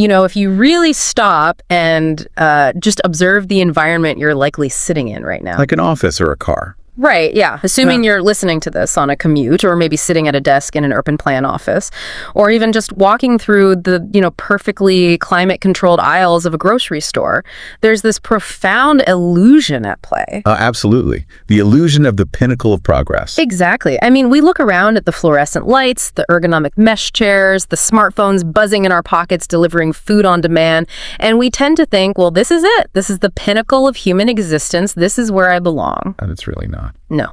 if you really stop and just observe the environment you're likely sitting in right now. Like an office or a car. Right, yeah. Assuming you're listening to this on a commute, or maybe sitting at a desk in an urban plan office, or even just walking through the, perfectly climate-controlled aisles of a grocery store, there's this profound illusion at play. Absolutely. The illusion of the pinnacle of progress. Exactly. I mean, we look around at the fluorescent lights, the ergonomic mesh chairs, the smartphones buzzing in our pockets delivering food on demand, and we tend to think, well, this is it. This is the pinnacle of human existence. This is where I belong. And it's really not. No.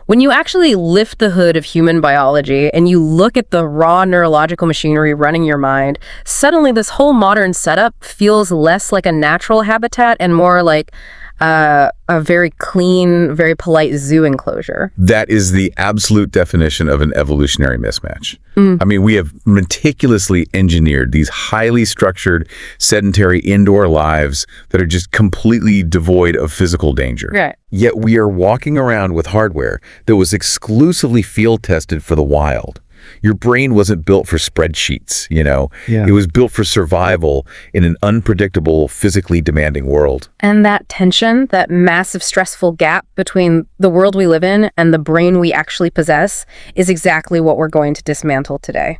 When you actually lift the hood of human biology and you look at the raw neurological machinery running your mind, suddenly this whole modern setup feels less like a natural habitat and more like a very clean, very polite zoo enclosure. That is the absolute definition of an evolutionary mismatch. I mean, we have meticulously engineered these highly structured, sedentary indoor lives that are just completely devoid of physical danger. Right. Yet we are walking around with hardware that was exclusively field tested for the wild. Your brain wasn't built for spreadsheets, It was built for survival in an unpredictable, physically demanding world. And that tension, that massive stressful gap between the world we live in and the brain we actually possess, is exactly what we're going to dismantle today.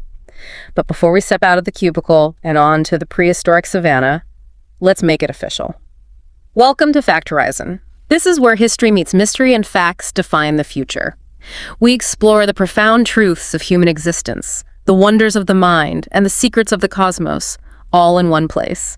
But before we step out of the cubicle and on to the prehistoric savannah, let's make it official. Welcome to Fact Horizon. This is where history meets mystery and facts define the future. We explore the profound truths of human existence, the wonders of the mind, and the secrets of the cosmos, all in one place.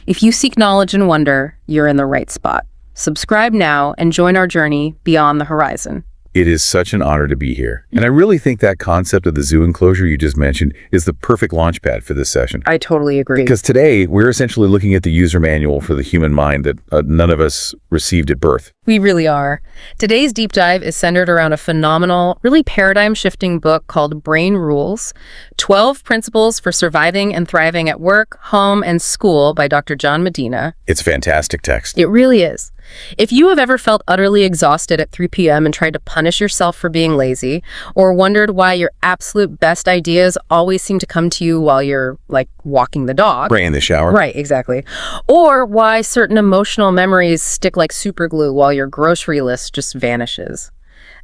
If you seek knowledge and wonder, you're in the right spot. Subscribe now and join our journey beyond the horizon. It is such an honor to be here. And I really think that concept of the zoo enclosure you just mentioned is the perfect launch pad for this session. I totally agree. Because today, we're essentially looking at the user manual for the human mind that none of us received at birth. We really are. Today's deep dive is centered around a phenomenal, really paradigm-shifting book called Brain Rules, 12 Principles for Surviving and Thriving at Work, Home, and School by Dr. John Medina. It's a fantastic text. It really is. If you have ever felt utterly exhausted at 3 p.m. and tried to punish yourself for being lazy, or wondered why your absolute best ideas always seem to come to you while you're, walking the dog. Right in the shower. Right, exactly. Or why certain emotional memories stick like super glue while your grocery list just vanishes.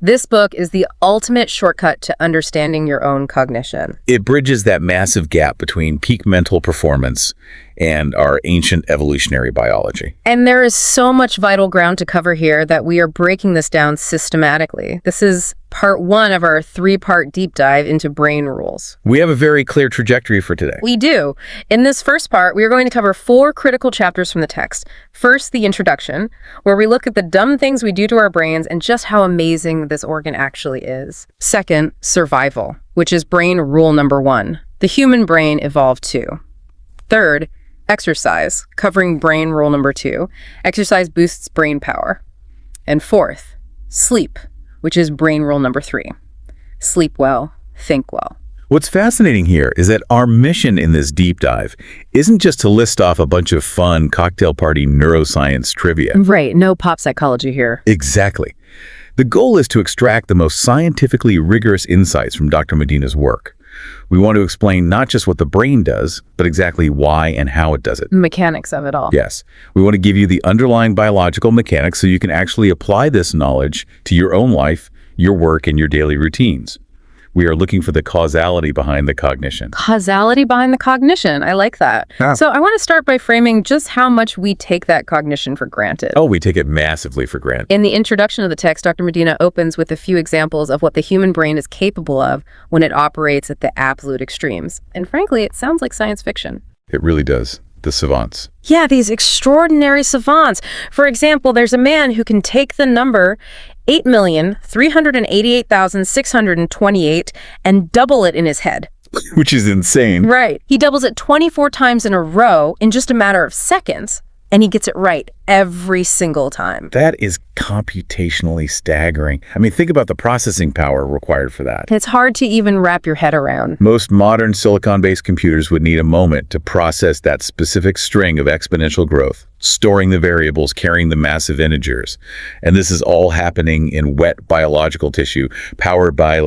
This book is the ultimate shortcut to understanding your own cognition. It bridges that massive gap between peak mental performance and our ancient evolutionary biology. And there is so much vital ground to cover here that we are breaking this down systematically. This is part 1 of our 3-part deep dive into brain rules. We have a very clear trajectory for today. We do. In this first part, we are going to cover 4 critical chapters from the text. First, the introduction, where we look at the dumb things we do to our brains and just how amazing this organ actually is. Second, survival, which is brain rule number 1. The human brain evolved too. Third, exercise, covering brain rule number 2. Exercise boosts brain power. And fourth, sleep, which is brain rule number 3. Sleep well, think well. What's fascinating here is that our mission in this deep dive isn't just to list off a bunch of fun cocktail party neuroscience trivia. Right, no pop psychology here. Exactly. The goal is to extract the most scientifically rigorous insights from Dr. Medina's work. We want to explain not just what the brain does, but exactly why and how it does it. The mechanics of it all. Yes. We want to give you the underlying biological mechanics so you can actually apply this knowledge to your own life, your work, and your daily routines. We are looking for the causality behind the cognition. Causality behind the cognition. I like that. Yeah. So I want to start by framing just how much we take that cognition for granted. Oh, we take it massively for granted. In the introduction of the text, Dr. Medina opens with a few examples of what the human brain is capable of when it operates at the absolute extremes. And frankly, it sounds like science fiction. It really does. The savants. Yeah, these extraordinary savants. For example, there's a man who can take the number 8,388,628 and double it in his head. Which is insane. Right. He doubles it 24 times in a row in just a matter of seconds, and he gets it right every single time. That is computationally staggering. I mean, think about the processing power required for that. It's hard to even wrap your head around. Most modern silicon-based computers would need a moment to process that specific string of exponential growth, storing the variables, carrying the massive integers. And this is all happening in wet biological tissue, powered by,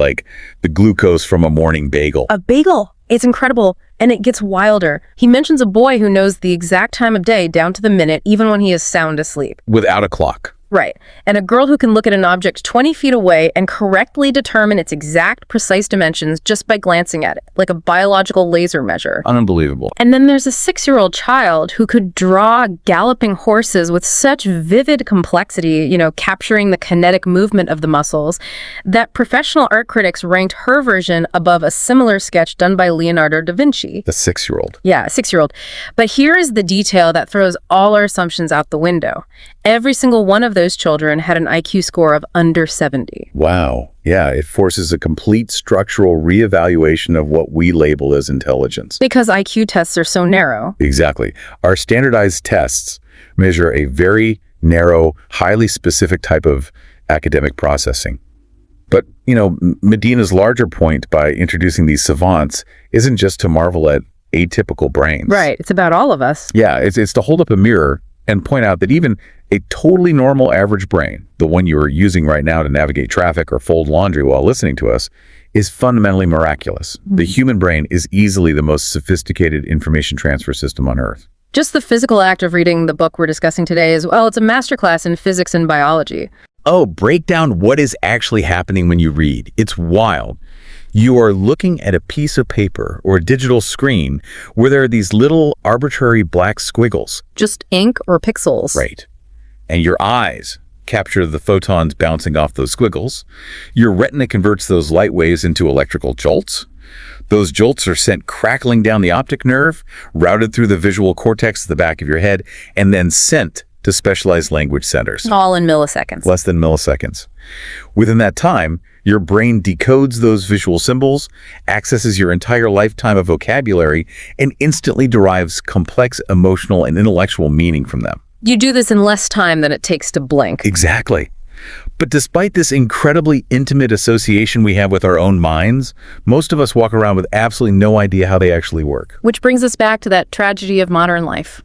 the glucose from a morning bagel. A bagel? It's incredible, and it gets wilder. He mentions a boy who knows the exact time of day down to the minute, even when he is sound asleep. Without a clock. Right. And a girl who can look at an object 20 feet away and correctly determine its exact, precise dimensions just by glancing at it, like a biological laser measure. Unbelievable. And then there's a 6-year-old child who could draw galloping horses with such vivid complexity, capturing the kinetic movement of the muscles, that professional art critics ranked her version above a similar sketch done by Leonardo da Vinci. The 6-year-old. Yeah, a 6-year-old. But here is the detail that throws all our assumptions out the window. Every single one of those children had an IQ score of under 70. Wow. Yeah, it forces a complete structural reevaluation of what we label as intelligence. Because IQ tests are so narrow. Exactly. Our standardized tests measure a very narrow, highly specific type of academic processing. But, Medina's larger point by introducing these savants isn't just to marvel at atypical brains. Right. It's about all of us. Yeah, it's to hold up a mirror and point out that even a totally normal average brain, the one you are using right now to navigate traffic or fold laundry while listening to us, is fundamentally miraculous. The human brain is easily the most sophisticated information transfer system on Earth. Just the physical act of reading the book we're discussing today is, it's a masterclass in physics and biology. Oh, break down what is actually happening when you read. It's wild. You are looking at a piece of paper or a digital screen where there are these little arbitrary black squiggles. Just ink or pixels. Right. And your eyes capture the photons bouncing off those squiggles. Your retina converts those light waves into electrical jolts. Those jolts are sent crackling down the optic nerve, routed through the visual cortex at the back of your head, and then sent to specialized language centers. All in milliseconds. Less than milliseconds. Within that time, your brain decodes those visual symbols, accesses your entire lifetime of vocabulary, and instantly derives complex emotional and intellectual meaning from them. You do this in less time than it takes to blink. Exactly. But despite this incredibly intimate association we have with our own minds, most of us walk around with absolutely no idea how they actually work. Which brings us back to that tragedy of modern life.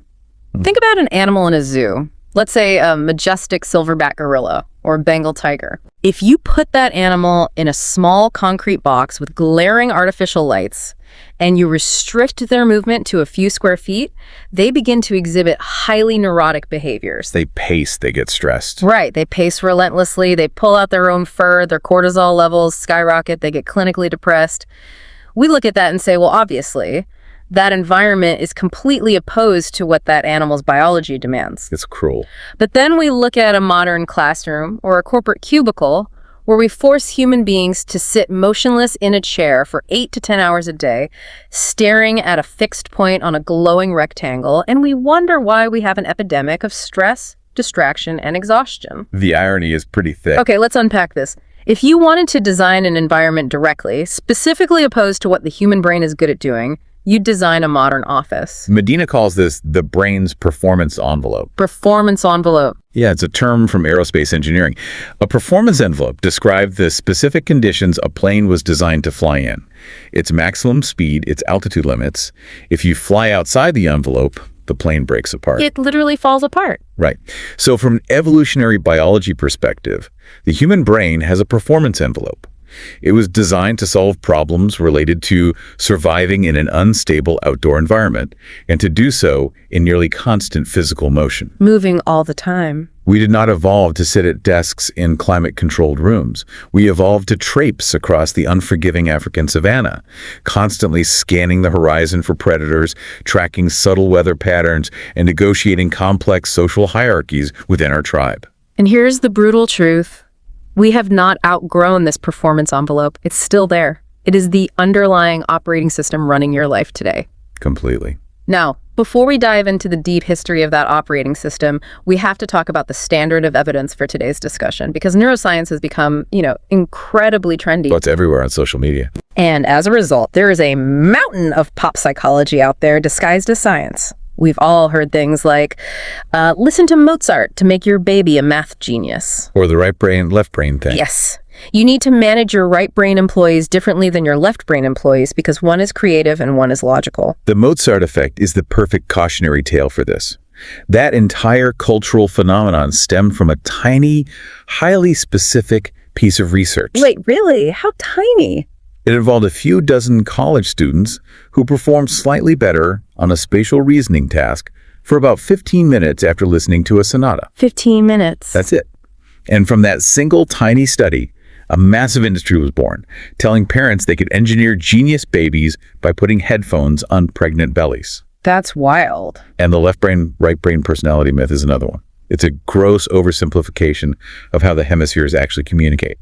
Think about an animal in a zoo. Let's say a majestic silverback gorilla or a Bengal tiger. If you put that animal in a small concrete box with glaring artificial lights and you restrict their movement to a few square feet, they begin to exhibit highly neurotic behaviors. They pace, they get stressed. Right. They pace relentlessly. They pull out their own fur. Their cortisol levels skyrocket. They get clinically depressed. We look at that and say, well, obviously, that environment is completely opposed to what that animal's biology demands. It's cruel. But then we look at a modern classroom or a corporate cubicle where we force human beings to sit motionless in a chair for 8 to 10 hours a day, staring at a fixed point on a glowing rectangle, and we wonder why we have an epidemic of stress, distraction, and exhaustion. The irony is pretty thick. Okay, let's unpack this. If you wanted to design an environment directly, specifically opposed to what the human brain is good at doing, you'd design a modern office. Medina calls this the brain's performance envelope. Performance envelope. Yeah, it's a term from aerospace engineering. A performance envelope described the specific conditions a plane was designed to fly in. Its maximum speed, its altitude limits. If you fly outside the envelope, the plane breaks apart. It literally falls apart. Right. So from an evolutionary biology perspective, the human brain has a performance envelope. It was designed to solve problems related to surviving in an unstable outdoor environment, and to do so in nearly constant physical motion. Moving all the time. We did not evolve to sit at desks in climate-controlled rooms. We evolved to traipse across the unforgiving African savanna, constantly scanning the horizon for predators, tracking subtle weather patterns, and negotiating complex social hierarchies within our tribe. And here's the brutal truth. We have not outgrown this performance envelope. It's still there. It is the underlying operating system running your life today. Completely. Now, before we dive into the deep history of that operating system, we have to talk about the standard of evidence for today's discussion, because neuroscience has become, incredibly trendy. Well, it's everywhere on social media. And as a result, there is a mountain of pop psychology out there disguised as science. We've all heard things like, listen to Mozart to make your baby a math genius. Or the right brain, left brain thing. Yes. You need to manage your right brain employees differently than your left brain employees because one is creative and one is logical. The Mozart effect is the perfect cautionary tale for this. That entire cultural phenomenon stemmed from a tiny, highly specific piece of research. Wait, really? How tiny? It involved a few dozen college students who performed slightly better on a spatial reasoning task for about 15 minutes after listening to a sonata. 15 minutes. That's it. And from that single tiny study, a massive industry was born, telling parents they could engineer genius babies by putting headphones on pregnant bellies. That's wild. And the left brain, right brain personality myth is another one. It's a gross oversimplification of how the hemispheres actually communicate.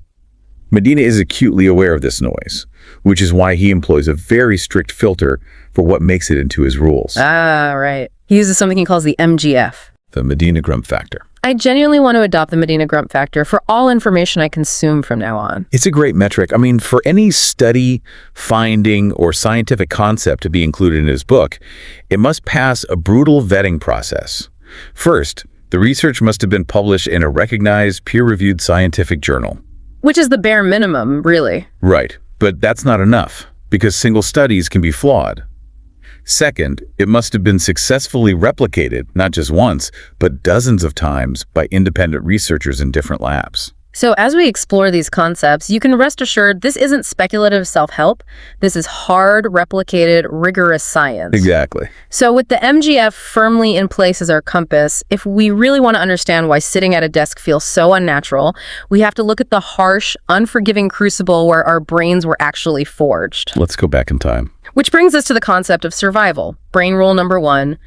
Medina is acutely aware of this noise, which is why he employs a very strict filter for what makes it into his rules. Ah, right. He uses something he calls the MGF. The Medina-Grump factor. I genuinely want to adopt the Medina-Grump factor for all information I consume from now on. It's a great metric. I mean, for any study, finding, or scientific concept to be included in his book, it must pass a brutal vetting process. First, the research must have been published in a recognized, peer-reviewed scientific journal. Which is the bare minimum, really. Right, but that's not enough, because single studies can be flawed. Second, it must have been successfully replicated, not just once, but dozens of times by independent researchers in different labs. So as we explore these concepts, you can rest assured this isn't speculative self-help. This is hard, replicated, rigorous science. Exactly. So with the MGF firmly in place as our compass, if we really want to understand why sitting at a desk feels so unnatural, we have to look at the harsh, unforgiving crucible where our brains were actually forged. Let's go back in time. Which brings us to the concept of survival. Brain rule number 1,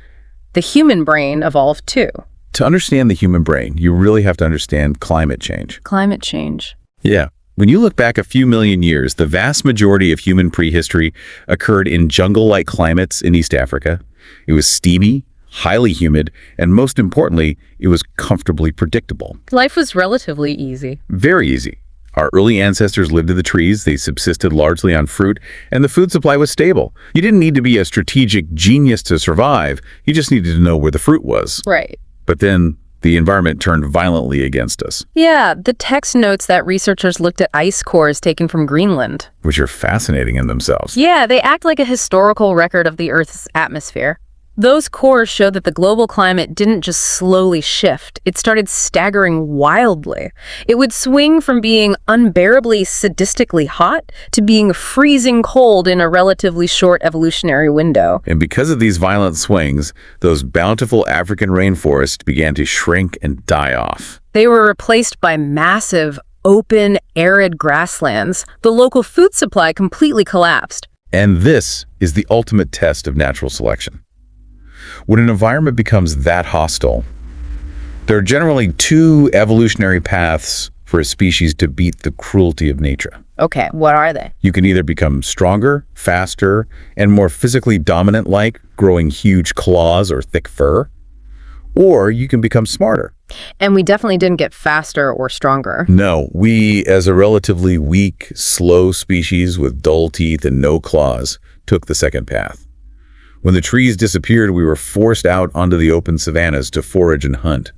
the human brain evolved too. To understand the human brain, you really have to understand climate change. Climate change. Yeah. When you look back a few million years, the vast majority of human prehistory occurred in jungle-like climates in East Africa. It was steamy, highly humid, and most importantly, it was comfortably predictable. Life was relatively easy. Very easy. Our early ancestors lived in the trees, they subsisted largely on fruit, and the food supply was stable. You didn't need to be a strategic genius to survive, you just needed to know where the fruit was. Right. But then the environment turned violently against us. Yeah, the text notes that researchers looked at ice cores taken from Greenland. Which are fascinating in themselves. Yeah, they act like a historical record of the Earth's atmosphere. Those cores show that the global climate didn't just slowly shift, it started staggering wildly. It would swing from being unbearably sadistically hot to being freezing cold in a relatively short evolutionary window. And because of these violent swings, those bountiful African rainforests began to shrink and die off. They were replaced by massive, open, arid grasslands. The local food supply completely collapsed. And this is the ultimate test of natural selection. When an environment becomes that hostile, there are generally two evolutionary paths for a species to beat the cruelty of nature. Okay, what are they? You can either become stronger, faster, and more physically dominant, like growing huge claws or thick fur, or you can become smarter. And we definitely didn't get faster or stronger. No, we, as a relatively weak, slow species with dull teeth and no claws, took the second path. When the trees disappeared, we were forced out onto the open savannas to forage and hunt.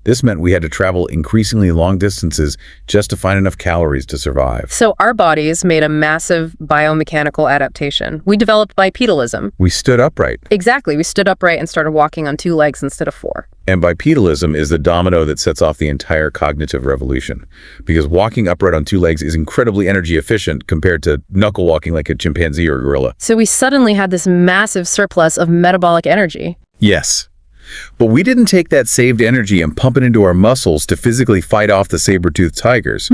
This meant we had to travel increasingly long distances just to find enough calories to survive. So our bodies made a massive biomechanical adaptation. We developed bipedalism. We stood upright. Exactly. We stood upright and started walking on 2 legs instead of 4. And bipedalism is the domino that sets off the entire cognitive revolution. Because walking upright on 2 legs is incredibly energy efficient compared to knuckle walking like a chimpanzee or gorilla. So we suddenly had this massive surplus of metabolic energy. Yes. But we didn't take that saved energy and pump it into our muscles to physically fight off the saber-toothed tigers.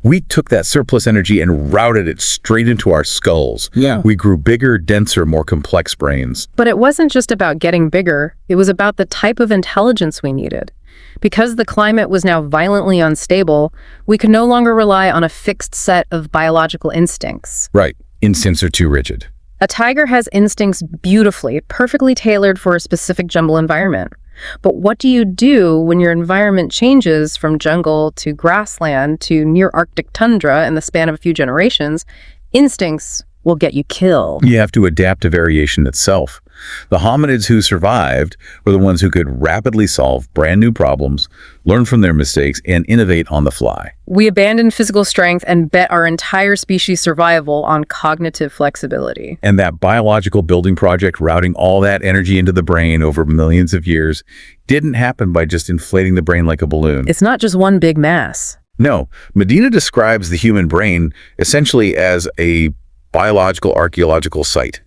We took that surplus energy and routed it straight into our skulls. Yeah. We grew bigger, denser, more complex brains. But it wasn't just about getting bigger. It was about the type of intelligence we needed. Because the climate was now violently unstable, we could no longer rely on a fixed set of biological instincts. Right. Instincts are too rigid. A tiger has instincts beautifully, perfectly tailored for a specific jungle environment. But what do you do when your environment changes from jungle to grassland to near Arctic tundra in the span of a few generations? Instincts will get you killed. You have to adapt to variation itself. The hominids who survived were the ones who could rapidly solve brand new problems, learn from their mistakes, and innovate on the fly. We abandoned physical strength and bet our entire species' survival on cognitive flexibility. And that biological building project, routing all that energy into the brain over millions of years, didn't happen by just inflating the brain like a balloon. It's not just one big mass. No, Medina describes the human brain essentially as a biological archaeological site.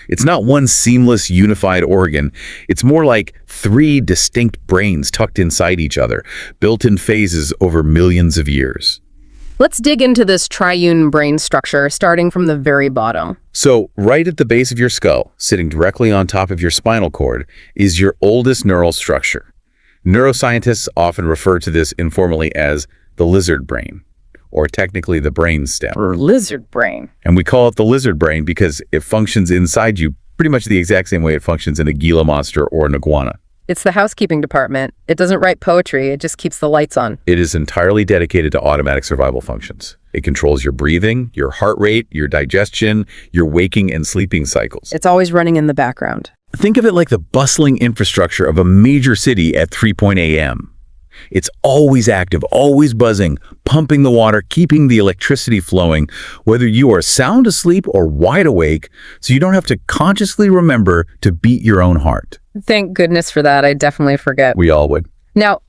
It's not one seamless, unified organ. It's more like three distinct brains tucked inside each other, built in phases over millions of years. Let's dig into this triune brain structure, starting from the very bottom. So, right at the base of your skull, sitting directly on top of your spinal cord, is your oldest neural structure. Neuroscientists often refer to this informally as the lizard brain, or technically the brain stem. Or lizard brain. And we call it the lizard brain because it functions inside you pretty much the exact same way it functions in a Gila monster or an iguana. It's the housekeeping department. It doesn't write poetry, it just keeps the lights on. It is entirely dedicated to automatic survival functions. It controls your breathing, your heart rate, your digestion, your waking and sleeping cycles. It's always running in the background. Think of it like the bustling infrastructure of a major city at 3 a.m. It's always active, always buzzing, pumping the water, keeping the electricity flowing, whether you are sound asleep or wide awake, so you don't have to consciously remember to beat your own heart. Thank goodness for that. I definitely forget. We all would. Now,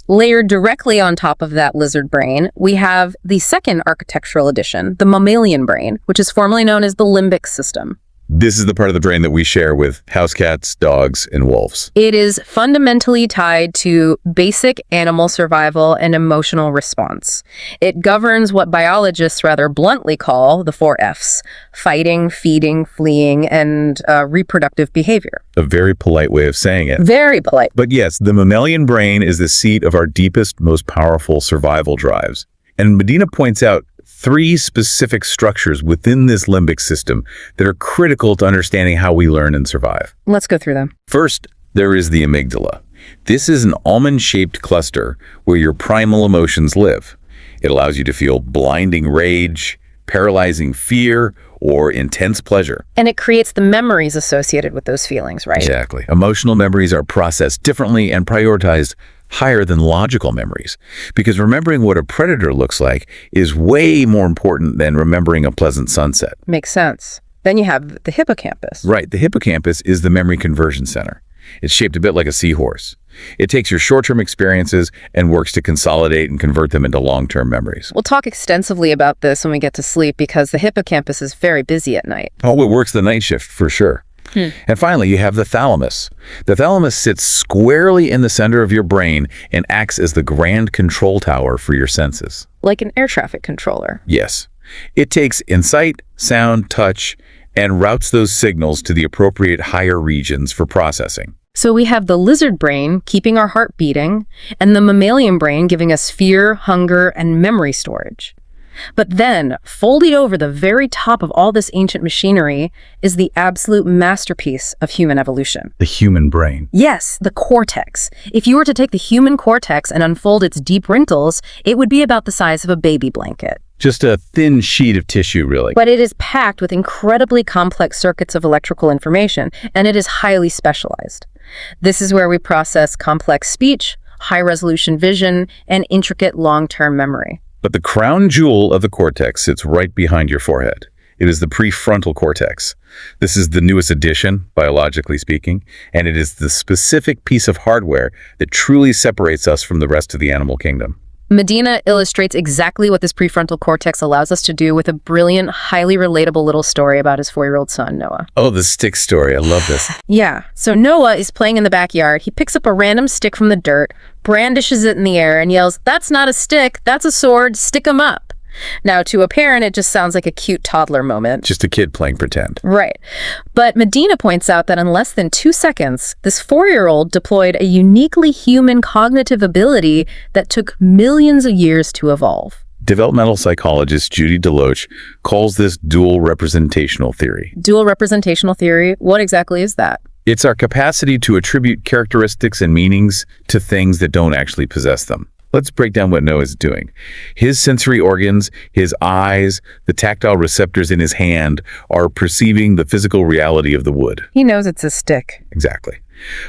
layered directly on top of that lizard brain, we have the second architectural addition, the mammalian brain, which is formerly known as the limbic system. This is the part of the brain that we share with house cats, dogs, and wolves. It is fundamentally tied to basic animal survival and emotional response. It governs what biologists rather bluntly call the 4 Fs: fighting, feeding, fleeing, and reproductive behavior. A very polite way of saying it. Very polite. But yes, the mammalian brain is the seat of our deepest, most powerful survival drives. And Medina points out 3 specific structures within this limbic system that are critical to understanding how we learn and survive. Let's go through them. First, there is the amygdala. This is an almond-shaped cluster where your primal emotions live. It allows you to feel blinding rage, paralyzing fear, or intense pleasure. And it creates the memories associated with those feelings, right? Exactly. Emotional memories are processed differently and prioritized higher than logical memories, because remembering what a predator looks like is way more important than remembering a pleasant sunset. Makes sense. Then you have the hippocampus. Right. The hippocampus is the memory conversion center. It's shaped a bit like a seahorse. It takes your short-term experiences and works to consolidate and convert them into long-term memories. We'll talk extensively about this when we get to sleep because the hippocampus is very busy at night. Oh, it works the night shift for sure. And finally, you have the thalamus. The thalamus sits squarely in the center of your brain and acts as the grand control tower for your senses. Like an air traffic controller. Yes. It takes insight, sound, touch, and routes those signals to the appropriate higher regions for processing. So we have the lizard brain keeping our heart beating, and the mammalian brain giving us fear, hunger, and memory storage. But then, folded over the very top of all this ancient machinery is the absolute masterpiece of human evolution. The human brain. Yes, the cortex. If you were to take the human cortex and unfold its deep wrinkles, it would be about the size of a baby blanket. Just a thin sheet of tissue, really. But it is packed with incredibly complex circuits of electrical information, and it is highly specialized. This is where we process complex speech, high-resolution vision, and intricate long-term memory. But the crown jewel of the cortex sits right behind your forehead. It is the prefrontal cortex. This is the newest addition, biologically speaking, and it is the specific piece of hardware that truly separates us from the rest of the animal kingdom. Medina illustrates exactly what this prefrontal cortex allows us to do with a brilliant, highly relatable little story about his 4-year-old son, Noah. Oh, the stick story. I love this. Yeah. So Noah is playing in the backyard. He picks up a random stick from the dirt, brandishes it in the air, and yells, "That's not a stick, that's a sword, stick 'em up." Now, to a parent, it just sounds like a cute toddler moment. Just a kid playing pretend. Right. But Medina points out that in less than 2 seconds, this 4-year-old deployed a uniquely human cognitive ability that took millions of years to evolve. Developmental psychologist Judy Deloach calls this dual representational theory. Dual representational theory, what exactly is that? It's our capacity to attribute characteristics and meanings to things that don't actually possess them. Let's break down what Noah is doing. His sensory organs, his eyes, the tactile receptors in his hand are perceiving the physical reality of the wood. He knows it's a stick. Exactly.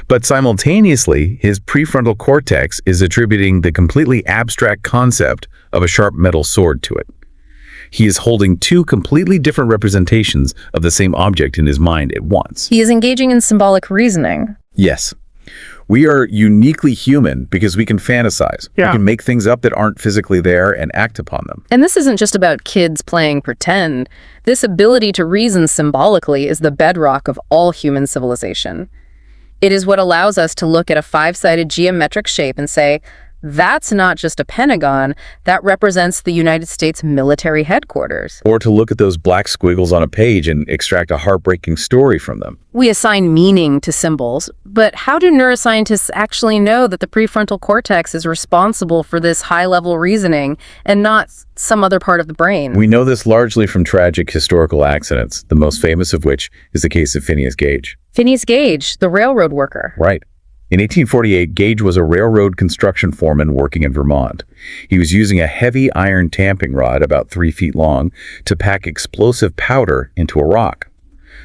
But simultaneously, his prefrontal cortex is attributing the completely abstract concept of a sharp metal sword to it. He is holding 2 completely different representations of the same object in his mind at once. He is engaging in symbolic reasoning. Yes. We are uniquely human because we can fantasize. Yeah. We can make things up that aren't physically there and act upon them. And this isn't just about kids playing pretend. This ability to reason symbolically is the bedrock of all human civilization. It is what allows us to look at a five-sided geometric shape and say, that's not just a pentagon, that represents the United States military headquarters. Or to look at those black squiggles on a page and extract a heartbreaking story from them. We assign meaning to symbols, but how do neuroscientists actually know that the prefrontal cortex is responsible for this high-level reasoning and not some other part of the brain? We know this largely from tragic historical accidents, the most famous of which is the case of Phineas Gage. Phineas Gage, the railroad worker. Right. In 1848, Gage was a railroad construction foreman working in Vermont. He was using a heavy iron tamping rod about 3 feet long to pack explosive powder into a rock.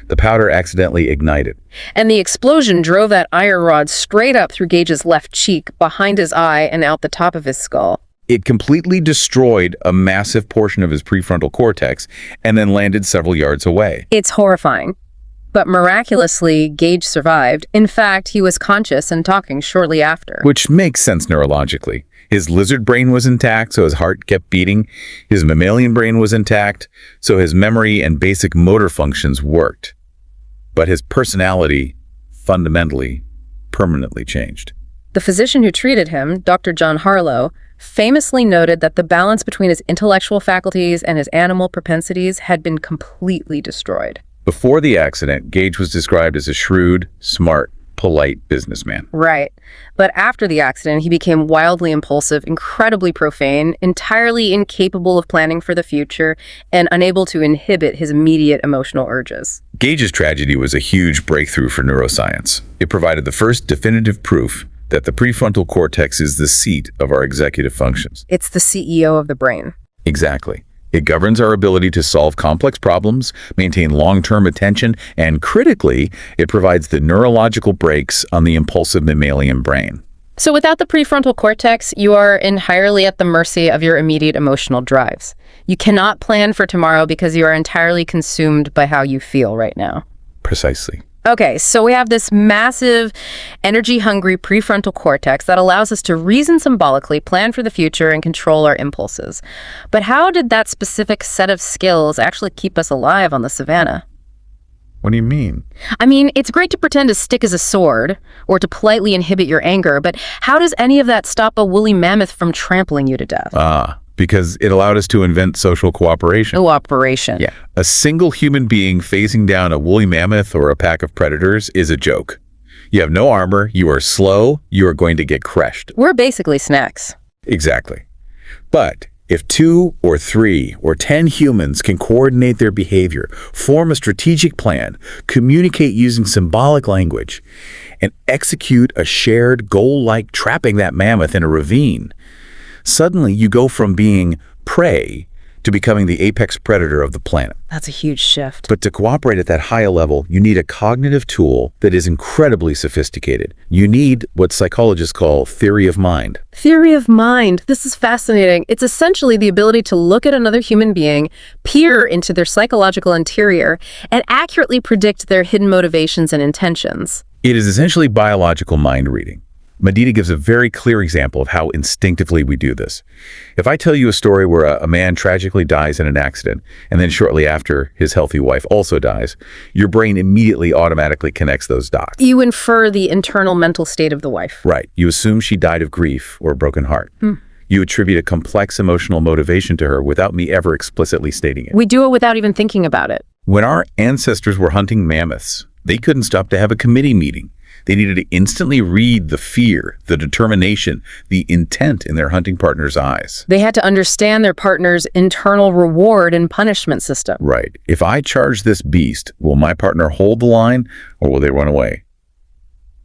The powder accidentally ignited. And the explosion drove that iron rod straight up through Gage's left cheek, behind his eye, and out the top of his skull. It completely destroyed a massive portion of his prefrontal cortex and then landed several yards away. It's horrifying. But miraculously, Gage survived. In fact, he was conscious and talking shortly after. Which makes sense neurologically. His lizard brain was intact, so his heart kept beating. His mammalian brain was intact, so his memory and basic motor functions worked. But his personality fundamentally, permanently changed. The physician who treated him, Dr. John Harlow, famously noted that the balance between his intellectual faculties and his animal propensities had been completely destroyed. Before the accident, Gage was described as a shrewd, smart, polite businessman. Right. But after the accident, he became wildly impulsive, incredibly profane, entirely incapable of planning for the future, and unable to inhibit his immediate emotional urges. Gage's tragedy was a huge breakthrough for neuroscience. It provided the first definitive proof that the prefrontal cortex is the seat of our executive functions. It's the CEO of the brain. Exactly. It governs our ability to solve complex problems, maintain long-term attention, and critically, it provides the neurological brakes on the impulsive mammalian brain. So without the prefrontal cortex, you are entirely at the mercy of your immediate emotional drives. You cannot plan for tomorrow because you are entirely consumed by how you feel right now. Precisely. Okay, so we have this massive, energy-hungry prefrontal cortex that allows us to reason symbolically, plan for the future, and control our impulses. But how did that specific set of skills actually keep us alive on the savannah? What do you mean? I mean, it's great to pretend a stick is a sword, or to politely inhibit your anger, but how does any of that stop a woolly mammoth from trampling you to death? Because it allowed us to invent social cooperation. Cooperation. Yeah. A single human being facing down a woolly mammoth or a pack of predators is a joke. You have no armor, you are slow, you are going to get crushed. We're basically snacks. Exactly. But if 2 or 3 or 10 humans can coordinate their behavior, form a strategic plan, communicate using symbolic language, and execute a shared goal like trapping that mammoth in a ravine, suddenly you go from being prey to becoming the apex predator of the planet. That's a huge shift. But to cooperate at that higher level, you need a cognitive tool that is incredibly sophisticated. You need what psychologists call theory of mind. Theory of mind. This is fascinating. It's essentially the ability to look at another human being, peer into their psychological interior, and accurately predict their hidden motivations and intentions. It is essentially biological mind reading. Medina gives a very clear example of how instinctively we do this. If I tell you a story where a man tragically dies in an accident, and then shortly after his healthy wife also dies, your brain immediately automatically connects those dots. You infer the internal mental state of the wife. Right. You assume she died of grief or a broken heart. You attribute a complex emotional motivation to her without me ever explicitly stating it. We do it without even thinking about it. When our ancestors were hunting mammoths, they couldn't stop to have a committee meeting. They needed to instantly read the fear, the determination, the intent in their hunting partner's eyes. They had to understand their partner's internal reward and punishment system. Right. If I charge this beast, will my partner hold the line or will they run away?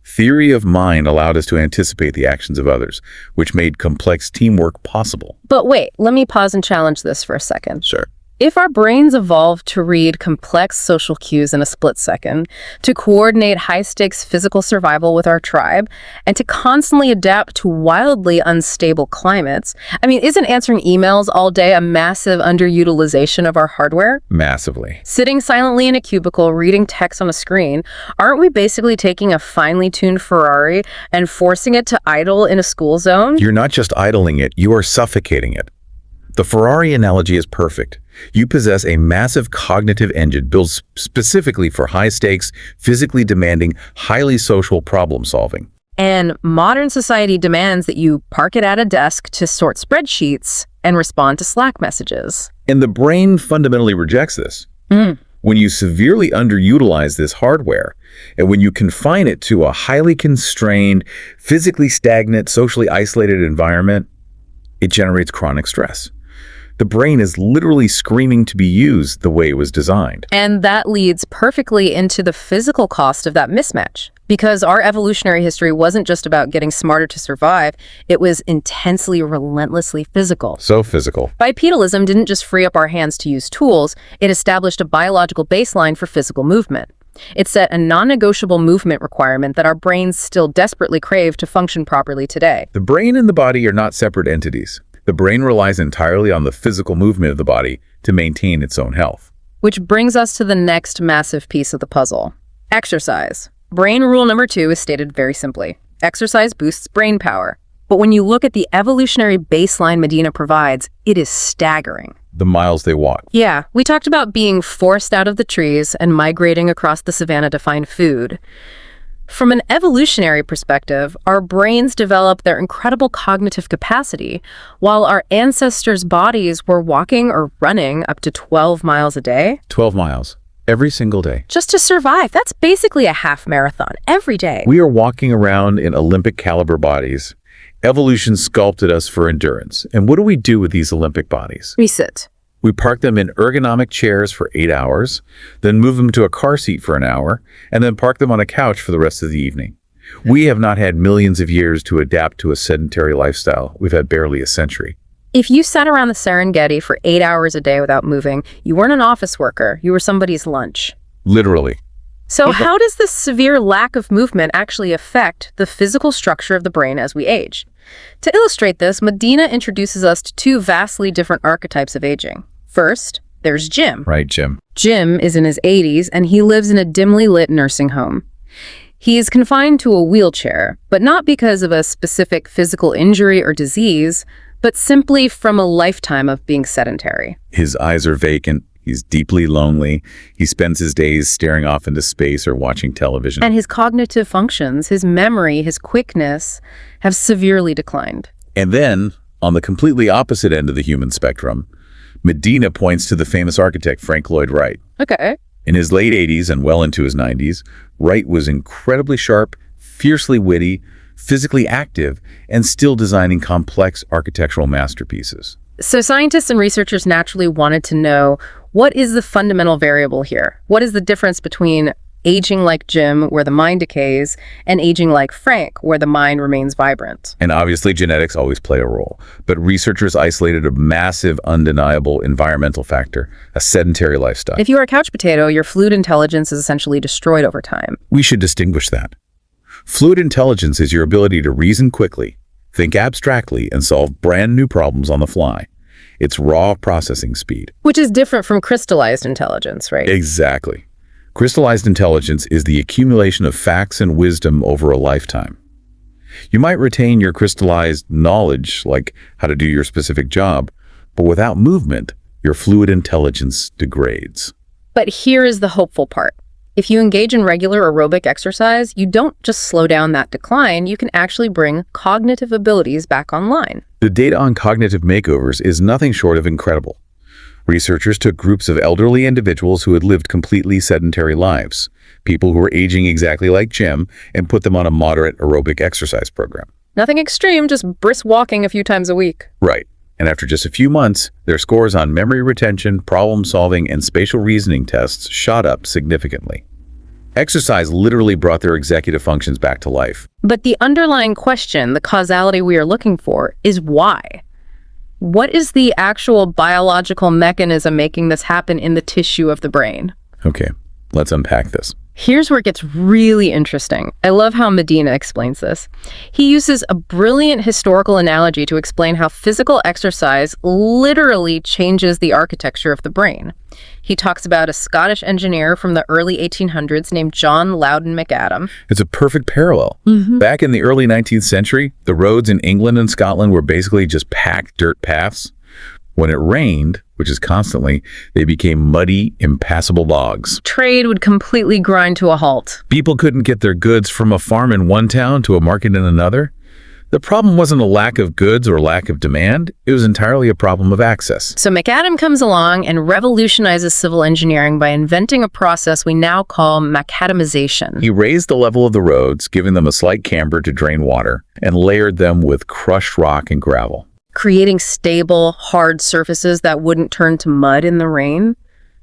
Theory of mind allowed us to anticipate the actions of others, which made complex teamwork possible. But wait, let me pause and challenge this for a second. Sure. If our brains evolved to read complex social cues in a split second, to coordinate high-stakes physical survival with our tribe, and to constantly adapt to wildly unstable climates, isn't answering emails all day a massive underutilization of our hardware? Massively. Sitting silently in a cubicle, reading text on a screen, aren't we basically taking a finely tuned Ferrari and forcing it to idle in a school zone? You're not just idling it, you are suffocating it. The Ferrari analogy is perfect. You possess a massive cognitive engine built specifically for high-stakes, physically demanding, highly social problem-solving. And modern society demands that you park it at a desk to sort spreadsheets and respond to Slack messages. And the brain fundamentally rejects this. When you severely underutilize this hardware, and when you confine it to a highly constrained, physically stagnant, socially isolated environment, it generates chronic stress. The brain is literally screaming to be used the way it was designed. And that leads perfectly into the physical cost of that mismatch. Because our evolutionary history wasn't just about getting smarter to survive, it was intensely, relentlessly physical. So physical. Bipedalism didn't just free up our hands to use tools, it established a biological baseline for physical movement. It set a non-negotiable movement requirement that our brains still desperately crave to function properly today. The brain and the body are not separate entities. The brain relies entirely on the physical movement of the body to maintain its own health. Which brings us to the next massive piece of the puzzle. Exercise. Brain rule number 2 is stated very simply. Exercise boosts brain power. But when you look at the evolutionary baseline Medina provides, it is staggering. The miles they walk. Yeah, we talked about being forced out of the trees and migrating across the savannah to find food. From an evolutionary perspective, our brains developed their incredible cognitive capacity, while our ancestors' bodies were walking or running up to 12 miles a day. 12 miles. Every single day. Just to survive. That's basically a half marathon every day. We are walking around in Olympic caliber bodies. Evolution sculpted us for endurance. And what do we do with these Olympic bodies? We sit. We park them in ergonomic chairs for 8 hours, then move them to a car seat for an hour, and then park them on a couch for the rest of the evening. We have not had millions of years to adapt to a sedentary lifestyle. We've had barely a century. If you sat around the Serengeti for 8 hours a day without moving, you weren't an office worker. You were somebody's lunch. Literally. So how does this severe lack of movement actually affect the physical structure of the brain as we age? To illustrate this, Medina introduces us to 2 vastly different archetypes of aging. First, there's Jim. Right, Jim. Jim is in his 80s, and he lives in a dimly lit nursing home. He is confined to a wheelchair, but not because of a specific physical injury or disease, but simply from a lifetime of being sedentary. His eyes are vacant. He's deeply lonely. He spends his days staring off into space or watching television. And his cognitive functions, his memory, his quickness, have severely declined. And then, on the completely opposite end of the human spectrum, Medina points to the famous architect Frank Lloyd Wright. Okay. In his late 80s and well into his 90s, Wright was incredibly sharp, fiercely witty, physically active, and still designing complex architectural masterpieces. So scientists and researchers naturally wanted to know, what is the fundamental variable here? What is the difference between aging like Jim, where the mind decays, and aging like Frank, where the mind remains vibrant? And obviously genetics always play a role, but researchers isolated a massive, undeniable environmental factor, a sedentary lifestyle. If you are a couch potato, your fluid intelligence is essentially destroyed over time. We should distinguish that. Fluid intelligence is your ability to reason quickly, think abstractly, and solve brand new problems on the fly. It's raw processing speed. Which is different from crystallized intelligence, right? Exactly. Crystallized intelligence is the accumulation of facts and wisdom over a lifetime. You might retain your crystallized knowledge, like how to do your specific job, but without movement, your fluid intelligence degrades. But here is the hopeful part. If you engage in regular aerobic exercise, you don't just slow down that decline, you can actually bring cognitive abilities back online. The data on cognitive makeovers is nothing short of incredible. Researchers took groups of elderly individuals who had lived completely sedentary lives, people who were aging exactly like Jim, and put them on a moderate aerobic exercise program. Nothing extreme, just brisk walking a few times a week. Right. And after just a few months, their scores on memory retention, problem solving, and spatial reasoning tests shot up significantly. Exercise literally brought their executive functions back to life. But the underlying question, the causality we are looking for, is why? What is the actual biological mechanism making this happen in the tissue of the brain? Okay, let's unpack this. Here's where it gets really interesting. I love how Medina explains this. He uses a brilliant historical analogy to explain how physical exercise literally changes the architecture of the brain. He talks about a Scottish engineer from the early 1800s named John Loudon McAdam. It's a perfect parallel. Back in the early 19th century, the roads in England and Scotland were basically just packed dirt paths. When it rained, which is constantly, they became muddy, impassable bogs. Trade would completely grind to a halt. People couldn't get their goods from a farm in one town to a market in another. The problem wasn't a lack of goods or lack of demand. It was entirely a problem of access. So McAdam comes along and revolutionizes civil engineering by inventing a process we now call macadamization. He raised the level of the roads, giving them a slight camber to drain water, and layered them with crushed rock and gravel, creating stable, hard surfaces that wouldn't turn to mud in the rain.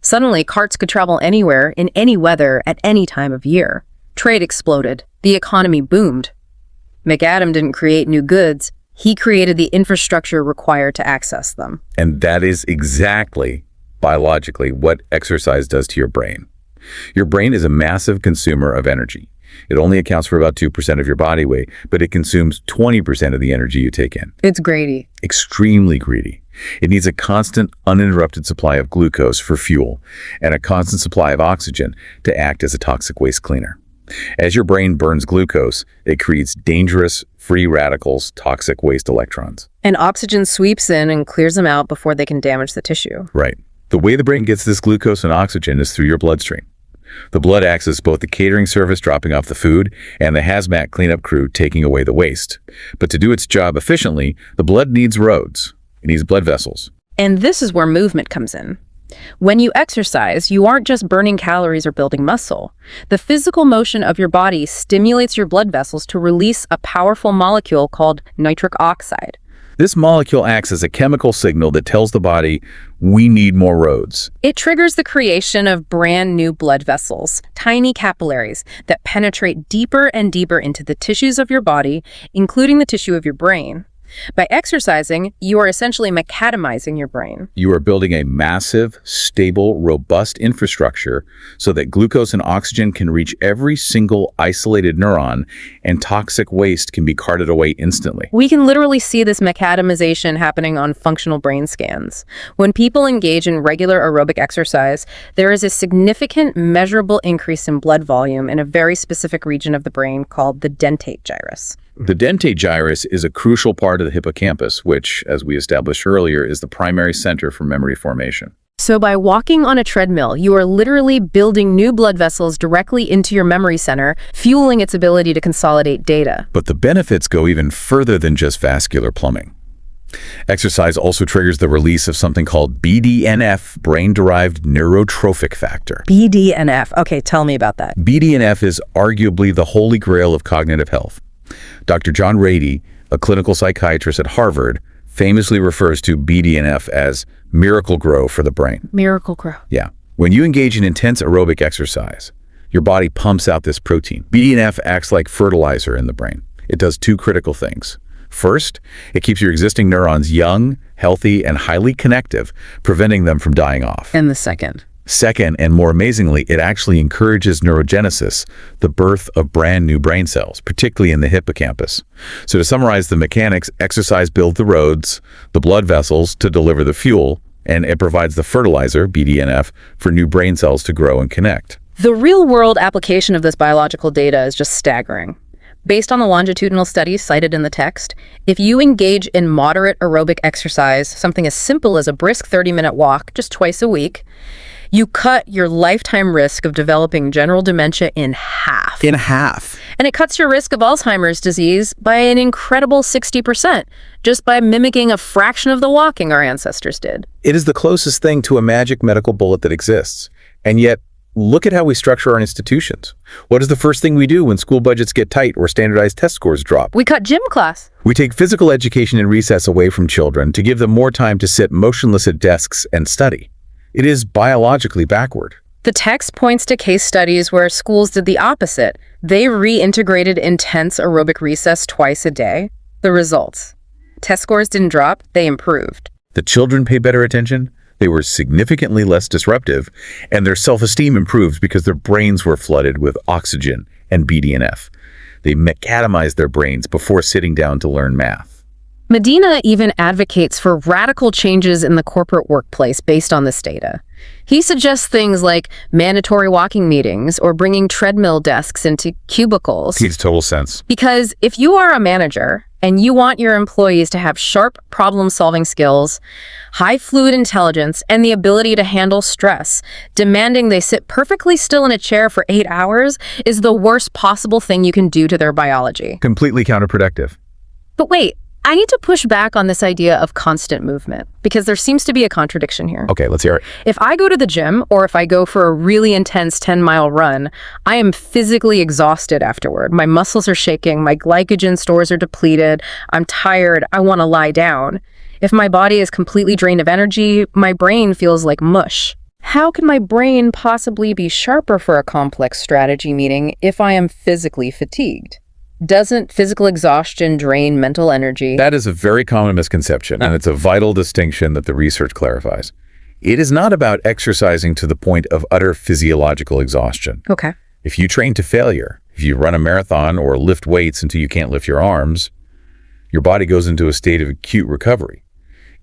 Suddenly, carts could travel anywhere, in any weather, at any time of year. Trade exploded. The economy boomed. McAdam didn't create new goods. He created the infrastructure required to access them. And that is exactly, biologically, what exercise does to your brain. Your brain is a massive consumer of energy. It only accounts for about 2% of your body weight, but it consumes 20% of the energy you take in. It's greedy. Extremely greedy. It needs a constant, uninterrupted supply of glucose for fuel and a constant supply of oxygen to act as a toxic waste cleaner. As your brain burns glucose, it creates dangerous, free radicals, toxic waste electrons. And oxygen sweeps in and clears them out before they can damage the tissue. Right. The way the brain gets this glucose and oxygen is through your bloodstream. The blood acts as both the catering service dropping off the food and the hazmat cleanup crew taking away the waste. But to do its job efficiently, the blood needs roads. It needs blood vessels. And this is where movement comes in. When you exercise, you aren't just burning calories or building muscle. The physical motion of your body stimulates your blood vessels to release a powerful molecule called nitric oxide. This molecule acts as a chemical signal that tells the body, we need more roads. It triggers the creation of brand new blood vessels, tiny capillaries that penetrate deeper and deeper into the tissues of your body, including the tissue of your brain. By exercising, you are essentially macadamizing your brain. You are building a massive, stable, robust infrastructure so that glucose and oxygen can reach every single isolated neuron and toxic waste can be carted away instantly. We can literally see this macadamization happening on functional brain scans. When people engage in regular aerobic exercise, there is a significant, measurable increase in blood volume in a very specific region of the brain called the dentate gyrus. The dentate gyrus is a crucial part of the hippocampus, which, as we established earlier, is the primary center for memory formation. So by walking on a treadmill, you are literally building new blood vessels directly into your memory center, fueling its ability to consolidate data. But the benefits go even further than just vascular plumbing. Exercise also triggers the release of something called BDNF, brain-derived neurotrophic factor. BDNF. Okay, tell me about that. BDNF is arguably the holy grail of cognitive health. Dr. John Medina, a clinical psychiatrist at Harvard, famously refers to BDNF as miracle grow for the brain. Miracle grow. Yeah. When you engage in intense aerobic exercise, your body pumps out this protein. BDNF acts like fertilizer in the brain. It does two critical things. First, it keeps your existing neurons young, healthy, and highly connective, preventing them from dying off. And the second? Second, and more amazingly, it actually encourages neurogenesis, the birth of brand new brain cells, particularly in the hippocampus. So to summarize the mechanics, exercise builds the roads, the blood vessels to deliver the fuel, and it provides the fertilizer, BDNF, for new brain cells to grow and connect. The real-world application of this biological data is just staggering. Based on the longitudinal studies cited in the text, if you engage in moderate aerobic exercise, something as simple as a brisk 30-minute walk just twice a week, you cut your lifetime risk of developing general dementia in half. In half. And it cuts your risk of Alzheimer's disease by an incredible 60%, just by mimicking a fraction of the walking our ancestors did. It is the closest thing to a magic medical bullet that exists. And yet, look at how we structure our institutions. What is the first thing we do when school budgets get tight or standardized test scores drop? We cut gym class. We take physical education and recess away from children to give them more time to sit motionless at desks and study. It is biologically backward. The text points to case studies where schools did the opposite. They reintegrated intense aerobic recess twice a day. The results: test scores didn't drop, they improved. The children pay better attention, they were significantly less disruptive, and their self-esteem improved because their brains were flooded with oxygen and BDNF. They mechanismized their brains before sitting down to learn math. Medina even advocates for radical changes in the corporate workplace based on this data. He suggests things like mandatory walking meetings or bringing treadmill desks into cubicles. Makes total sense. Because if you are a manager and you want your employees to have sharp problem-solving skills, high fluid intelligence, and the ability to handle stress, demanding they sit perfectly still in a chair for 8 hours is the worst possible thing you can do to their biology. Completely counterproductive. But wait, I need to push back on this idea of constant movement because there seems to be a contradiction here. Okay, let's hear it. If I go to the gym or if I go for a really intense 10-mile run, I am physically exhausted afterward. My muscles are shaking, my glycogen stores are depleted, I'm tired, I want to lie down. If my body is completely drained of energy, my brain feels like mush. How can my brain possibly be sharper for a complex strategy meeting if I am physically fatigued? Doesn't physical exhaustion drain mental energy? That is a very common misconception, and it's a vital distinction that the research clarifies. It is not about exercising to the point of utter physiological exhaustion. Okay. If you train to failure, if you run a marathon or lift weights until you can't lift your arms, your body goes into a state of acute recovery.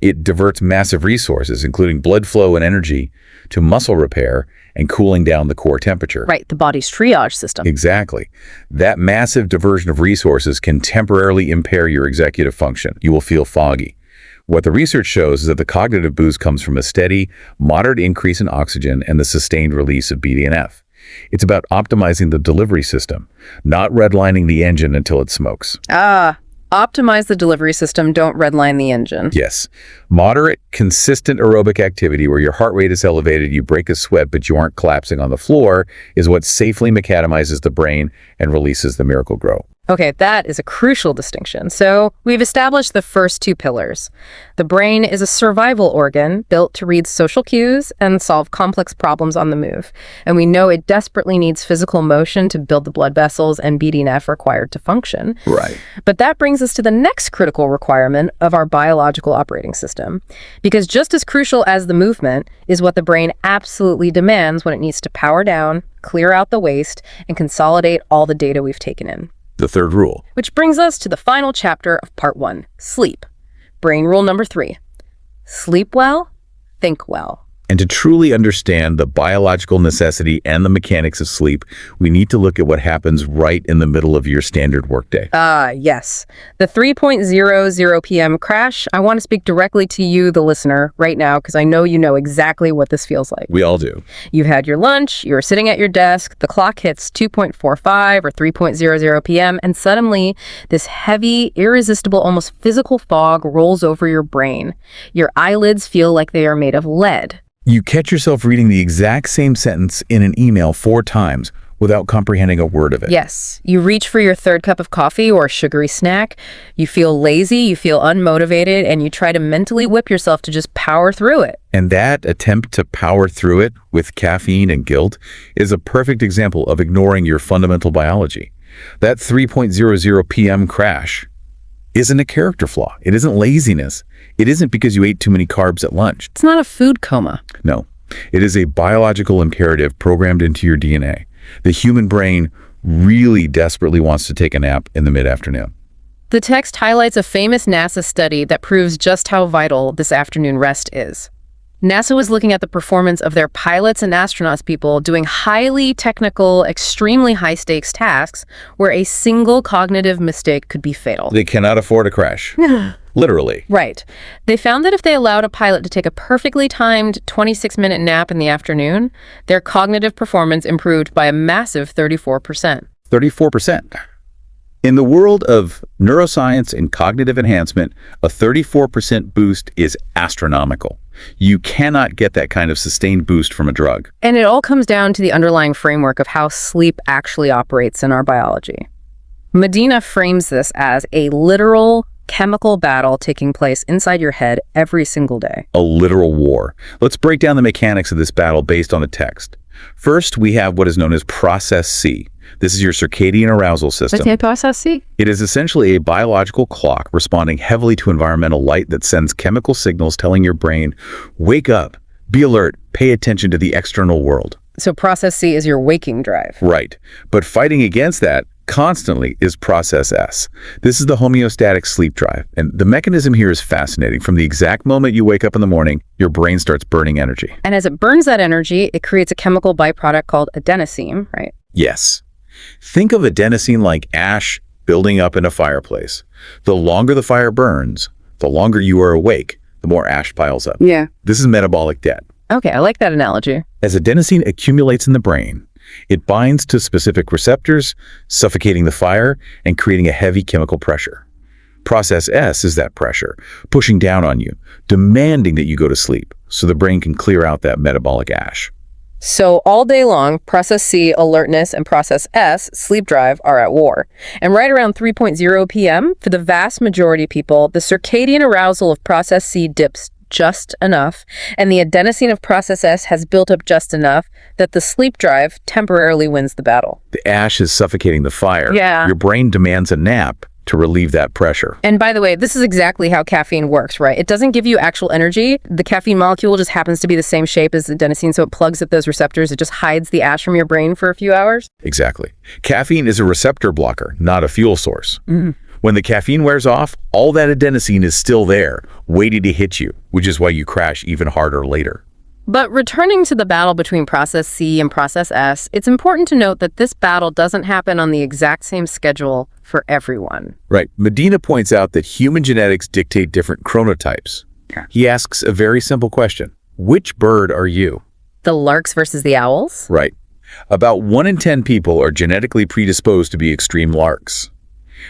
It diverts massive resources, including blood flow and energy, to muscle repair and cooling down the core temperature. Right, the body's triage system. Exactly. That massive diversion of resources can temporarily impair your executive function. You will feel foggy. What the research shows is that the cognitive boost comes from a steady, moderate increase in oxygen and the sustained release of BDNF. It's about optimizing the delivery system, not redlining the engine until it smokes. Optimize the delivery system, don't redline the engine. Yes. Moderate, consistent aerobic activity where your heart rate is elevated, you break a sweat, but you aren't collapsing on the floor is what safely macadamizes the brain and releases the miracle grow. Okay, that is a crucial distinction. So we've established the first two pillars. The brain is a survival organ built to read social cues and solve complex problems on the move. And we know it desperately needs physical motion to build the blood vessels and BDNF required to function. Right. But that brings us to the next critical requirement of our biological operating system. Because just as crucial as the movement is what the brain absolutely demands when it needs to power down, clear out the waste, and consolidate all the data we've taken in. The third rule. Which brings us to the final chapter of part 1, sleep. Brain rule number 3. Sleep well, think well. And to truly understand the biological necessity and the mechanics of sleep, we need to look at what happens right in the middle of your standard workday. Yes. The 3:00 p.m. crash. I want to speak directly to you, the listener, right now, because I know you know exactly what this feels like. We all do. You've had your lunch, you're sitting at your desk, the clock hits 2:45 or 3:00 p.m., and suddenly this heavy, irresistible, almost physical fog rolls over your brain. Your eyelids feel like they are made of lead. You catch yourself reading the exact same sentence in an email 4 times without comprehending a word of it. Yes. You reach for your third cup of coffee or a sugary snack. You feel lazy, you feel unmotivated, and you try to mentally whip yourself to just power through it. And that attempt to power through it with caffeine and guilt is a perfect example of ignoring your fundamental biology. That 3:00 p.m. crash isn't a character flaw. It isn't laziness. It isn't because you ate too many carbs at lunch. It's not a food coma. No, it is a biological imperative programmed into your DNA. The human brain really desperately wants to take a nap in the mid-afternoon. The text highlights a famous NASA study that proves just how vital this afternoon rest is. NASA was looking at the performance of their pilots and astronauts people doing highly technical, extremely high-stakes tasks where a single cognitive mistake could be fatal. They cannot afford a crash. Literally. Right. They found that if they allowed a pilot to take a perfectly timed 26-minute nap in the afternoon, their cognitive performance improved by a massive 34%. 34%. In the world of neuroscience and cognitive enhancement, a 34% boost is astronomical. You cannot get that kind of sustained boost from a drug. And it all comes down to the underlying framework of how sleep actually operates in our biology. Medina frames this as a literal chemical battle taking place inside your head every single day. A literal war. Let's break down the mechanics of this battle based on the text. First, we have what is known as Process C. This is your circadian arousal system. What's process C? It is essentially a biological clock responding heavily to environmental light that sends chemical signals telling your brain, wake up, be alert, pay attention to the external world. So process C is your waking drive. Right. But fighting against that constantly is process S. This is the homeostatic sleep drive. And the mechanism here is fascinating. From the exact moment you wake up in the morning, your brain starts burning energy. And as it burns that energy, it creates a chemical byproduct called adenosine, right? Yes. Think of adenosine like ash building up in a fireplace. The longer the fire burns, the longer you are awake, the more ash piles up. Yeah. This is metabolic debt. Okay, I like that analogy. As adenosine accumulates in the brain, it binds to specific receptors, suffocating the fire and creating a heavy chemical pressure. Process S is that pressure, pushing down on you, demanding that you go to sleep so the brain can clear out that metabolic ash. So all day long, process C, alertness, and process S, sleep drive, are at war. And right around 3:00 p.m., for the vast majority of people, the circadian arousal of process C dips just enough, and the adenosine of process S has built up just enough that the sleep drive temporarily wins the battle. The ash is suffocating the fire. Yeah. Your brain demands a nap to relieve that pressure. And by the way, this is exactly how caffeine works, right? It doesn't give you actual energy. The caffeine molecule just happens to be the same shape as adenosine, so it plugs at those receptors. It just hides the ash from your brain for a few hours. Exactly. Caffeine is a receptor blocker, not a fuel source. When the caffeine wears off, all that adenosine is still there, waiting to hit you, which is why you crash even harder later. But returning to the battle between process C and process S, it's important to note that this battle doesn't happen on the exact same schedule for everyone. Right. Medina points out that human genetics dictate different chronotypes. He asks a very simple question. Which bird are you? The larks versus the owls? Right. About 1 in 10 people are genetically predisposed to be extreme larks.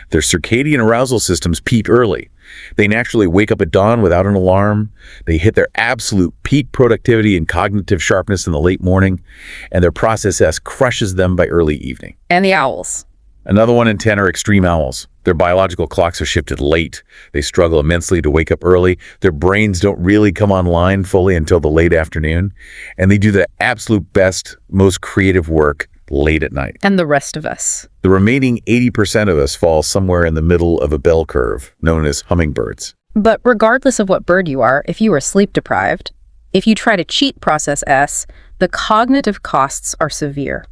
Their circadian arousal systems peak early. They naturally wake up at dawn without an alarm. They hit their absolute peak productivity and cognitive sharpness in the late morning, and their process S crushes them by early evening. And the owls. Another 1 in 10 are extreme owls. Their biological clocks are shifted late. They struggle immensely to wake up early. Their brains don't really come online fully until the late afternoon, and they do the absolute best, most creative work late at night. And the rest of us. The remaining 80% of us fall somewhere in the middle of a bell curve, known as hummingbirds. But regardless of what bird you are, if you are sleep deprived, if you try to cheat process S, the cognitive costs are severe.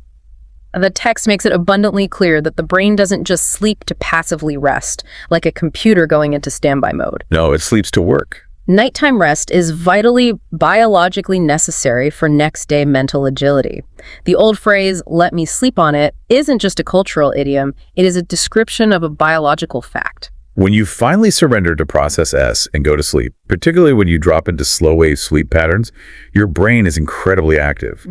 The text makes it abundantly clear that the brain doesn't just sleep to passively rest, like a computer going into standby mode. No, it sleeps to work. Nighttime rest is vitally, biologically necessary for next-day mental agility. The old phrase, "let me sleep on it," isn't just a cultural idiom, it is a description of a biological fact. When you finally surrender to process S and go to sleep, particularly when you drop into slow-wave sleep patterns, your brain is incredibly active.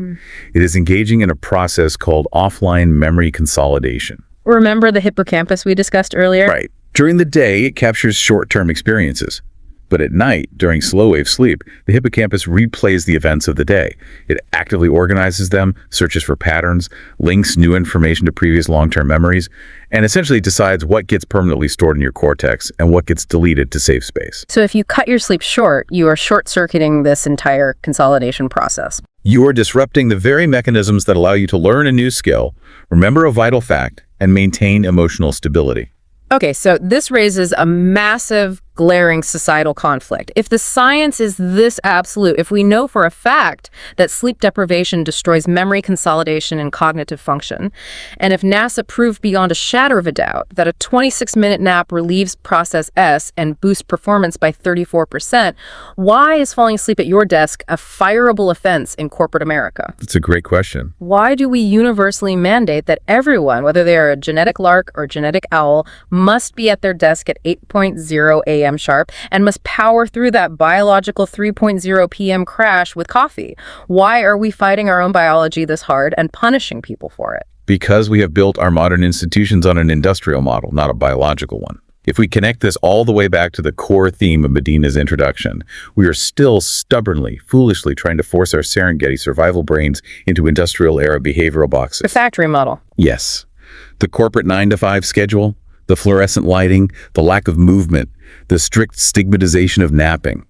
It is engaging in a process called offline memory consolidation. Remember the hippocampus we discussed earlier? Right. During the day, it captures short-term experiences. But at night, during slow-wave sleep, the hippocampus replays the events of the day. It actively organizes them, searches for patterns, links new information to previous long-term memories, and essentially decides what gets permanently stored in your cortex and what gets deleted to save space. So if you cut your sleep short, you are short-circuiting this entire consolidation process. You are disrupting the very mechanisms that allow you to learn a new skill, remember a vital fact, and maintain emotional stability. Okay, so this raises a massive, glaring societal conflict. If the science is this absolute, if we know for a fact that sleep deprivation destroys memory consolidation and cognitive function, and if NASA proved beyond a shadow of a doubt that a 26-minute nap relieves process S and boosts performance by 34%, why is falling asleep at your desk a fireable offense in corporate America? That's a great question. Why do we universally mandate that everyone, whether they are a genetic lark or genetic owl, must be at their desk at 8:00 a.m. sharp and must power through that biological 3:00 p.m. crash with coffee? Why are we fighting our own biology this hard and punishing people for it? Because we have built our modern institutions on an industrial model, not a biological one. If we connect this all the way back to the core theme of Medina's introduction, we are still stubbornly, foolishly trying to force our Serengeti survival brains into industrial-era behavioral boxes. The factory model. Yes. The corporate 9-to-5 schedule, the fluorescent lighting, the lack of movement, the strict stigmatization of napping.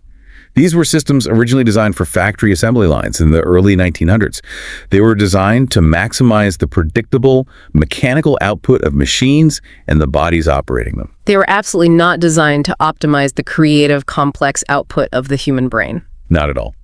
These were systems originally designed for factory assembly lines in the early 1900s. They were designed to maximize the predictable mechanical output of machines and the bodies operating them. They were absolutely not designed to optimize the creative, complex output of the human brain. Not at all.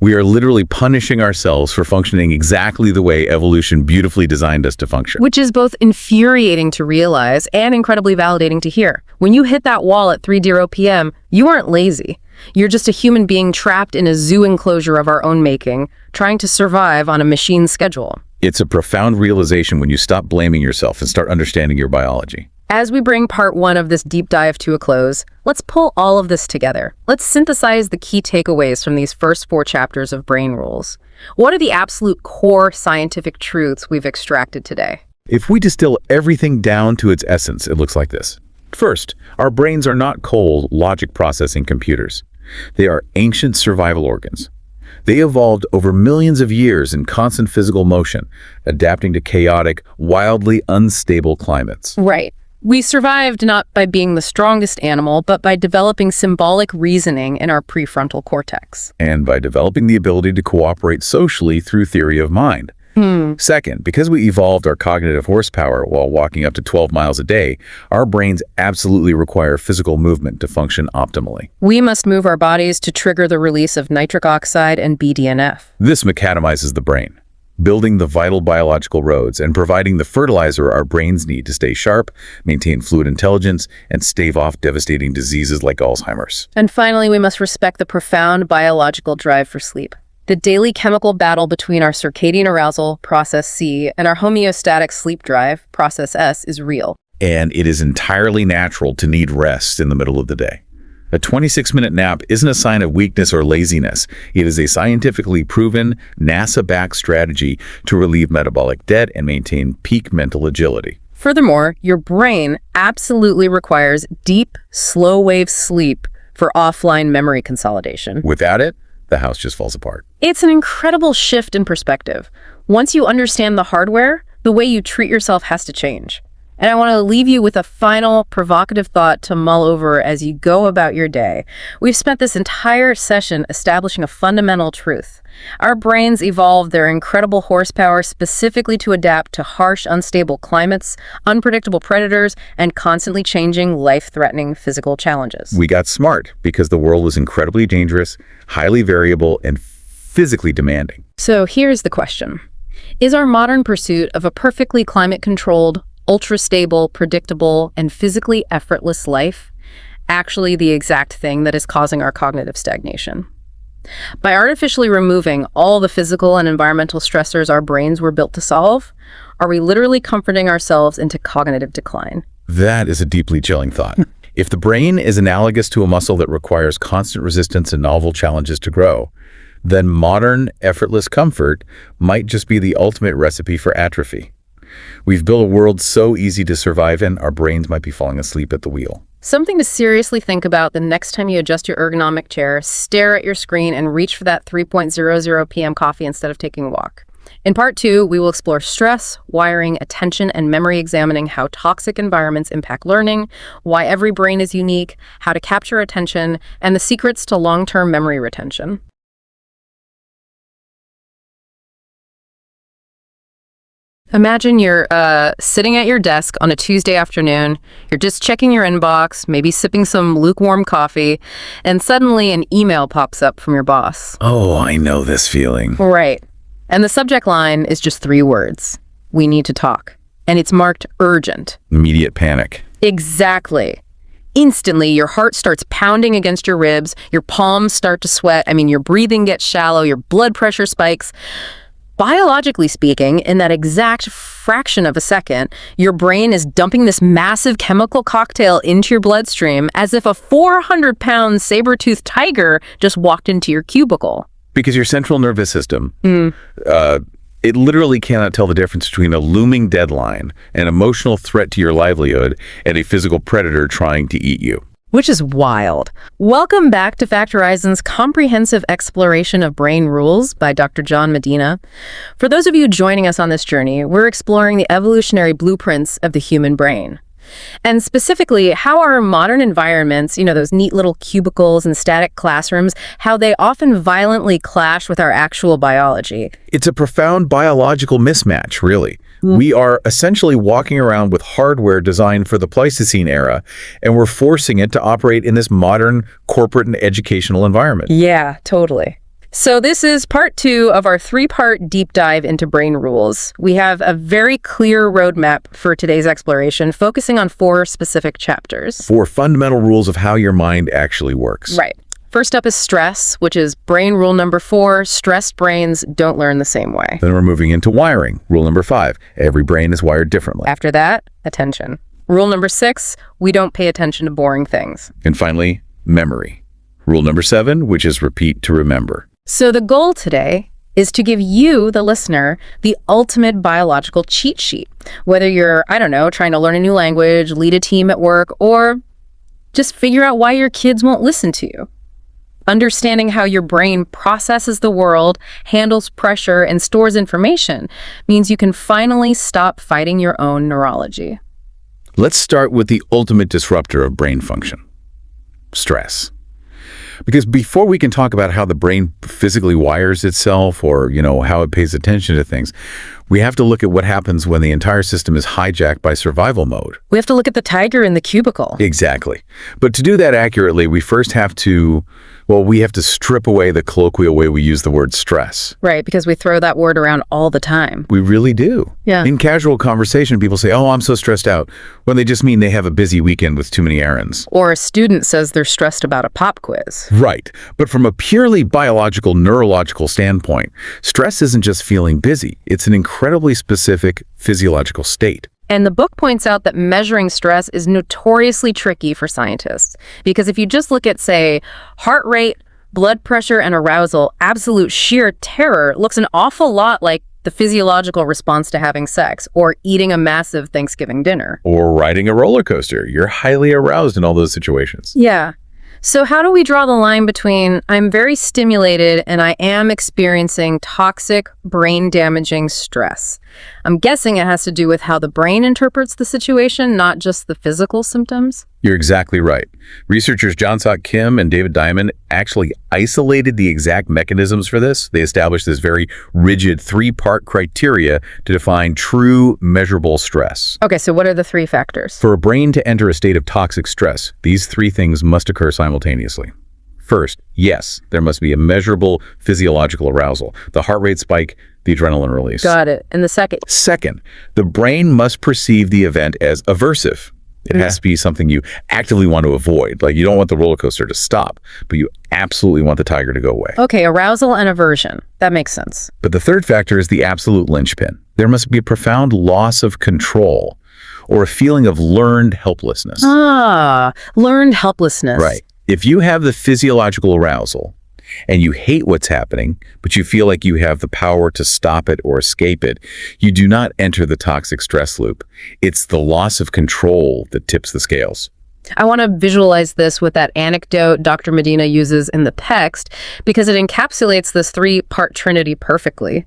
We are literally punishing ourselves for functioning exactly the way evolution beautifully designed us to function. Which is both infuriating to realize and incredibly validating to hear. When you hit that wall at 3:00 p.m., you aren't lazy. You're just a human being trapped in a zoo enclosure of our own making, trying to survive on a machine schedule. It's a profound realization when you stop blaming yourself and start understanding your biology. As we bring part 1 of this deep dive to a close, let's pull all of this together. Let's synthesize the key takeaways from these first 4 chapters of Brain Rules. What are the absolute core scientific truths we've extracted today? If we distill everything down to its essence, it looks like this. First, our brains are not cold, logic-processing computers. They are ancient survival organs. They evolved over millions of years in constant physical motion, adapting to chaotic, wildly unstable climates. Right. We survived not by being the strongest animal, but by developing symbolic reasoning in our prefrontal cortex. And by developing the ability to cooperate socially through theory of mind. Second, because we evolved our cognitive horsepower while walking up to 12 miles a day, our brains absolutely require physical movement to function optimally. We must move our bodies to trigger the release of nitric oxide and BDNF. This macadamizes the brain, building the vital biological roads and providing the fertilizer our brains need to stay sharp, maintain fluid intelligence, and stave off devastating diseases like Alzheimer's. And finally, we must respect the profound biological drive for sleep. The daily chemical battle between our circadian arousal, process C, and our homeostatic sleep drive, process S, is real. And it is entirely natural to need rest in the middle of the day. A 26-minute nap isn't a sign of weakness or laziness. It is a scientifically proven, NASA-backed strategy to relieve metabolic debt and maintain peak mental agility. Furthermore, your brain absolutely requires deep, slow-wave sleep for offline memory consolidation. Without it, the house just falls apart. It's an incredible shift in perspective. Once you understand the hardware, the way you treat yourself has to change. And I want to leave you with a final provocative thought to mull over as you go about your day. We've spent this entire session establishing a fundamental truth. Our brains evolved their incredible horsepower specifically to adapt to harsh, unstable climates, unpredictable predators, and constantly changing, life-threatening physical challenges. We got smart because the world was incredibly dangerous, highly variable, and physically demanding. So here's the question. Is our modern pursuit of a perfectly climate-controlled, ultra-stable, predictable, and physically effortless life actually the exact thing that is causing our cognitive stagnation? By artificially removing all the physical and environmental stressors our brains were built to solve, are we literally comforting ourselves into cognitive decline? That is a deeply chilling thought. If the brain is analogous to a muscle that requires constant resistance and novel challenges to grow, then modern, effortless comfort might just be the ultimate recipe for atrophy. We've built a world so easy to survive in, our brains might be falling asleep at the wheel. Something to seriously think about the next time you adjust your ergonomic chair, stare at your screen, and reach for that 3:00 p.m. coffee instead of taking a walk. In part 2, we will explore stress, wiring, attention, and memory, examining how toxic environments impact learning, why every brain is unique, how to capture attention, and the secrets to long-term memory retention. Imagine you're sitting at your desk on a Tuesday afternoon, you're just checking your inbox, maybe sipping some lukewarm coffee, and suddenly an email pops up from your boss. Oh, I know this feeling. Right. And the subject line is just 3 words. We need to talk. And it's marked urgent. Immediate panic. Exactly. Instantly, your heart starts pounding against your ribs, your palms start to sweat, your breathing gets shallow, your blood pressure spikes. Biologically speaking, in that exact fraction of a second, your brain is dumping this massive chemical cocktail into your bloodstream as if a 400-pound saber-toothed tiger just walked into your cubicle. Because your central nervous system, it literally cannot tell the difference between a looming deadline, an emotional threat to your livelihood, and a physical predator trying to eat you. Which is wild. Welcome back to Fact Horizon's comprehensive exploration of brain rules by Dr. John Medina. For those of you joining us on this journey, we're exploring the evolutionary blueprints of the human brain. And specifically, how our modern environments, those neat little cubicles and static classrooms, how they often violently clash with our actual biology. It's a profound biological mismatch, really. We are essentially walking around with hardware designed for the Pleistocene era, and we're forcing it to operate in this modern corporate and educational environment. Yeah, totally. So this is part 2 of our 3-part deep dive into brain rules. We have a very clear roadmap for today's exploration, focusing on 4 specific chapters. 4 fundamental rules of how your mind actually works. Right. First up is stress, which is brain rule number 4, stressed brains don't learn the same way. Then we're moving into wiring. Rule number 5, every brain is wired differently. After that, attention. Rule number 6, we don't pay attention to boring things. And finally, memory. Rule number 7, which is repeat to remember. So the goal today is to give you, the listener, the ultimate biological cheat sheet. Whether you're, trying to learn a new language, lead a team at work, or just figure out why your kids won't listen to you. Understanding how your brain processes the world, handles pressure, and stores information means you can finally stop fighting your own neurology. Let's start with the ultimate disruptor of brain function, stress. Because before we can talk about how the brain physically wires itself or, how it pays attention to things, we have to look at what happens when the entire system is hijacked by survival mode. We have to look at the tiger in the cubicle. Exactly. But to do that accurately, we first have to strip away the colloquial way we use the word stress. Right, because we throw that word around all the time. We really do. Yeah. In casual conversation, people say, "Oh, I'm so stressed out," when they just mean they have a busy weekend with too many errands. Or a student says they're stressed about a pop quiz. Right. But from a purely biological, neurological standpoint, stress isn't just feeling busy. It's an incredibly specific physiological state. And the book points out that measuring stress is notoriously tricky for scientists. Because if you just look at, say, heart rate, blood pressure, and arousal, absolute sheer terror looks an awful lot like the physiological response to having sex, or eating a massive Thanksgiving dinner. Or riding a roller coaster. You're highly aroused in all those situations. Yeah. So how do we draw the line between I'm very stimulated and I am experiencing toxic, brain-damaging stress? I'm guessing it has to do with how the brain interprets the situation, not just the physical symptoms. You're exactly right. Researchers John Kim and David Diamond actually isolated the exact mechanisms for this. They established this very rigid 3-part criteria to define true measurable stress. Okay, so what are the 3 factors? For a brain to enter a state of toxic stress, these 3 things must occur simultaneously. First, yes, there must be a measurable physiological arousal, the heart rate spike, the adrenaline release. Got it. And the second? Second, the brain must perceive the event as aversive. It has to be something you actively want to avoid. Like, you don't want the roller coaster to stop, but you absolutely want the tiger to go away. Okay, arousal and aversion. That makes sense. But the third factor is the absolute linchpin. There must be a profound loss of control or a feeling of learned helplessness. Learned helplessness. Right. If you have the physiological arousal and you hate what's happening, but you feel like you have the power to stop it or escape it, you do not enter the toxic stress loop. It's the loss of control that tips the scales. I want to visualize this with that anecdote Dr. Medina uses in the text because it encapsulates this 3-part trinity perfectly.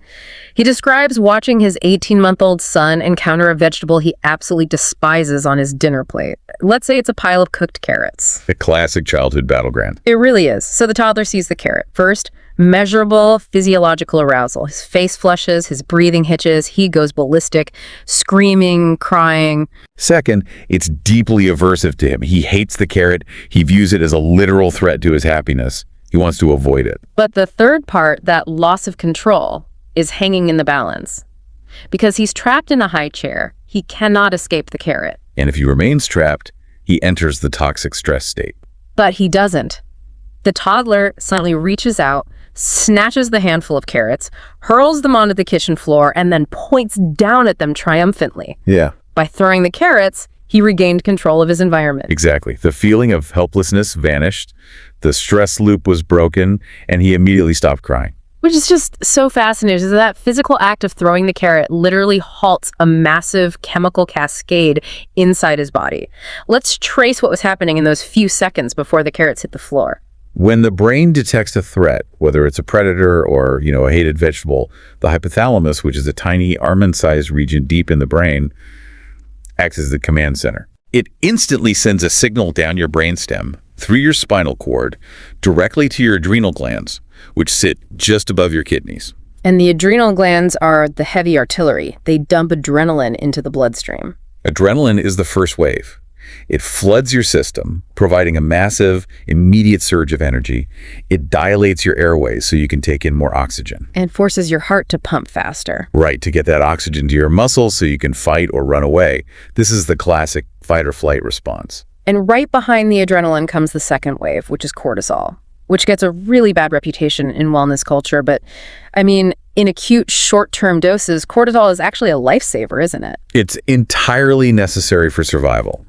He describes watching his 18-month-old son encounter a vegetable he absolutely despises on his dinner plate. Let's say it's a pile of cooked carrots. A classic childhood battleground. It really is. So the toddler sees the carrot. First, measurable physiological arousal. His face flushes, his breathing hitches, he goes ballistic, screaming, crying. Second, it's deeply aversive to him. He hates the carrot. He views it as a literal threat to his happiness. He wants to avoid it. But the third part, that loss of control, is hanging in the balance. Because he's trapped in a high chair, he cannot escape the carrot. And if he remains trapped, he enters the toxic stress state. But he doesn't. The toddler suddenly reaches out, snatches the handful of carrots, hurls them onto the kitchen floor, and then points down at them triumphantly. Yeah. By throwing the carrots, he regained control of his environment. Exactly. The feeling of helplessness vanished, the stress loop was broken, and he immediately stopped crying. Which is just so fascinating, is that physical act of throwing the carrot literally halts a massive chemical cascade inside his body. Let's trace what was happening in those few seconds before the carrots hit the floor. When the brain detects a threat, whether it's a predator or, a hated vegetable, the hypothalamus, which is a tiny almond-sized region deep in the brain, acts as the command center. It instantly sends a signal down your brainstem, through your spinal cord, directly to your adrenal glands, which sit just above your kidneys. And the adrenal glands are the heavy artillery. They dump adrenaline into the bloodstream. Adrenaline is the first wave. It floods your system, providing a massive, immediate surge of energy. It dilates your airways so you can take in more oxygen. And forces your heart to pump faster. Right, to get that oxygen to your muscles so you can fight or run away. This is the classic fight or flight response. And right behind the adrenaline comes the second wave, which is cortisol, which gets a really bad reputation in wellness culture. But, I mean, in acute short-term doses, cortisol is actually a lifesaver, isn't it? It's entirely necessary for survival.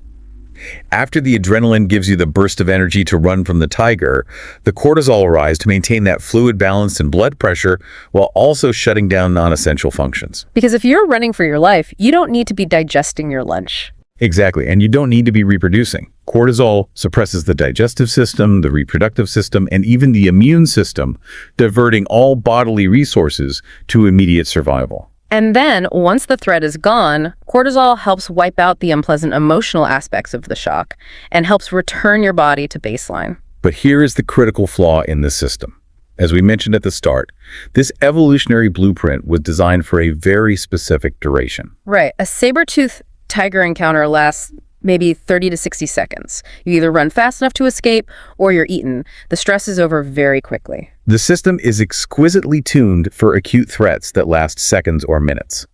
After the adrenaline gives you the burst of energy to run from the tiger, the cortisol will rise to maintain that fluid balance and blood pressure while also shutting down non-essential functions. Because if you're running for your life, you don't need to be digesting your lunch. Exactly, and you don't need to be reproducing. Cortisol suppresses the digestive system, the reproductive system, and even the immune system, diverting all bodily resources to immediate survival. And then, once the threat is gone, cortisol helps wipe out the unpleasant emotional aspects of the shock and helps return your body to baseline. But here is the critical flaw in this system. As we mentioned at the start, this evolutionary blueprint was designed for a very specific duration. Right. A saber-toothed tiger encounter lasts maybe 30 to 60 seconds. You either run fast enough to escape or you're eaten. The stress is over very quickly. The system is exquisitely tuned for acute threats that last seconds or minutes.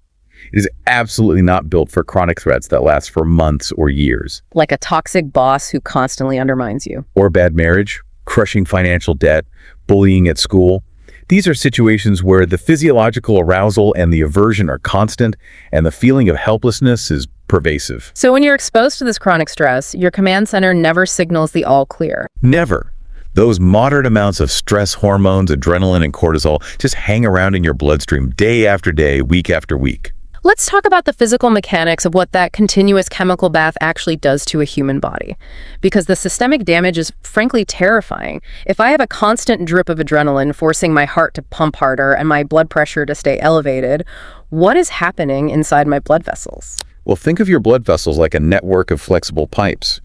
It is absolutely not built for chronic threats that last for months or years. Like a toxic boss who constantly undermines you. Or bad marriage, crushing financial debt, bullying at school. These are situations where the physiological arousal and the aversion are constant, and the feeling of helplessness is pervasive. So when you're exposed to this chronic stress, your command center never signals the all clear. Never. Those moderate amounts of stress hormones, adrenaline, and cortisol just hang around in your bloodstream day after day, week after week. Let's talk about the physical mechanics of what that continuous chemical bath actually does to a human body. Because the systemic damage is frankly terrifying. If I have a constant drip of adrenaline forcing my heart to pump harder and my blood pressure to stay elevated, what is happening inside my blood vessels? Well, think of your blood vessels like a network of flexible pipes.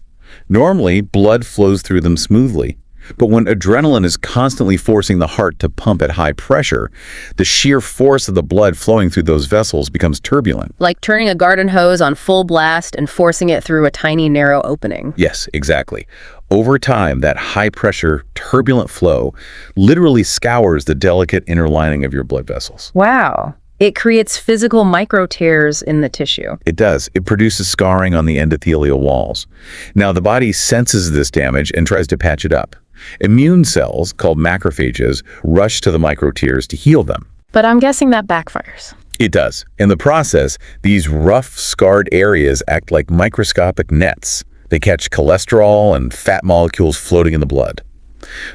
Normally, blood flows through them smoothly. But when adrenaline is constantly forcing the heart to pump at high pressure, the sheer force of the blood flowing through those vessels becomes turbulent. Like turning a garden hose on full blast and forcing it through a tiny, narrow opening. Yes, exactly. Over time, that high-pressure, turbulent flow literally scours the delicate inner lining of your blood vessels. Wow. It creates physical micro-tears in the tissue. It does. It produces scarring on the endothelial walls. Now, the body senses this damage and tries to patch it up. Immune cells, called macrophages, rush to the micro-tears to heal them. But I'm guessing that backfires. It does. In the process, these rough, scarred areas act like microscopic nets. They catch cholesterol and fat molecules floating in the blood.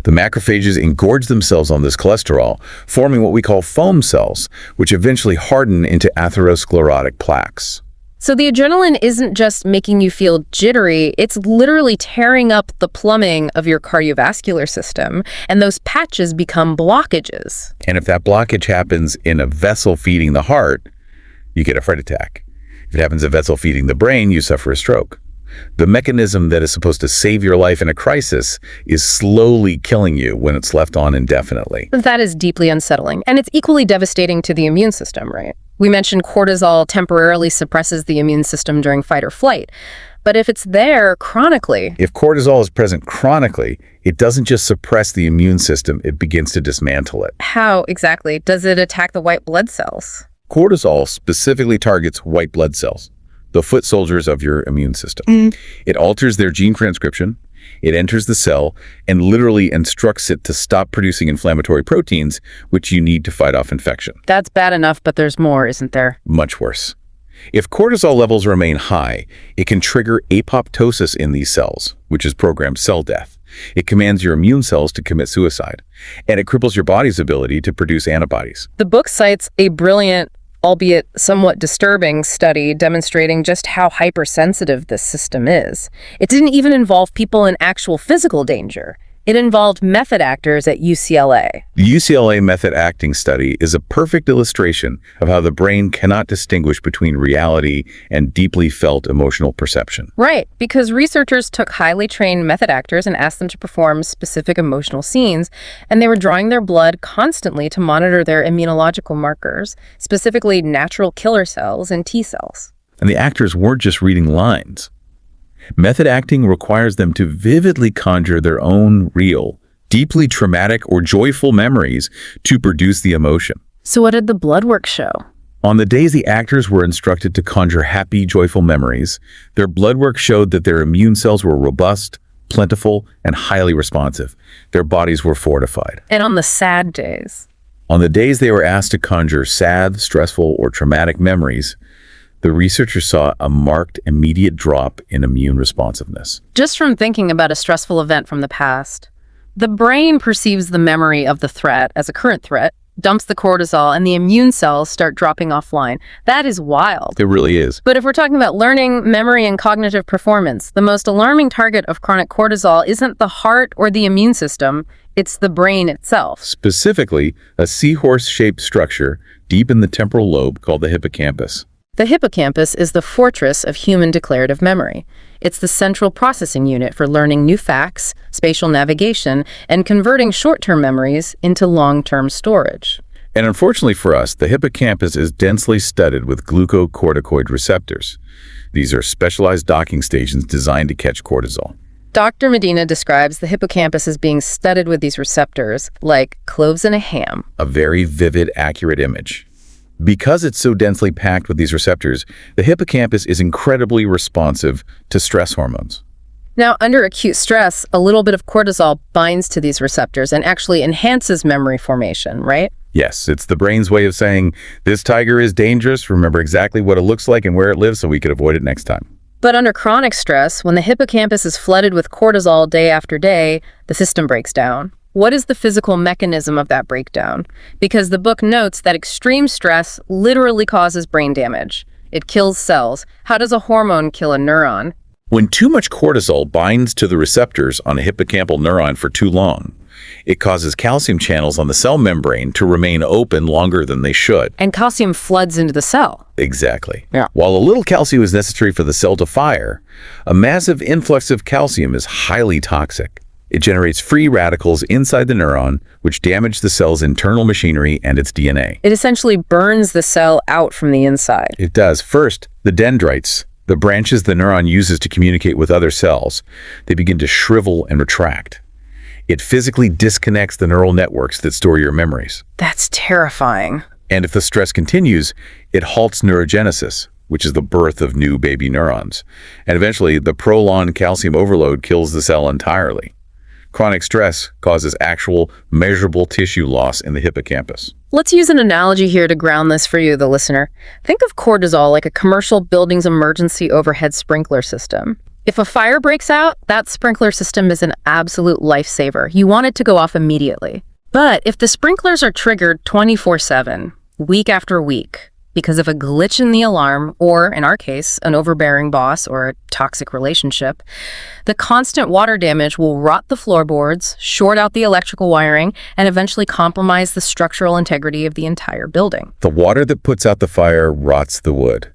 The macrophages engorge themselves on this cholesterol, forming what we call foam cells, which eventually harden into atherosclerotic plaques. So the adrenaline isn't just making you feel jittery, it's literally tearing up the plumbing of your cardiovascular system, and those patches become blockages. And if that blockage happens in a vessel feeding the heart, you get a heart attack. If it happens in a vessel feeding the brain, you suffer a stroke. The mechanism that is supposed to save your life in a crisis is slowly killing you when it's left on indefinitely. That is deeply unsettling, and it's equally devastating to the immune system, right? We mentioned cortisol temporarily suppresses the immune system during fight or flight, but if it's there chronically... If cortisol is present chronically, it doesn't just suppress the immune system, it begins to dismantle it. How exactly does it attack the white blood cells? Cortisol specifically targets white blood cells, the foot soldiers of your immune system. It alters their gene transcription, it enters the cell, and literally instructs it to stop producing inflammatory proteins, which you need to fight off infection. That's bad enough, but there's more, isn't there? Much worse. If cortisol levels remain high, it can trigger apoptosis in these cells, which is programmed cell death. It commands your immune cells to commit suicide, and it cripples your body's ability to produce antibodies. The book cites a brilliant, albeit somewhat disturbing, study demonstrating just how hypersensitive this system is. It didn't even involve people in actual physical danger. It involved method actors at UCLA. The UCLA method acting study is a perfect illustration of how the brain cannot distinguish between reality and deeply felt emotional perception. Right, because researchers took highly trained method actors and asked them to perform specific emotional scenes, and they were drawing their blood constantly to monitor their immunological markers, specifically natural killer cells and T cells. And the actors weren't just reading lines. Method acting requires them to vividly conjure their own real, deeply traumatic or joyful memories to produce the emotion. So what did the blood work show? On the days the actors were instructed to conjure happy, joyful memories, their blood work showed that their immune cells were robust, plentiful, and highly responsive. Their bodies were fortified. And on the sad days? On the days they were asked to conjure sad, stressful, or traumatic memories, the researchers saw a marked, immediate drop in immune responsiveness. Just from thinking about a stressful event from the past. The brain perceives the memory of the threat as a current threat, dumps the cortisol, and the immune cells start dropping offline. That is wild. It really is. But if we're talking about learning, memory, and cognitive performance, the most alarming target of chronic cortisol isn't the heart or the immune system, it's the brain itself. Specifically, a seahorse-shaped structure deep in the temporal lobe called the hippocampus. The hippocampus is the fortress of human declarative memory. It's the central processing unit for learning new facts, spatial navigation, and converting short-term memories into long-term storage. And unfortunately for us, the hippocampus is densely studded with glucocorticoid receptors. These are specialized docking stations designed to catch cortisol. Dr. Medina describes the hippocampus as being studded with these receptors, like cloves in a ham. A very vivid, accurate image. Because it's so densely packed with these receptors, the hippocampus is incredibly responsive to stress hormones. Now, under acute stress, a little bit of cortisol binds to these receptors and actually enhances memory formation, right? Yes, it's the brain's way of saying, this tiger is dangerous, remember exactly what it looks like and where it lives so we could avoid it next time. But under chronic stress, when the hippocampus is flooded with cortisol day after day, the system breaks down. What is the physical mechanism of that breakdown? Because the book notes that extreme stress literally causes brain damage. It kills cells. How does a hormone kill a neuron? When too much cortisol binds to the receptors on a hippocampal neuron for too long, it causes calcium channels on the cell membrane to remain open longer than they should. And calcium floods into the cell. Exactly. Yeah. While a little calcium is necessary for the cell to fire, a massive influx of calcium is highly toxic. It generates free radicals inside the neuron, which damage the cell's internal machinery and its DNA. It essentially burns the cell out from the inside. It does. First, the dendrites, the branches the neuron uses to communicate with other cells, they begin to shrivel and retract. It physically disconnects the neural networks that store your memories. That's terrifying. And if the stress continues, it halts neurogenesis, which is the birth of new baby neurons. And eventually, the prolonged calcium overload kills the cell entirely. Chronic stress causes actual, measurable tissue loss in the hippocampus. Let's use an analogy here to ground this for you, the listener. Think of cortisol like a commercial building's emergency overhead sprinkler system. If a fire breaks out, that sprinkler system is an absolute lifesaver. You want it to go off immediately. But if the sprinklers are triggered 24/7, week after week, because of a glitch in the alarm, or in our case, an overbearing boss or a toxic relationship, the constant water damage will rot the floorboards, short out the electrical wiring, and eventually compromise the structural integrity of the entire building. The water that puts out the fire rots the wood.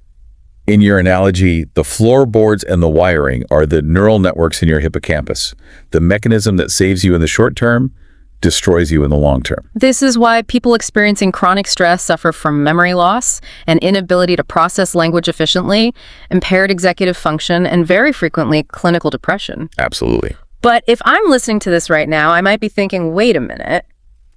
In your analogy, the floorboards and the wiring are the neural networks in your hippocampus. The mechanism that saves you in the short term destroys you in the long term. This is why people experiencing chronic stress suffer from memory loss, an inability to process language efficiently, impaired executive function, and very frequently clinical depression. Absolutely. But if I'm listening to this right now, I might be thinking, wait a minute.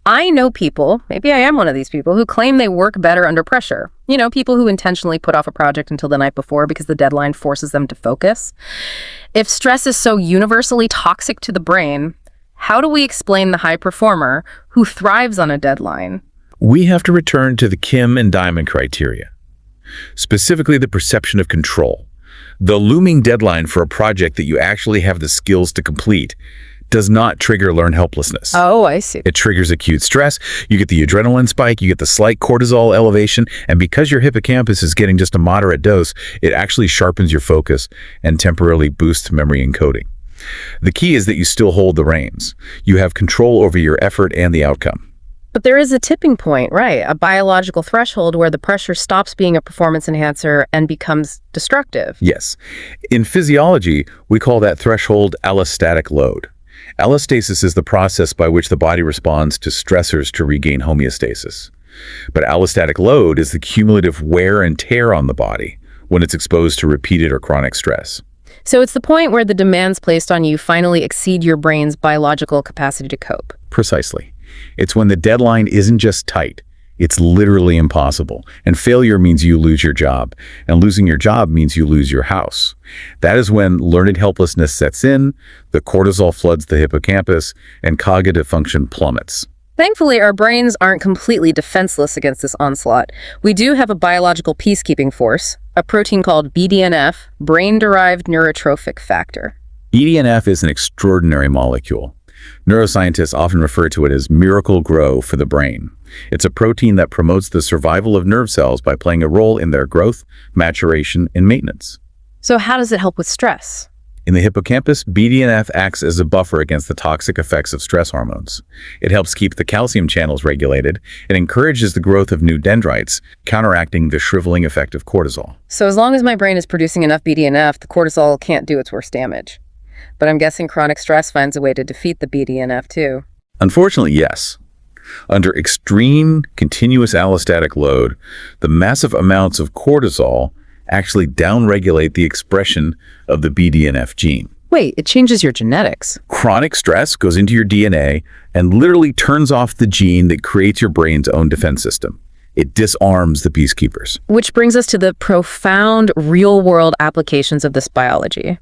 I know people, maybe I am one of these people, who claim they work better under pressure. You know, people who intentionally put off a project until the night before because the deadline forces them to focus. If stress is so universally toxic to the brain, how do we explain the high performer who thrives on a deadline? We have to return to the Kim and Diamond criteria, specifically the perception of control. The looming deadline for a project that you actually have the skills to complete does not trigger learned helplessness. Oh, I see. It triggers acute stress. You get the adrenaline spike, you get the slight cortisol elevation, and because your hippocampus is getting just a moderate dose, it actually sharpens your focus and temporarily boosts memory encoding. The key is that you still hold the reins. You have control over your effort and the outcome. But there is a tipping point, right? A biological threshold where the pressure stops being a performance enhancer and becomes destructive. Yes. In physiology, we call that threshold allostatic load. Allostasis is the process by which the body responds to stressors to regain homeostasis. But allostatic load is the cumulative wear and tear on the body when it's exposed to repeated or chronic stress. So it's the point where the demands placed on you finally exceed your brain's biological capacity to cope. Precisely. It's when the deadline isn't just tight, it's literally impossible. And failure means you lose your job. And losing your job means you lose your house. That is when learned helplessness sets in, the cortisol floods the hippocampus, and cognitive function plummets. Thankfully, our brains aren't completely defenseless against this onslaught. We do have a biological peacekeeping force, a protein called BDNF, brain-derived neurotrophic factor. BDNF is an extraordinary molecule. Neuroscientists often refer to it as miracle grow for the brain. It's a protein that promotes the survival of nerve cells by playing a role in their growth, maturation, and maintenance. So how does it help with stress? In the hippocampus, BDNF acts as a buffer against the toxic effects of stress hormones. It helps keep the calcium channels regulated and encourages the growth of new dendrites, counteracting the shriveling effect of cortisol. So as long as my brain is producing enough BDNF, the cortisol can't do its worst damage. But I'm guessing chronic stress finds a way to defeat the BDNF too. Unfortunately, yes. Under extreme, continuous allostatic load, the massive amounts of cortisol actually downregulate the expression of the BDNF gene. Wait, it changes your genetics. Chronic stress goes into your DNA and literally turns off the gene that creates your brain's own defense system. It disarms the peacekeepers. Which brings us to the profound real-world applications of this biology.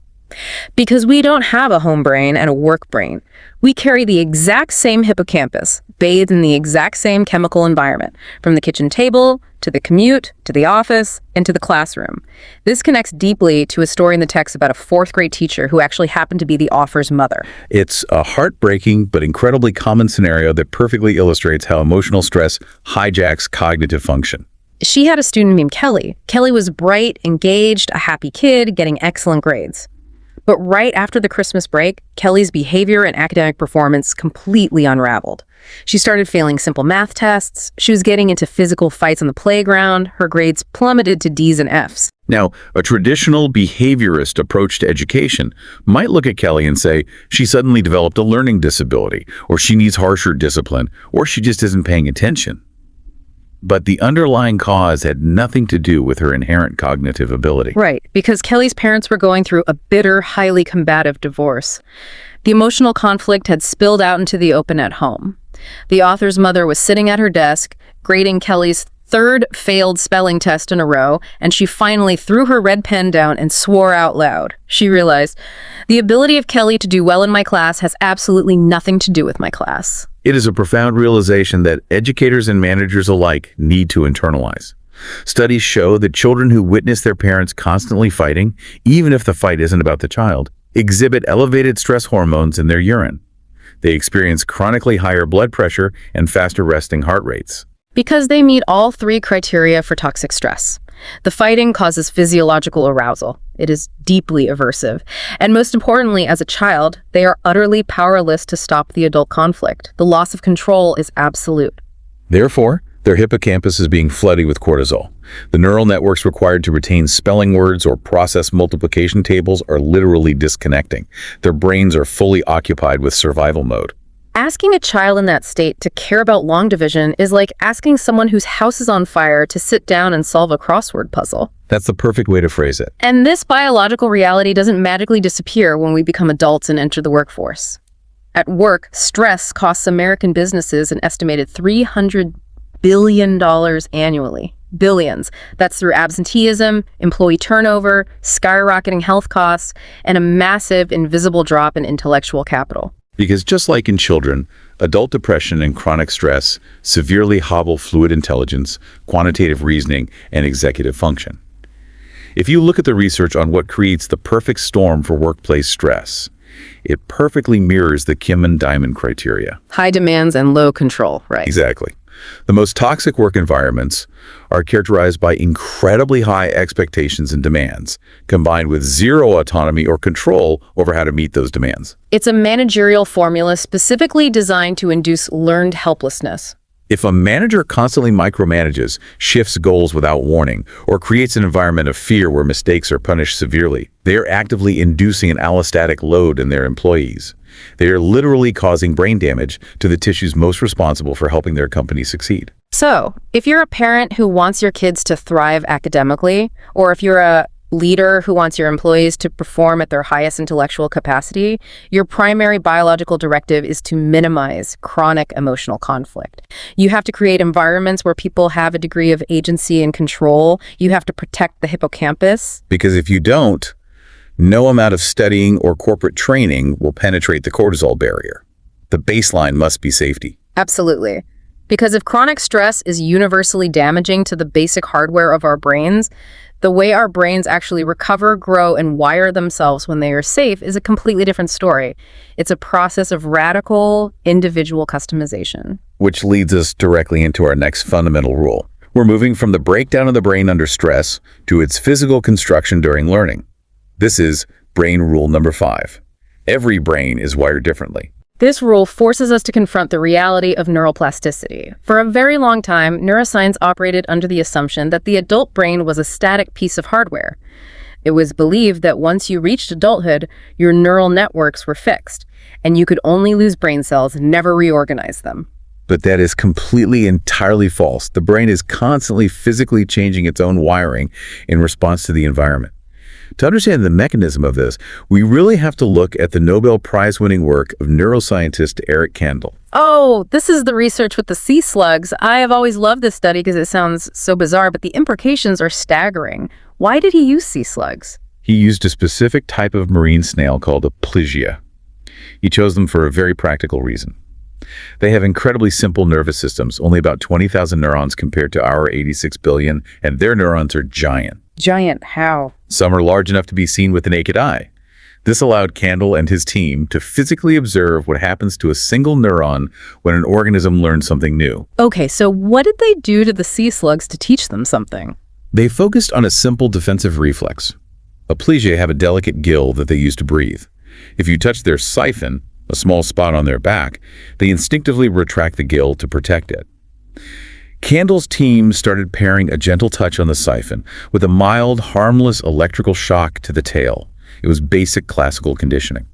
Because we don't have a home brain and a work brain. We carry the exact same hippocampus, bathed in the exact same chemical environment, from the kitchen table, to the commute, to the office, and to the classroom. This connects deeply to a story in the text about a fourth-grade teacher who actually happened to be the author's mother. It's a heartbreaking but incredibly common scenario that perfectly illustrates how emotional stress hijacks cognitive function. She had a student named Kelly. Kelly was bright, engaged, a happy kid, getting excellent grades. But right after the Christmas break, Kelly's behavior and academic performance completely unraveled. She started failing simple math tests, she was getting into physical fights on the playground, her grades plummeted to D's and F's. Now, a traditional behaviorist approach to education might look at Kelly and say she suddenly developed a learning disability, or she needs harsher discipline, or she just isn't paying attention. But the underlying cause had nothing to do with her inherent cognitive ability. Right, because Kelly's parents were going through a bitter, highly combative divorce. The emotional conflict had spilled out into the open at home. The author's mother was sitting at her desk, grading Kelly's third failed spelling test in a row, and she finally threw her red pen down and swore out loud. She realized, the ability of Kelly to do well in my class has absolutely nothing to do with my class. It is a profound realization that educators and managers alike need to internalize. Studies show that children who witness their parents constantly fighting, even if the fight isn't about the child, exhibit elevated stress hormones in their urine. They experience chronically higher blood pressure and faster resting heart rates. Because they meet all three criteria for toxic stress. The fighting causes physiological arousal. It is deeply aversive. And most importantly, as a child, they are utterly powerless to stop the adult conflict. The loss of control is absolute. Therefore, their hippocampus is being flooded with cortisol. The neural networks required to retain spelling words or process multiplication tables are literally disconnecting. Their brains are fully occupied with survival mode. Asking a child in that state to care about long division is like asking someone whose house is on fire to sit down and solve a crossword puzzle. That's the perfect way to phrase it. And this biological reality doesn't magically disappear when we become adults and enter the workforce. At work, stress costs American businesses an estimated $300 billion annually. Billions. That's through absenteeism, employee turnover, skyrocketing health costs, and a massive invisible drop in intellectual capital. Because just like in children, adult depression and chronic stress severely hobble fluid intelligence, quantitative reasoning, and executive function. If you look at the research on what creates the perfect storm for workplace stress, it perfectly mirrors the Kim and Diamond criteria. High demands and low control, right? Exactly. The most toxic work environments are characterized by incredibly high expectations and demands, combined with zero autonomy or control over how to meet those demands. It's a managerial formula specifically designed to induce learned helplessness. If a manager constantly micromanages, shifts goals without warning, or creates an environment of fear where mistakes are punished severely, they are actively inducing an allostatic load in their employees. They are literally causing brain damage to the tissues most responsible for helping their company succeed. So, if you're a parent who wants your kids to thrive academically, or if you're a leader who wants your employees to perform at their highest intellectual capacity, your primary biological directive is to minimize chronic emotional conflict. You have to create environments where people have a degree of agency and control. You have to protect the hippocampus. Because if you don't, no amount of studying or corporate training will penetrate the cortisol barrier. The baseline must be safety. Absolutely. Because if chronic stress is universally damaging to the basic hardware of our brains, the way our brains actually recover, grow, and wire themselves when they are safe is a completely different story. It's a process of radical, individual customization. Which leads us directly into our next fundamental rule. We're moving from the breakdown of the brain under stress to its physical construction during learning. This is brain rule number 5. Every brain is wired differently. This rule forces us to confront the reality of neuroplasticity. For a very long time, neuroscience operated under the assumption that the adult brain was a static piece of hardware. It was believed that once you reached adulthood, your neural networks were fixed, and you could only lose brain cells, never reorganize them. But that is completely, entirely false. The brain is constantly physically changing its own wiring in response to the environment. To understand the mechanism of this, we really have to look at the Nobel Prize-winning work of neuroscientist Eric Kandel. Oh, this is the research with the sea slugs. I have always loved this study because it sounds so bizarre, but the implications are staggering. Why did he use sea slugs? He used a specific type of marine snail called a Plegia. He chose them for a very practical reason. They have incredibly simple nervous systems, only about 20,000 neurons compared to our 86 billion, and their neurons are giant. Giant how? Some are large enough to be seen with the naked eye. This allowed Kandel and his team to physically observe what happens to a single neuron when an organism learns something new. Okay, so what did they do to the sea slugs to teach them something? They focused on a simple defensive reflex. Aplysia have a delicate gill that they use to breathe. If you touch their siphon, a small spot on their back, they instinctively retract the gill to protect it. Kandel's team started pairing a gentle touch on the siphon with a mild, harmless electrical shock to the tail. It was basic classical conditioning.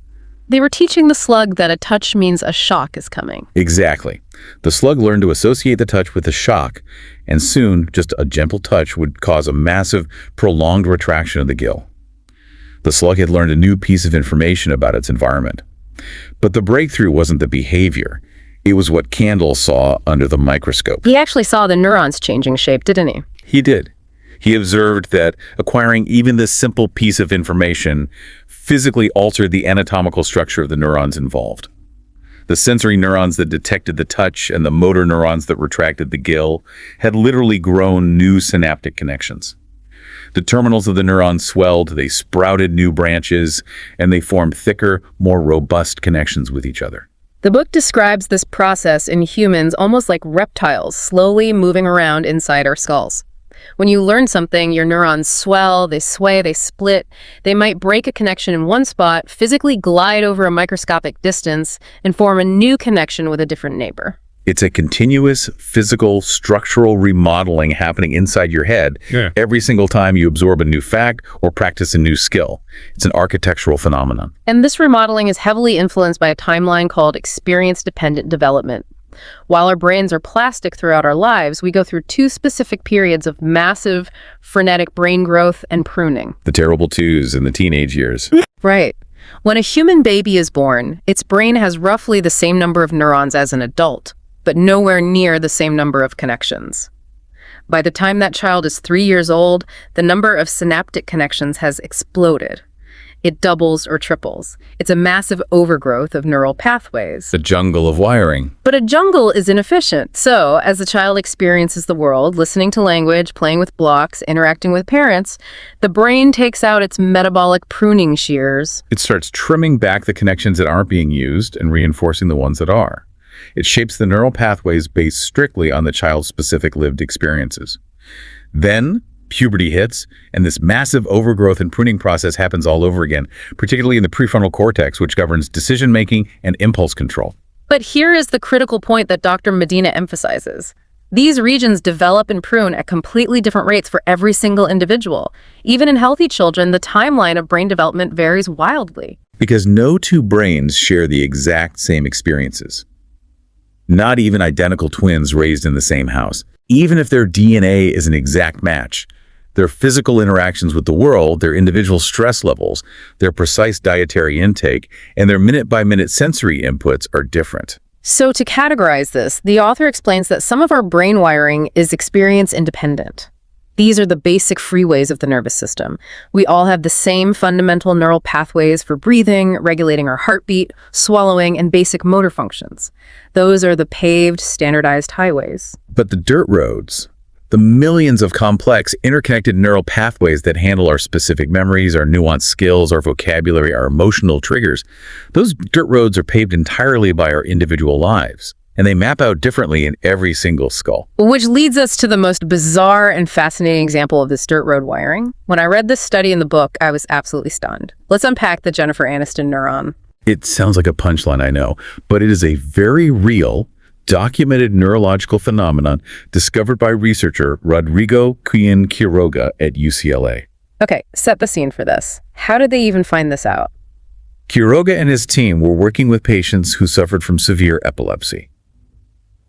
They were teaching the slug that a touch means a shock is coming. Exactly. The slug learned to associate the touch with the shock, and soon just a gentle touch would cause a massive, prolonged retraction of the gill. The slug had learned a new piece of information about its environment. But the breakthrough wasn't the behavior. It was what Kandel saw under the microscope. He actually saw the neurons changing shape, didn't he? He did. He observed that acquiring even this simple piece of information physically altered the anatomical structure of the neurons involved. The sensory neurons that detected the touch and the motor neurons that retracted the gill had literally grown new synaptic connections. The terminals of the neurons swelled, they sprouted new branches, and they formed thicker, more robust connections with each other. The book describes this process in humans almost like reptiles slowly moving around inside our skulls. When you learn something, your neurons swell, they sway, they split. They might break a connection in one spot, physically glide over a microscopic distance, and form a new connection with a different neighbor. It's a continuous physical, structural remodeling happening inside your head every single time you absorb a new fact or practice a new skill. It's an architectural phenomenon. And this remodeling is heavily influenced by a timeline called experience-dependent development. While our brains are plastic throughout our lives, we go through two specific periods of massive, frenetic brain growth and pruning. The terrible twos in the teenage years. Right. When a human baby is born, its brain has roughly the same number of neurons as an adult, but nowhere near the same number of connections. By the time that child is 3 years old, the number of synaptic connections has exploded. It doubles or triples. It's a massive overgrowth of neural pathways. The jungle of wiring. But a jungle is inefficient. So, as the child experiences the world, listening to language, playing with blocks, interacting with parents, the brain takes out its metabolic pruning shears. It starts trimming back the connections that aren't being used and reinforcing the ones that are. It shapes the neural pathways based strictly on the child's specific lived experiences. Then, puberty hits, and this massive overgrowth and pruning process happens all over again, particularly in the prefrontal cortex, which governs decision-making and impulse control. But here is the critical point that Dr. Medina emphasizes. These regions develop and prune at completely different rates for every single individual. Even in healthy children, the timeline of brain development varies wildly. Because no two brains share the exact same experiences. Not even identical twins raised in the same house. Even if their DNA is an exact match, their physical interactions with the world, their individual stress levels, their precise dietary intake, and their minute-by-minute sensory inputs are different. So to categorize this, the author explains that some of our brain wiring is experience independent. These are the basic freeways of the nervous system. We all have the same fundamental neural pathways for breathing, regulating our heartbeat, swallowing, and basic motor functions. Those are the paved, standardized highways. But the dirt roads, the millions of complex, interconnected neural pathways that handle our specific memories, our nuanced skills, our vocabulary, our emotional triggers, those dirt roads are paved entirely by our individual lives. And they map out differently in every single skull. Which leads us to the most bizarre and fascinating example of this dirt road wiring. When I read this study in the book, I was absolutely stunned. Let's unpack the Jennifer Aniston neuron. It sounds like a punchline, I know, but it is a very real, documented neurological phenomenon discovered by researcher Rodrigo Quiroga at UCLA. Okay, set the scene for this. How did they even find this out? Quiroga and his team were working with patients who suffered from severe epilepsy.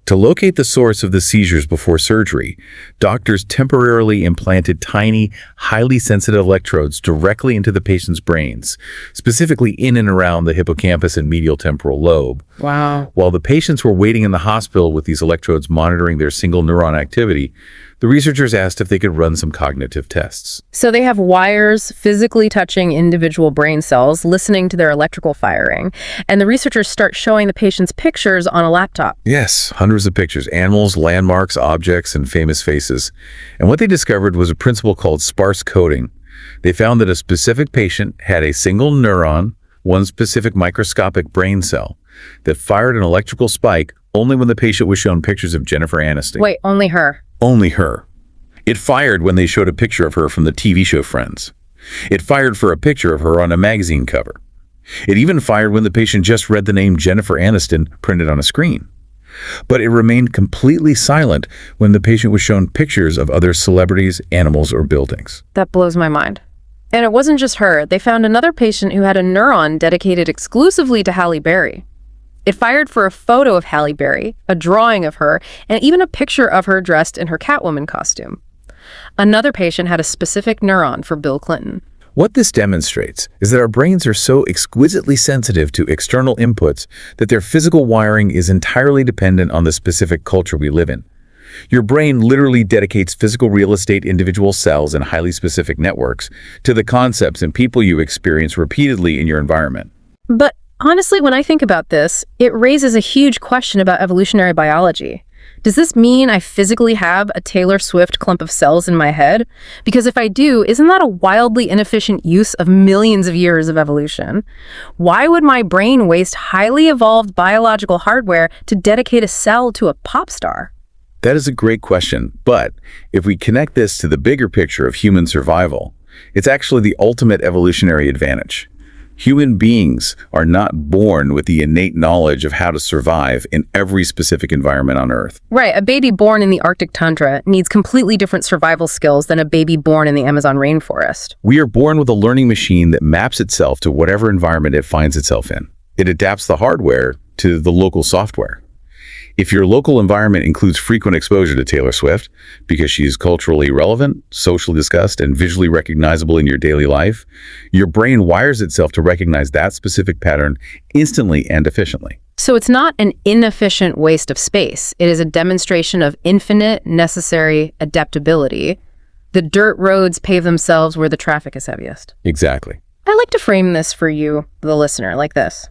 To locate the source of the seizures before surgery, doctors temporarily implanted tiny, highly sensitive electrodes directly into the patient's brains, specifically in and around the hippocampus and medial temporal lobe. Wow. While the patients were waiting in the hospital with these electrodes monitoring their single neuron activity, the researchers asked if they could run some cognitive tests. So they have wires physically touching individual brain cells, listening to their electrical firing, and the researchers start showing the patients pictures on a laptop. Yes, hundreds of pictures, animals, landmarks, objects, and famous faces. And what they discovered was a principle called sparse coding. They found that a specific patient had a single neuron, one specific microscopic brain cell, that fired an electrical spike only when the patient was shown pictures of Jennifer Aniston. Wait, only her? Only her. It fired when they showed a picture of her from the TV show Friends. It fired for a picture of her on a magazine cover. It even fired when the patient just read the name Jennifer Aniston printed on a screen. But it remained completely silent when the patient was shown pictures of other celebrities, animals, or buildings. That blows my mind. And it wasn't just her. They found another patient who had a neuron dedicated exclusively to Halle Berry. It fired for a photo of Halle Berry, a drawing of her, and even a picture of her dressed in her Catwoman costume. Another patient had a specific neuron for Bill Clinton. What this demonstrates is that our brains are so exquisitely sensitive to external inputs that their physical wiring is entirely dependent on the specific culture we live in. Your brain literally dedicates physical real estate, individual cells, and highly specific networks to the concepts and people you experience repeatedly in your environment. But honestly, when I think about this, it raises a huge question about evolutionary biology. Does this mean I physically have a Taylor Swift clump of cells in my head? Because if I do, isn't that a wildly inefficient use of millions of years of evolution? Why would my brain waste highly evolved biological hardware to dedicate a cell to a pop star? That is a great question, but if we connect this to the bigger picture of human survival, it's actually the ultimate evolutionary advantage. Human beings are not born with the innate knowledge of how to survive in every specific environment on Earth. Right, a baby born in the Arctic tundra needs completely different survival skills than a baby born in the Amazon rainforest. We are born with a learning machine that maps itself to whatever environment it finds itself in. It adapts the hardware to the local software. If your local environment includes frequent exposure to Taylor Swift, because she is culturally relevant, socially discussed, and visually recognizable in your daily life, your brain wires itself to recognize that specific pattern instantly and efficiently. So it's not an inefficient waste of space. It is a demonstration of infinite, necessary adaptability. The dirt roads pave themselves where the traffic is heaviest. Exactly. I like to frame this for you, the listener, like this.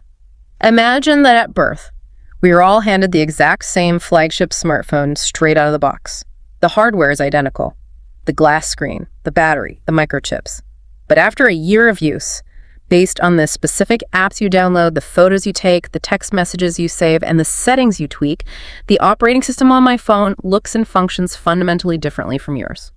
Imagine that at birth, we are all handed the exact same flagship smartphone straight out of the box. The hardware is identical. The glass screen, the battery, the microchips. But after a year of use, Based on the specific apps you download, the photos you take, the text messages you save, and the settings you tweak, the operating system on my phone looks and functions fundamentally differently from yours.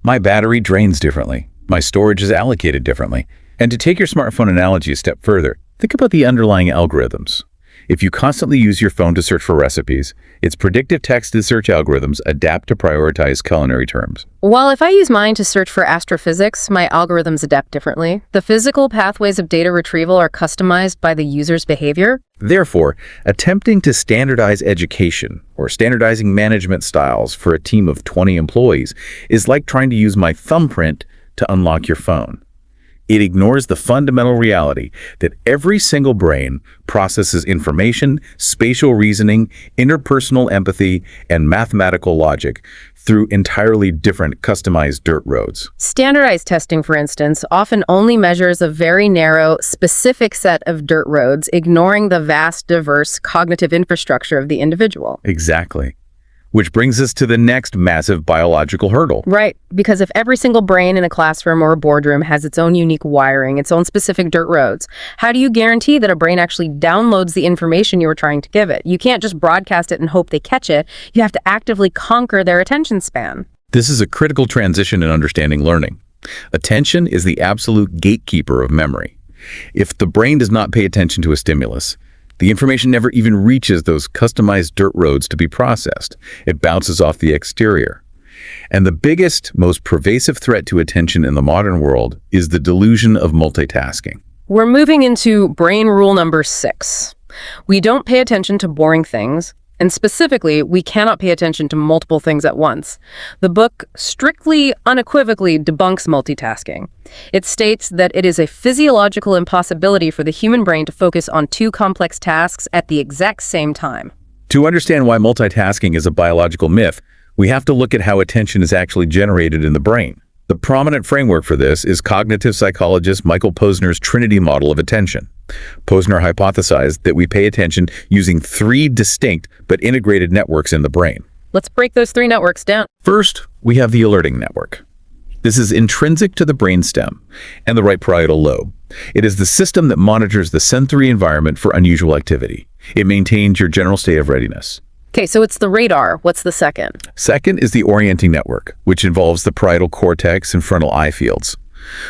My battery drains differently. My storage is allocated differently. And to take your smartphone analogy a step further, think about the underlying algorithms. If you constantly use your phone to search for recipes, its predictive text-to search algorithms adapt to prioritize culinary terms. While if I use mine to search for astrophysics, my algorithms adapt differently. The physical pathways of data retrieval are customized by the user's behavior. Therefore, attempting to standardize education or standardizing management styles for a team of 20 employees is like trying to use my thumbprint to unlock your phone. It ignores the fundamental reality that every single brain processes information, spatial reasoning, interpersonal empathy, and mathematical logic through entirely different customized dirt roads. Standardized testing, for instance, often only measures a very narrow, specific set of dirt roads, ignoring the vast, diverse cognitive infrastructure of the individual. Exactly. Which brings us to the next massive biological hurdle. Right, because if every single brain in a classroom or a boardroom has its own unique wiring, its own specific dirt roads, how do you guarantee that a brain actually downloads the information you were trying to give it? You can't just broadcast it and hope they catch it. You have to actively conquer their attention span. This is a critical transition in understanding learning. Attention is the absolute gatekeeper of memory. If the brain does not pay attention to a stimulus, the information never even reaches those customized dirt roads to be processed. It bounces off the exterior. And the biggest, most pervasive threat to attention in the modern world is the delusion of multitasking. We're moving into brain rule number 6. We don't pay attention to boring things, and specifically, we cannot pay attention to multiple things at once. The book strictly, unequivocally debunks multitasking. It states that it is a physiological impossibility for the human brain to focus on two complex tasks at the exact same time. To understand why multitasking is a biological myth, we have to look at how attention is actually generated in the brain. The prominent framework for this is cognitive psychologist Michael Posner's Trinity model of attention. Posner hypothesized that we pay attention using 3 distinct but integrated networks in the brain. Let's break those 3 networks down. First, we have the alerting network. This is intrinsic to the brainstem and the right parietal lobe. It is the system that monitors the sensory environment for unusual activity. It maintains your general state of readiness. Okay, so it's the radar. What's the second? Second is the orienting network, which involves the parietal cortex and frontal eye fields.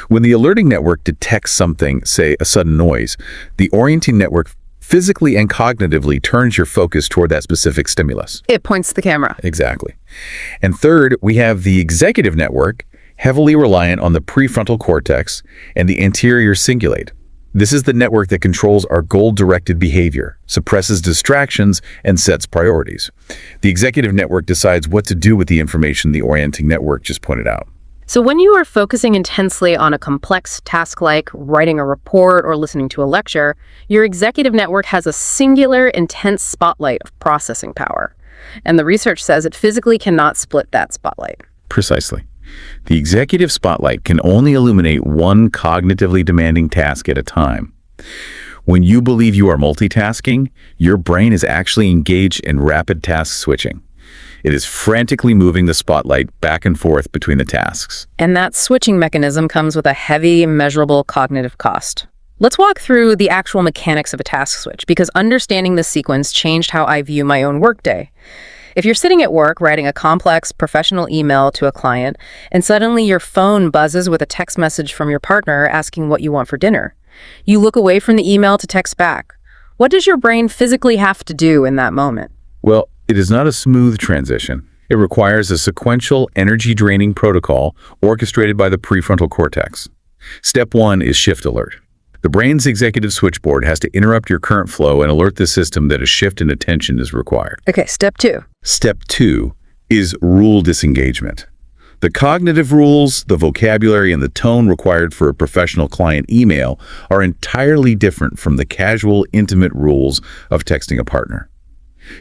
When the alerting network detects something, say a sudden noise, the orienting network physically and cognitively turns your focus toward that specific stimulus. It points the camera. Exactly. And third, we have the executive network, heavily reliant on the prefrontal cortex and the anterior cingulate. This is the network that controls our goal-directed behavior, suppresses distractions, and sets priorities. The executive network decides what to do with the information the orienting network just pointed out. So when you are focusing intensely on a complex task like writing a report or listening to a lecture, your executive network has a singular, intense spotlight of processing power. And the research says it physically cannot split that spotlight. Precisely. The executive spotlight can only illuminate one cognitively demanding task at a time. When you believe you are multitasking, your brain is actually engaged in rapid task switching. It is frantically moving the spotlight back and forth between the tasks. And that switching mechanism comes with a heavy, measurable cognitive cost. Let's walk through the actual mechanics of a task switch, because understanding this sequence changed how I view my own workday. If you're sitting at work writing a complex professional email to a client, and suddenly your phone buzzes with a text message from your partner asking what you want for dinner, you look away from the email to text back. What does your brain physically have to do in that moment? Well, it is not a smooth transition. It requires a sequential, energy-draining protocol orchestrated by the prefrontal cortex. Step 1 is shift alert. The brain's executive switchboard has to interrupt your current flow and alert the system that a shift in attention is required. Okay, step 2. Step 2 is rule disengagement. The cognitive rules, the vocabulary, and the tone required for a professional client email are entirely different from the casual, intimate rules of texting a partner.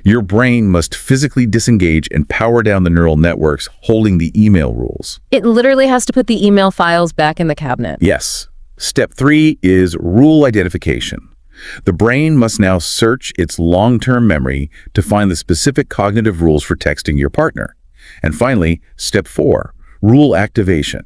Your brain must physically disengage and power down the neural networks holding the email rules. It literally has to put the email files back in the cabinet. Yes. Step 3 is rule identification. The brain must now search its long-term memory to find the specific cognitive rules for texting your partner. And finally, step 4, rule activation.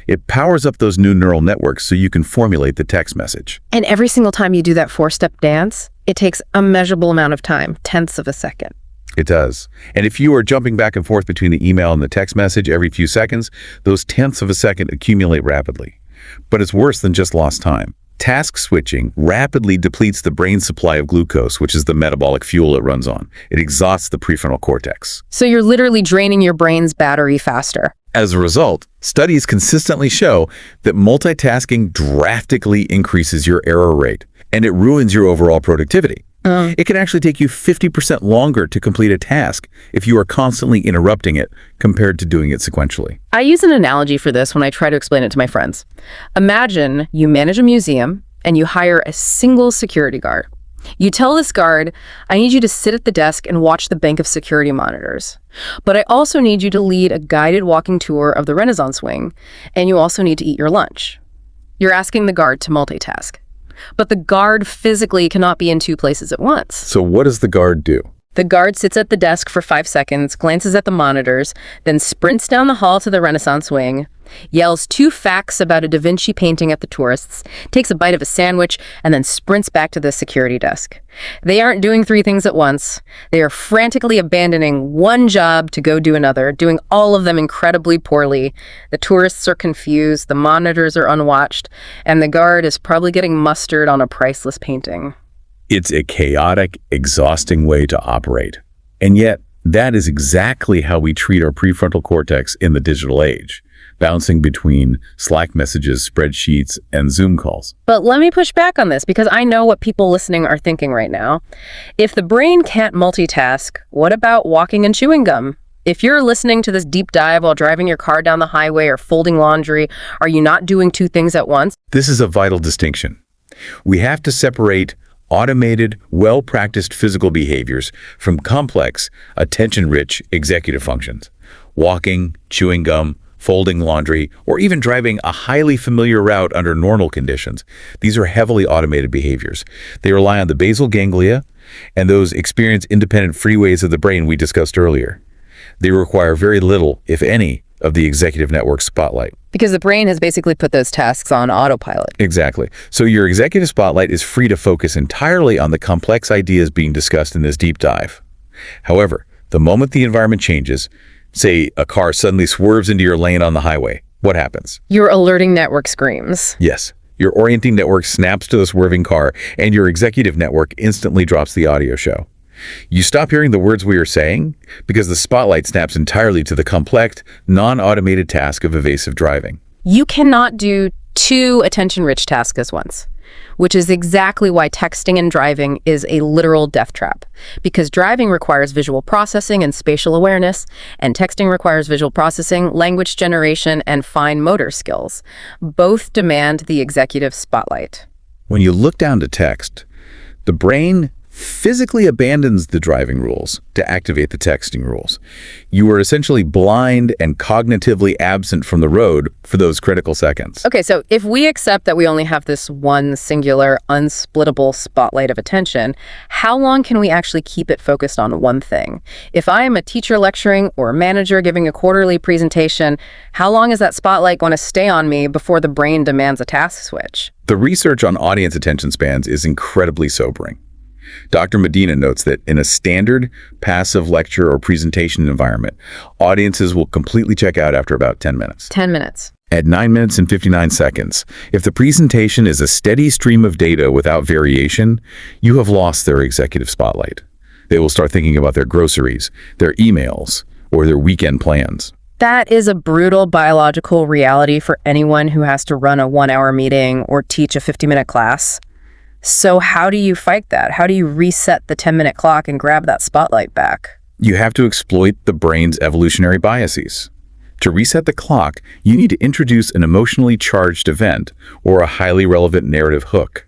It powers up those new neural networks so you can formulate the text message. And every single time you do that four-step dance, it takes a measurable amount of time, tenths of a second. It does. And if you are jumping back and forth between the email and the text message every few seconds, those tenths of a second accumulate rapidly. But it's worse than just lost time. Task switching rapidly depletes the brain's supply of glucose, which is the metabolic fuel it runs on. It exhausts the prefrontal cortex. So you're literally draining your brain's battery faster. As a result, studies consistently show that multitasking drastically increases your error rate, and it ruins your overall productivity. It can actually take you 50% longer to complete a task if you are constantly interrupting it compared to doing it sequentially. I use an analogy for this when I try to explain it to my friends. Imagine you manage a museum and you hire a single security guard. You tell this guard, I need you to sit at the desk and watch the bank of security monitors. But I also need you to lead a guided walking tour of the Renaissance wing, and you also need to eat your lunch. You're asking the guard to multitask. But the guard physically cannot be in two places at once. So what does the guard do? The guard sits at the desk for 5 seconds, glances at the monitors, then sprints down the hall to the Renaissance wing, yells 2 facts about a Da Vinci painting at the tourists, takes a bite of a sandwich, and then sprints back to the security desk. They aren't doing 3 things at once. They are frantically abandoning one job to go do another, doing all of them incredibly poorly. The tourists are confused, the monitors are unwatched, and the guard is probably getting mustard on a priceless painting. It's a chaotic, exhausting way to operate. And yet, that is exactly how we treat our prefrontal cortex in the digital age, bouncing between Slack messages, spreadsheets, and Zoom calls. But let me push back on this because I know what people listening are thinking right now. If the brain can't multitask, what about walking and chewing gum? If you're listening to this deep dive while driving your car down the highway or folding laundry, are you not doing 2 things at once? This is a vital distinction. We have to separate automated, well-practiced physical behaviors from complex, attention-rich executive functions. Walking, chewing gum, folding laundry, or even driving a highly familiar route under normal conditions. These are heavily automated behaviors. They rely on the basal ganglia and those experience-independent freeways of the brain we discussed earlier. They require very little, if any, of the executive network spotlight. Because the brain has basically put those tasks on autopilot. Exactly. So your executive spotlight is free to focus entirely on the complex ideas being discussed in this deep dive. However, the moment the environment changes, say a car suddenly swerves into your lane on the highway, what happens? Your alerting network screams. Yes. Your orienting network snaps to the swerving car, and your executive network instantly drops the audio show. You stop hearing the words we are saying because the spotlight snaps entirely to the complex, non-automated task of evasive driving. You cannot do 2 attention-rich tasks at once, which is exactly why texting and driving is a literal death trap. Because driving requires visual processing and spatial awareness, and texting requires visual processing, language generation, and fine motor skills. Both demand the executive spotlight. When you look down to text, the brain physically abandons the driving rules to activate the texting rules. You are essentially blind and cognitively absent from the road for those critical seconds. Okay, so if we accept that we only have this one singular, unsplittable spotlight of attention, how long can we actually keep it focused on one thing? If I am a teacher lecturing or a manager giving a quarterly presentation, how long is that spotlight going to stay on me before the brain demands a task switch? The research on audience attention spans is incredibly sobering. Dr. Medina notes that in a standard passive lecture or presentation environment, audiences will completely check out after about 10 minutes. 10 minutes. At 9 minutes and 59 seconds, if the presentation is a steady stream of data without variation, you have lost their executive spotlight. They will start thinking about their groceries, their emails, or their weekend plans. That is a brutal biological reality for anyone who has to run a 1-hour meeting or teach a 50-minute class. So how do you fight that? How do you reset the 10-minute clock and grab that spotlight back? You have to exploit the brain's evolutionary biases. To reset the clock, you need to introduce an emotionally charged event or a highly relevant narrative hook.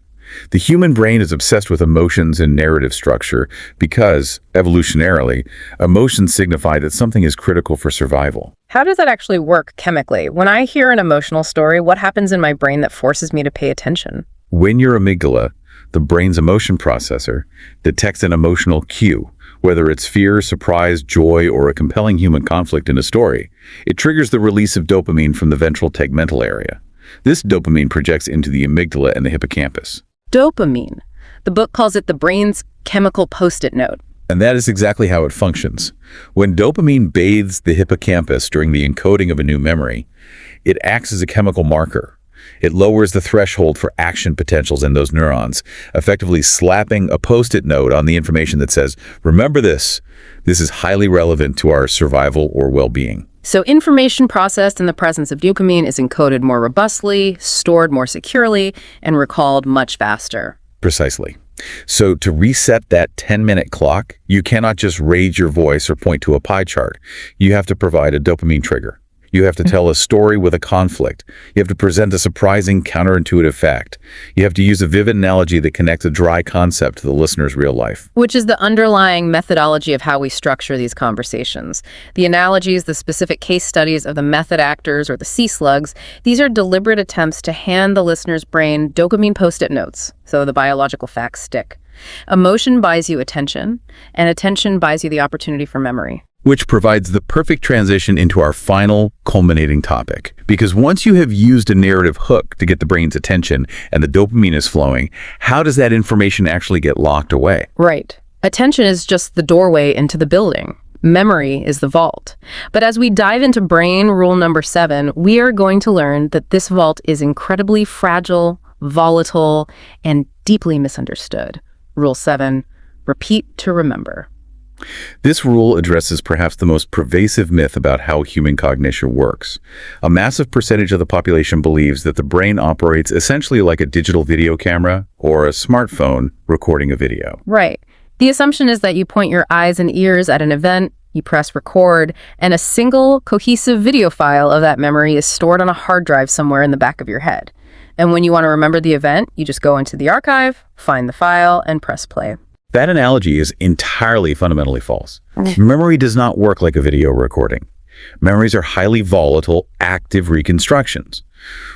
The human brain is obsessed with emotions and narrative structure because, evolutionarily, emotions signify that something is critical for survival. How does that actually work chemically? When I hear an emotional story, what happens in my brain that forces me to pay attention? When your amygdala, the brain's emotion processor, detects an emotional cue, Whether it's fear, surprise, joy, or a compelling human conflict in a story, it triggers the release of dopamine from the ventral tegmental area. This dopamine projects into the amygdala and the hippocampus. Dopamine. The book calls it the brain's chemical post-it note. And that is exactly how it functions. When dopamine bathes the hippocampus during the encoding of a new memory, it acts as a chemical marker. It lowers the threshold for action potentials in those neurons, effectively slapping a post-it note on the information that says, remember this. This is highly relevant to our survival or well-being. So information processed in the presence of dopamine is encoded more robustly, stored more securely, and recalled much faster. Precisely. So to reset that 10-minute clock, you cannot just raise your voice or point to a pie chart. You have to provide a dopamine trigger. You have to tell a story with a conflict. You have to present a surprising, counterintuitive fact. You have to use a vivid analogy that connects a dry concept to the listener's real life. Which is the underlying methodology of how we structure these conversations. The analogies, the specific case studies of the method actors or the sea slugs, these are deliberate attempts to hand the listener's brain dopamine post-it notes, so the biological facts stick. Emotion buys you attention, and attention buys you the opportunity for memory. Which provides the perfect transition into our final culminating topic. Because once you have used a narrative hook to get the brain's attention and the dopamine is flowing, how does that information actually get locked away? Right. Attention is just the doorway into the building. Memory is the vault. But as we dive into brain rule number 7, we are going to learn that this vault is incredibly fragile, volatile, and deeply misunderstood. Rule 7, repeat to remember. This rule addresses perhaps the most pervasive myth about how human cognition works. A massive percentage of the population believes that the brain operates essentially like a digital video camera or a smartphone recording a video. Right. The assumption is that you point your eyes and ears at an event, you press record, and a single cohesive video file of that memory is stored on a hard drive somewhere in the back of your head. And when you want to remember the event, you just go into the archive, find the file, and press play. That analogy is entirely fundamentally false. Memory does not work like a video recording. Memories are highly volatile, active reconstructions.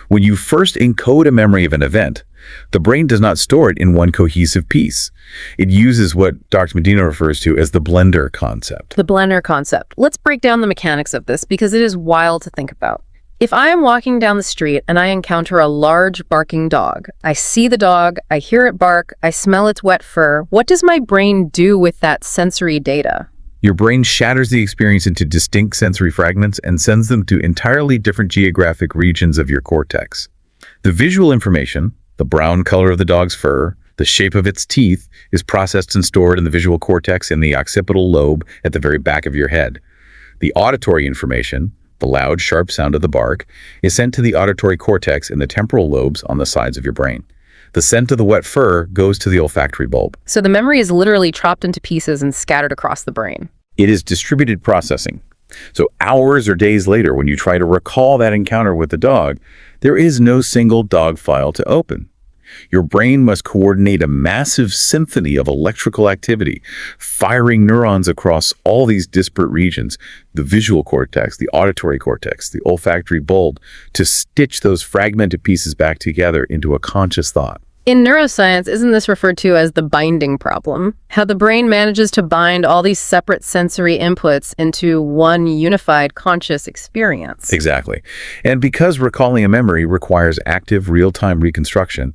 When you first encode a memory of an event, the brain does not store it in one cohesive piece. It uses what Dr. Medina refers to as the blender concept. The blender concept. Let's break down the mechanics of this because it is wild to think about. If I am walking down the street and I encounter a large barking dog, I see the dog, I hear it bark, I smell its wet fur, what does my brain do with that sensory data? Your brain shatters the experience into distinct sensory fragments and sends them to entirely different geographic regions of your cortex. The visual information, the brown color of the dog's fur, the shape of its teeth, is processed and stored in the visual cortex in the occipital lobe at the very back of your head. The auditory information, the loud, sharp sound of the bark, is sent to the auditory cortex in the temporal lobes on the sides of your brain. The scent of the wet fur goes to the olfactory bulb. So the memory is literally chopped into pieces and scattered across the brain. It is distributed processing. So hours or days later, when you try to recall that encounter with the dog, there is no single dog file to open. Your brain must coordinate a massive symphony of electrical activity, firing neurons across all these disparate regions, the visual cortex, the auditory cortex, the olfactory bulb, to stitch those fragmented pieces back together into a conscious thought. In neuroscience, isn't this referred to as the binding problem? How the brain manages to bind all these separate sensory inputs into one unified conscious experience. Exactly. And because recalling a memory requires active, real-time reconstruction,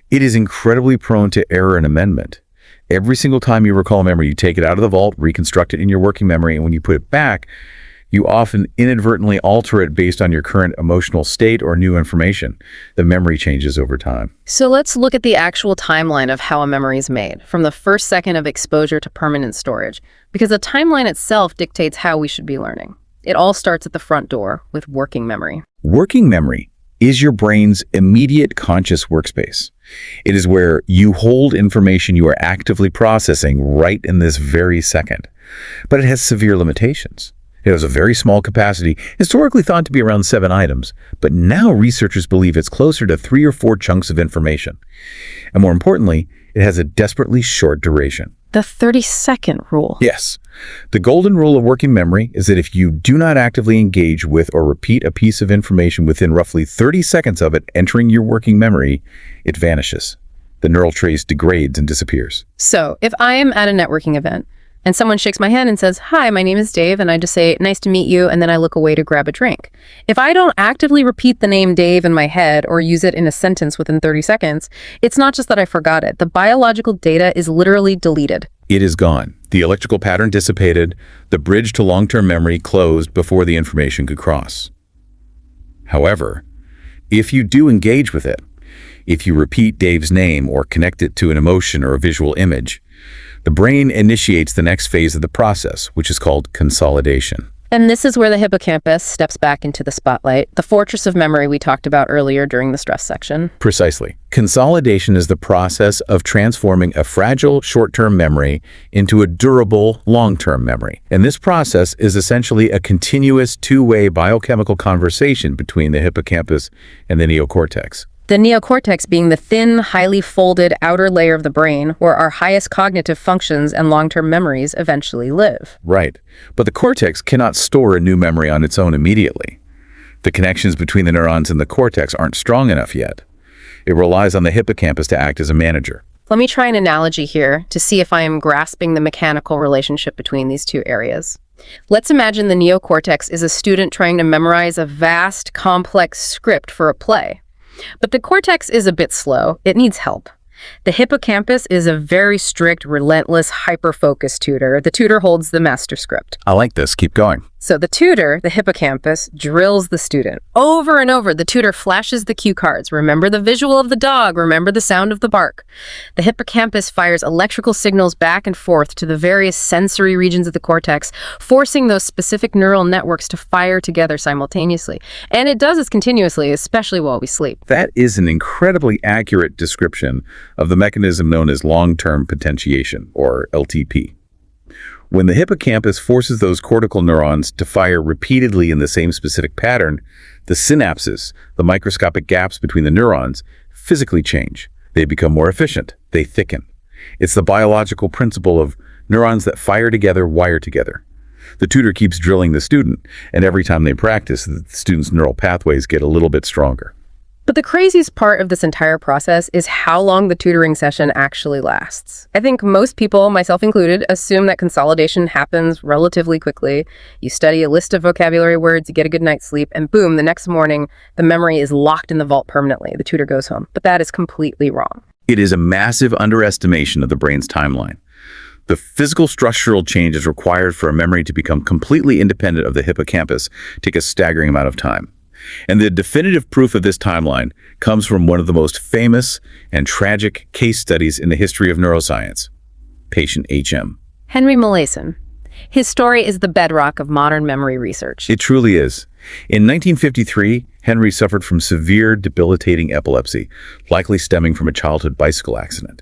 it is incredibly prone to error and amendment. Every single time you recall a memory, you take it out of the vault, reconstruct it in your working memory, and when you put it back, you often inadvertently alter it based on your current emotional state or new information. The memory changes over time. So let's look at the actual timeline of how a memory is made, from the first second of exposure to permanent storage, because the timeline itself dictates how we should be learning. It all starts at the front door with working memory. Working memory is your brain's immediate conscious workspace. It is where you hold information you are actively processing right in this very second. But it has severe limitations. It has a very small capacity, historically thought to be around 7 items, but now researchers believe it's closer to 3 or 4 chunks of information. And more importantly, it has a desperately short duration. The 30-second rule. Yes. The golden rule of working memory is that if you do not actively engage with or repeat a piece of information within roughly 30 seconds of it entering your working memory, it vanishes. The neural trace degrades and disappears. So, if I am at a networking event and someone shakes my hand and says, "Hi, my name is Dave," and I just say, "Nice to meet you," and then I look away to grab a drink. If I don't actively repeat the name Dave in my head or use it in a sentence within 30 seconds, it's not just that I forgot it. The biological data is literally deleted. It is gone. The electrical pattern dissipated, the bridge to long-term memory closed before the information could cross. However, if you do engage with it, if you repeat Dave's name or connect it to an emotion or a visual image, the brain initiates the next phase of the process, which is called consolidation. And this is where the hippocampus steps back into the spotlight, the fortress of memory we talked about earlier during the stress section. Precisely. Consolidation is the process of transforming a fragile short-term memory into a durable long-term memory. And this process is essentially a continuous two-way biochemical conversation between the hippocampus and the neocortex. The neocortex being the thin, highly folded outer layer of the brain where our highest cognitive functions and long-term memories eventually live. Right. But the cortex cannot store a new memory on its own immediately. The connections between the neurons in the cortex aren't strong enough yet. It relies on the hippocampus to act as a manager. Let me try an analogy here to see if I am grasping the mechanical relationship between these two areas. Let's imagine the neocortex is a student trying to memorize a vast, complex script for a play. But the cortex is a bit slow. It needs help. The hippocampus is a very strict, relentless, hyper-focused tutor. The tutor holds the master script. I like this. Keep going. So the tutor, the hippocampus, drills the student. Over and over, the tutor flashes the cue cards. Remember the visual of the dog. Remember the sound of the bark. The hippocampus fires electrical signals back and forth to the various sensory regions of the cortex, forcing those specific neural networks to fire together simultaneously. And it does this continuously, especially while we sleep. That is an incredibly accurate description of the mechanism known as long-term potentiation, or LTP. When the hippocampus forces those cortical neurons to fire repeatedly in the same specific pattern, the synapses, the microscopic gaps between the neurons, physically change. They become more efficient. They thicken. It's the biological principle of neurons that fire together, wire together. The tutor keeps drilling the student, and every time they practice, the student's neural pathways get a little bit stronger. But the craziest part of this entire process is how long the tutoring session actually lasts. I think most people, myself included, assume that consolidation happens relatively quickly. You study a list of vocabulary words, you get a good night's sleep, and boom, the next morning, the memory is locked in the vault permanently. The tutor goes home. But that is completely wrong. It is a massive underestimation of the brain's timeline. The physical structural changes required for a memory to become completely independent of the hippocampus take a staggering amount of time. And the definitive proof of this timeline comes from one of the most famous and tragic case studies in the history of neuroscience, patient HM. Henry Molaison. His story is the bedrock of modern memory research. It truly is. In 1953, Henry suffered from severe, debilitating epilepsy, likely stemming from a childhood bicycle accident.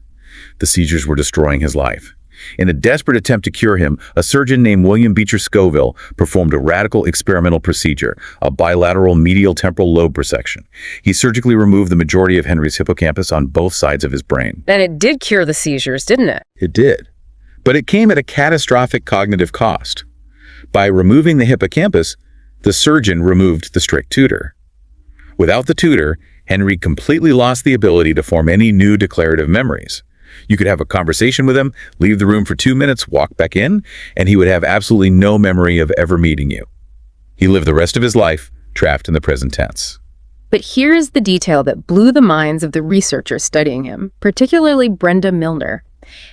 The seizures were destroying his life. In a desperate attempt to cure him, a surgeon named William Beecher Scoville performed a radical experimental procedure, a bilateral medial temporal lobe resection. He surgically removed the majority of Henry's hippocampus on both sides of his brain. And it did cure the seizures, didn't it? It did. But it came at a catastrophic cognitive cost. By removing the hippocampus, the surgeon removed the strict tutor. Without the tutor, Henry completely lost the ability to form any new declarative memories. You could have a conversation with him, leave the room for 2 minutes, walk back in, and he would have absolutely no memory of ever meeting you. He lived the rest of his life trapped in the present tense. But here is the detail that blew the minds of the researchers studying him, particularly Brenda Milner.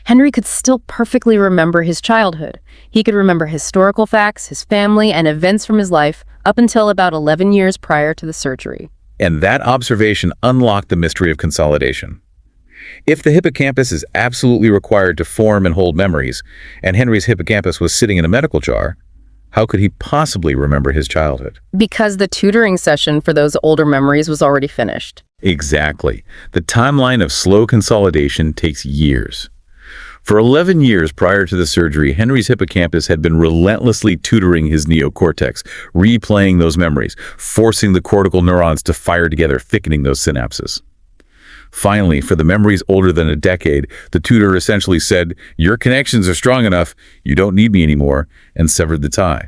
Henry could still perfectly remember his childhood. He could remember historical facts, his family, and events from his life up until about 11 years prior to the surgery. And that observation unlocked the mystery of consolidation. If the hippocampus is absolutely required to form and hold memories, and Henry's hippocampus was sitting in a medical jar, how could he possibly remember his childhood? Because the tutoring session for those older memories was already finished. Exactly. The timeline of slow consolidation takes years. For 11 years prior to the surgery, Henry's hippocampus had been relentlessly tutoring his neocortex, replaying those memories, forcing the cortical neurons to fire together, thickening those synapses. Finally, for the memories older than a decade, the tutor essentially said, "Your connections are strong enough, you don't need me anymore," and severed the tie.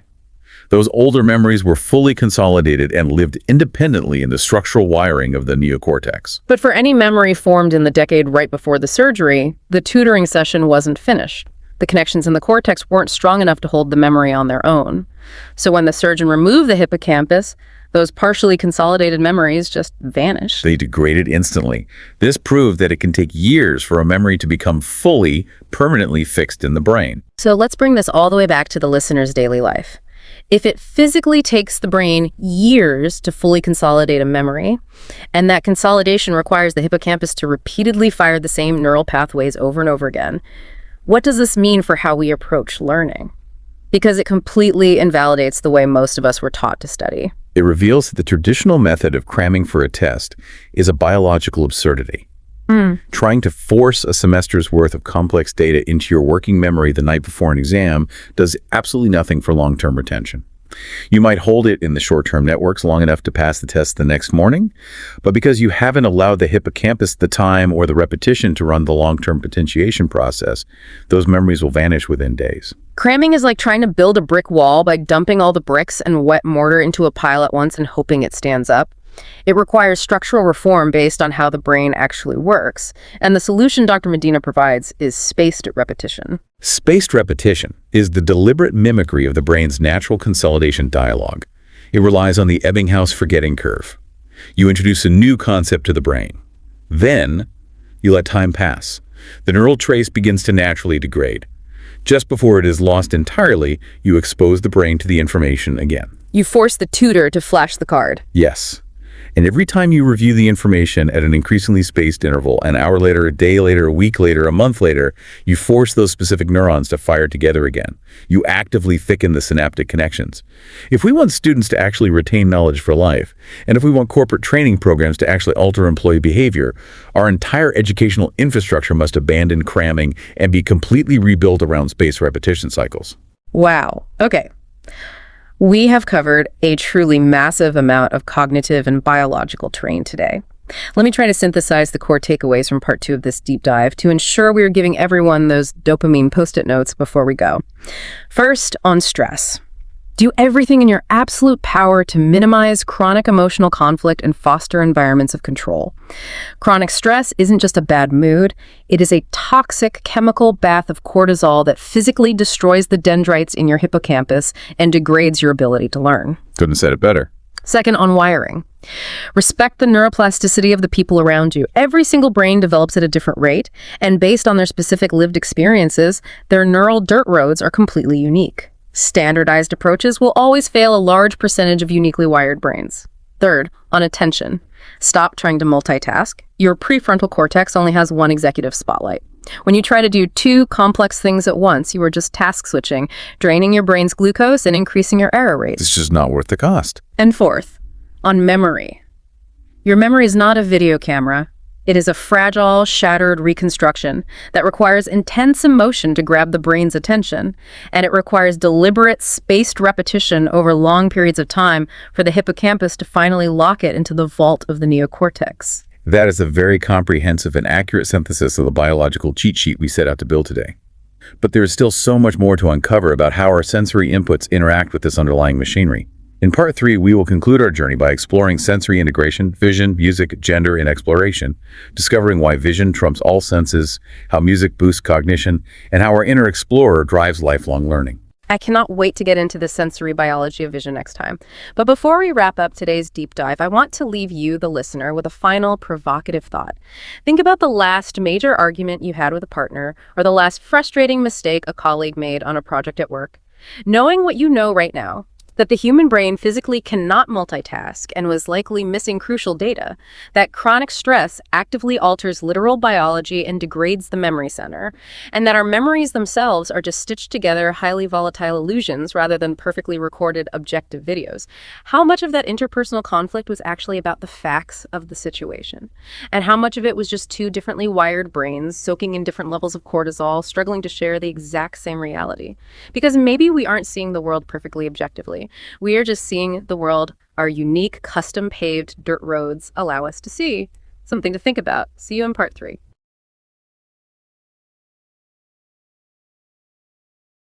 Those older memories were fully consolidated and lived independently in the structural wiring of the neocortex. But for any memory formed in the decade right before the surgery, the tutoring session wasn't finished. The connections in the cortex weren't strong enough to hold the memory on their own. So when the surgeon removed the hippocampus, those partially consolidated memories just vanished. They degraded instantly. This proved that it can take years for a memory to become fully, permanently fixed in the brain. So let's bring this all the way back to the listener's daily life. If it physically takes the brain years to fully consolidate a memory, and that consolidation requires the hippocampus to repeatedly fire the same neural pathways over and over again, what does this mean for how we approach learning? Because it completely invalidates the way most of us were taught to study. It reveals that the traditional method of cramming for a test is a biological absurdity. Trying to force a semester's worth of complex data into your working memory the night before an exam does absolutely nothing for long-term retention. You might hold it in the short-term networks long enough to pass the test the next morning, but because you haven't allowed the hippocampus the time or the repetition to run the long-term potentiation process, those memories will vanish within days. Cramming is like trying to build a brick wall by dumping all the bricks and wet mortar into a pile at once and hoping it stands up. It requires structural reform based on how the brain actually works, and the solution Dr. Medina provides is spaced repetition. Spaced repetition is the deliberate mimicry of the brain's natural consolidation dialogue. It relies on the Ebbinghaus forgetting curve. You introduce a new concept to the brain. Then, you let time pass. The neural trace begins to naturally degrade. Just before it is lost entirely, you expose the brain to the information again. You force the tutor to flash the card. Yes. And every time you review the information at an increasingly spaced interval, an hour later, a day later, a week later, a month later, you force those specific neurons to fire together again. You actively thicken the synaptic connections. If we want students to actually retain knowledge for life, and if we want corporate training programs to actually alter employee behavior, our entire educational infrastructure must abandon cramming and be completely rebuilt around spaced repetition cycles. Wow. Okay. We have covered a truly massive amount of cognitive and biological terrain today. Let me try to synthesize the core takeaways from part 2 of this deep dive to ensure we are giving everyone those dopamine post-it notes before we go. First, on stress. Do everything in your absolute power to minimize chronic emotional conflict and foster environments of control. Chronic stress isn't just a bad mood, it is a toxic chemical bath of cortisol that physically destroys the dendrites in your hippocampus and degrades your ability to learn. Couldn't have said it better. Second, on wiring. Respect the neuroplasticity of the people around you. Every single brain develops at a different rate, and based on their specific lived experiences, their neural dirt roads are completely unique. Standardized approaches will always fail a large percentage of uniquely wired brains. Third, on attention. Stop trying to multitask. Your prefrontal cortex only has one executive spotlight. When you try to do 2 complex things at once, you are just task switching, draining your brain's glucose and increasing your error rate. It's just not worth the cost. And fourth, on memory. Your memory is not a video camera. It is a fragile, shattered reconstruction that requires intense emotion to grab the brain's attention, and it requires deliberate, spaced repetition over long periods of time for the hippocampus to finally lock it into the vault of the neocortex. That is a very comprehensive and accurate synthesis of the biological cheat sheet we set out to build today. But there is still so much more to uncover about how our sensory inputs interact with this underlying machinery. In part 3, we will conclude our journey by exploring sensory integration, vision, music, gender, and exploration, discovering why vision trumps all senses, how music boosts cognition, and how our inner explorer drives lifelong learning. I cannot wait to get into the sensory biology of vision next time. But before we wrap up today's deep dive, I want to leave you, the listener, with a final provocative thought. Think about the last major argument you had with a partner, or the last frustrating mistake a colleague made on a project at work. Knowing what you know right now, that the human brain physically cannot multitask and was likely missing crucial data, that chronic stress actively alters literal biology and degrades the memory center, and that our memories themselves are just stitched together highly volatile illusions rather than perfectly recorded objective videos. How much of that interpersonal conflict was actually about the facts of the situation? And how much of it was just 2 differently wired brains soaking in different levels of cortisol, struggling to share the exact same reality? Because maybe we aren't seeing the world perfectly objectively. We are just seeing the world our unique, custom-paved dirt roads allow us to see. Something to think about. See you in part 3.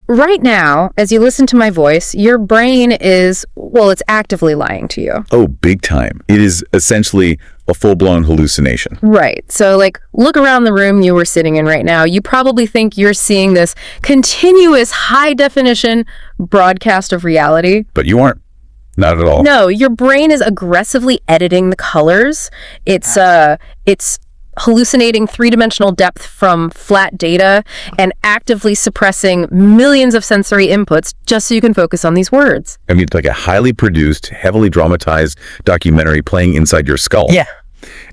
Right now, as you listen to my voice, your brain is, well, it's actively lying to you. Oh, big time. It is essentially a full-blown hallucination. Right. So, like, look around the room you were sitting in right now. You probably think you're seeing this continuous high-definition broadcast of reality. But you aren't. Not at all. No, your brain is aggressively editing the colors. It's hallucinating three-dimensional depth from flat data and actively suppressing millions of sensory inputs just so you can focus on these words. I mean, it's like a highly produced, heavily dramatized documentary playing inside your skull. Yeah.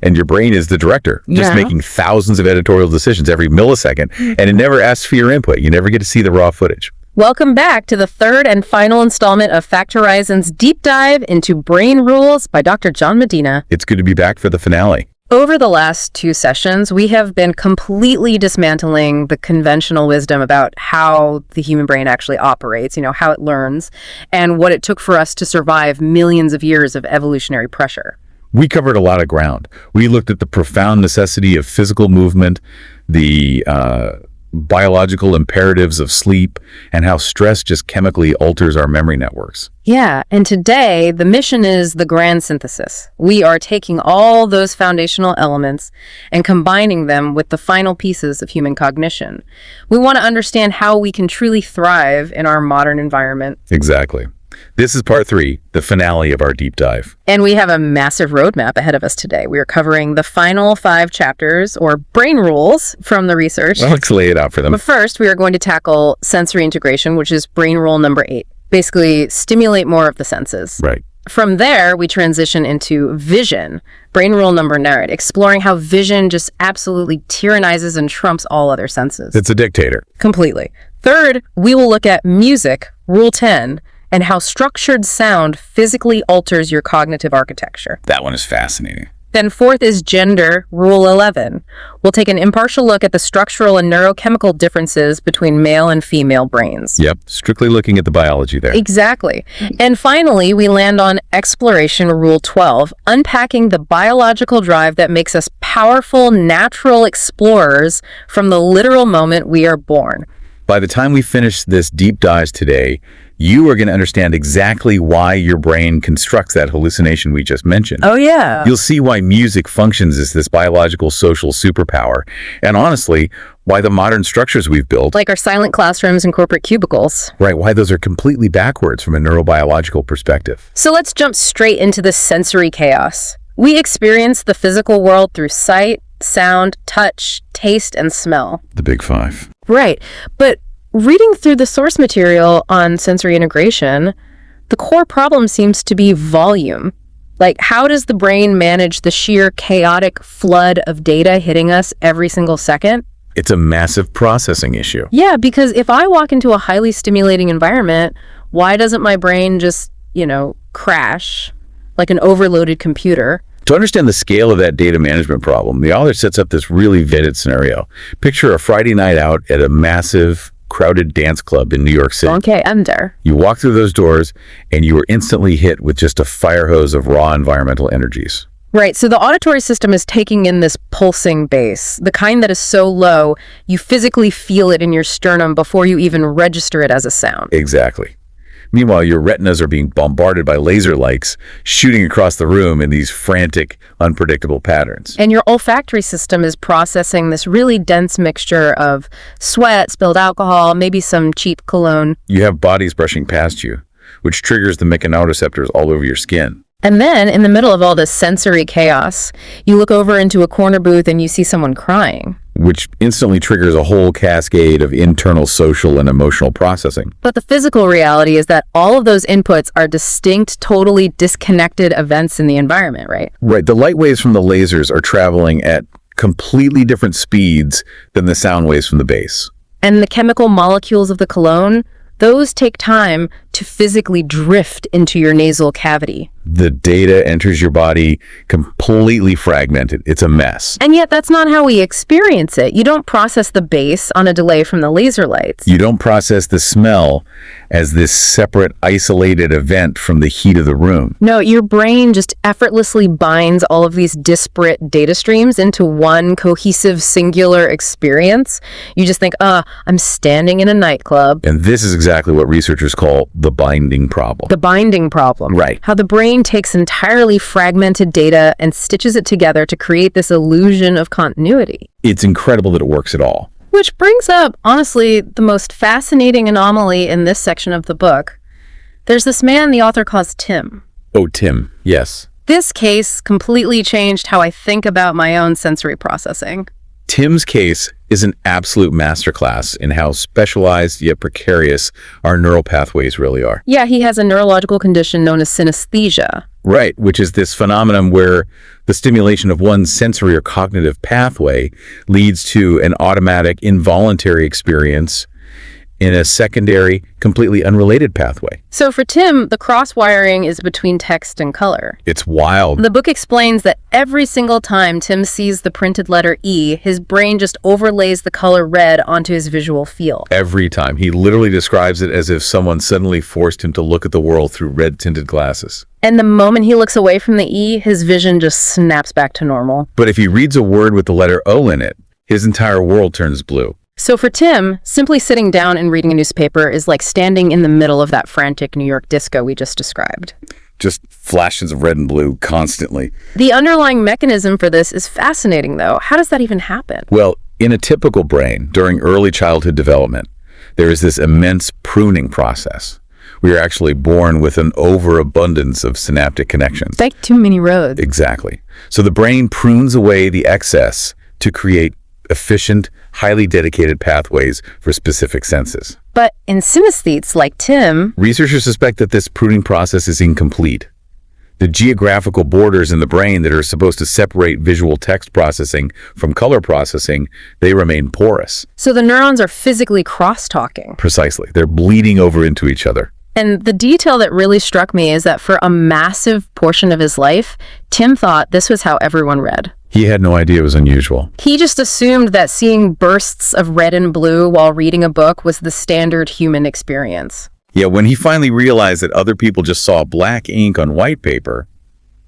And your brain is the director, just making thousands of editorial decisions every millisecond, and it never asks for your input. You never get to see the raw footage. Welcome back to the third and final installment of Fact Horizon's deep dive into brain rules by Dr. John Medina. It's good to be back for the finale. Over the last 2 sessions, we have been completely dismantling the conventional wisdom about how the human brain actually operates, how it learns, and what it took for us to survive millions of years of evolutionary pressure. We covered a lot of ground. We looked at the profound necessity of physical movement, the biological imperatives of sleep, and how stress just chemically alters our memory networks. Yeah, and today the mission is the grand synthesis. We are taking all those foundational elements and combining them with the final pieces of human cognition. We want to understand how we can truly thrive in our modern environment. Exactly. This is part 3, the finale of our deep dive. And we have a massive roadmap ahead of us today. We are covering the final 5 chapters, or brain rules, from the research. Well, let's lay it out for them. But first, we are going to tackle sensory integration, which is brain rule number 8. Basically, stimulate more of the senses. Right. From there, we transition into vision, brain rule number 9, exploring how vision just absolutely tyrannizes and trumps all other senses. It's a dictator. Completely. Third, we will look at music, rule 10, and how structured sound physically alters your cognitive architecture. That one is fascinating. Then fourth is gender, rule 11. We'll take an impartial look at the structural and neurochemical differences between male and female brains. Yep, strictly looking at the biology there. Exactly. And finally, we land on exploration, rule 12, unpacking the biological drive that makes us powerful, natural explorers from the literal moment we are born. By the time we finish this deep dive today, you are going to understand exactly why your brain constructs that hallucination we just mentioned. Oh, yeah. You'll see why music functions as this biological social superpower, and honestly, why the modern structures we've built, like our silent classrooms and corporate cubicles. Right, why those are completely backwards from a neurobiological perspective. So let's jump straight into the sensory chaos. We experience the physical world through sight, sound, touch, taste, and smell. The big 5. Right, but reading through the source material on sensory integration, the core problem seems to be volume. Like, how does the brain manage the sheer chaotic flood of data hitting us every single second? It's a massive processing issue. Yeah, because if I walk into a highly stimulating environment, why doesn't my brain just, crash like an overloaded computer? To understand the scale of that data management problem, the author sets up this really vivid scenario. Picture a Friday night out at a massive, crowded dance club in New York City. Okay, I'm there. You walk through those doors, and you are instantly hit with just a fire hose of raw environmental energies. Right, so the auditory system is taking in this pulsing bass, the kind that is so low, you physically feel it in your sternum before you even register it as a sound. Exactly. Meanwhile, your retinas are being bombarded by laser lights shooting across the room in these frantic, unpredictable patterns. And your olfactory system is processing this really dense mixture of sweat, spilled alcohol, maybe some cheap cologne. You have bodies brushing past you, which triggers the mechanoreceptors all over your skin. And then, in the middle of all this sensory chaos, you look over into a corner booth and you see someone crying. Which instantly triggers a whole cascade of internal, social, and emotional processing. But the physical reality is that all of those inputs are distinct, totally disconnected events in the environment, right? Right. The light waves from the lasers are traveling at completely different speeds than the sound waves from the bass. And the chemical molecules of the cologne, those take time to physically drift into your nasal cavity. The data enters your body completely fragmented. It's a mess. And yet that's not how we experience it. You don't process the bass on a delay from the laser lights. You don't process the smell as this separate, isolated event from the heat of the room. No, your brain just effortlessly binds all of these disparate data streams into one cohesive, singular experience. You just think, I'm standing in a nightclub. And this is exactly what researchers call the binding problem. The binding problem. Right. How the brain brain takes entirely fragmented data and stitches it together to create this illusion of continuity. It's incredible that it works at all. Which brings up, honestly, the most fascinating anomaly in this section of the book. There's this man the author calls Tim. Oh, Tim, yes. This case completely changed how I think about my own sensory processing. Tim's case is an absolute masterclass in how specialized yet precarious our neural pathways really are. Yeah, he has a neurological condition known as synesthesia. Right, which is this phenomenon where the stimulation of one sensory or cognitive pathway leads to an automatic, involuntary experience in a secondary, completely unrelated pathway. So for Tim, the cross-wiring is between text and color. It's wild. The book explains that every single time Tim sees the printed letter E, his brain just overlays the color red onto his visual field. Every time. He literally describes it as if someone suddenly forced him to look at the world through red-tinted glasses. And the moment he looks away from the E, his vision just snaps back to normal. But if he reads a word with the letter O in it, his entire world turns blue. So for Tim, simply sitting down and reading a newspaper is like standing in the middle of that frantic New York disco we just described. Just flashes of red and blue constantly. The underlying mechanism for this is fascinating, though. How does that even happen? Well, in a typical brain, during early childhood development, there is this immense pruning process. We are actually born with an overabundance of synaptic connections. Like too many roads. Exactly. So the brain prunes away the excess to create efficient, highly dedicated pathways for specific senses. But in synesthetes like Tim, researchers suspect that this pruning process is incomplete. The geographical borders in the brain that are supposed to separate visual text processing from color processing, they remain porous. So the neurons are physically cross-talking. Precisely. They're bleeding over into each other. And the detail that really struck me is that for a massive portion of his life, Tim thought this was how everyone read. He had no idea it was unusual. He just assumed that seeing bursts of red and blue while reading a book was the standard human experience. Yeah, when he finally realized that other people just saw black ink on white paper,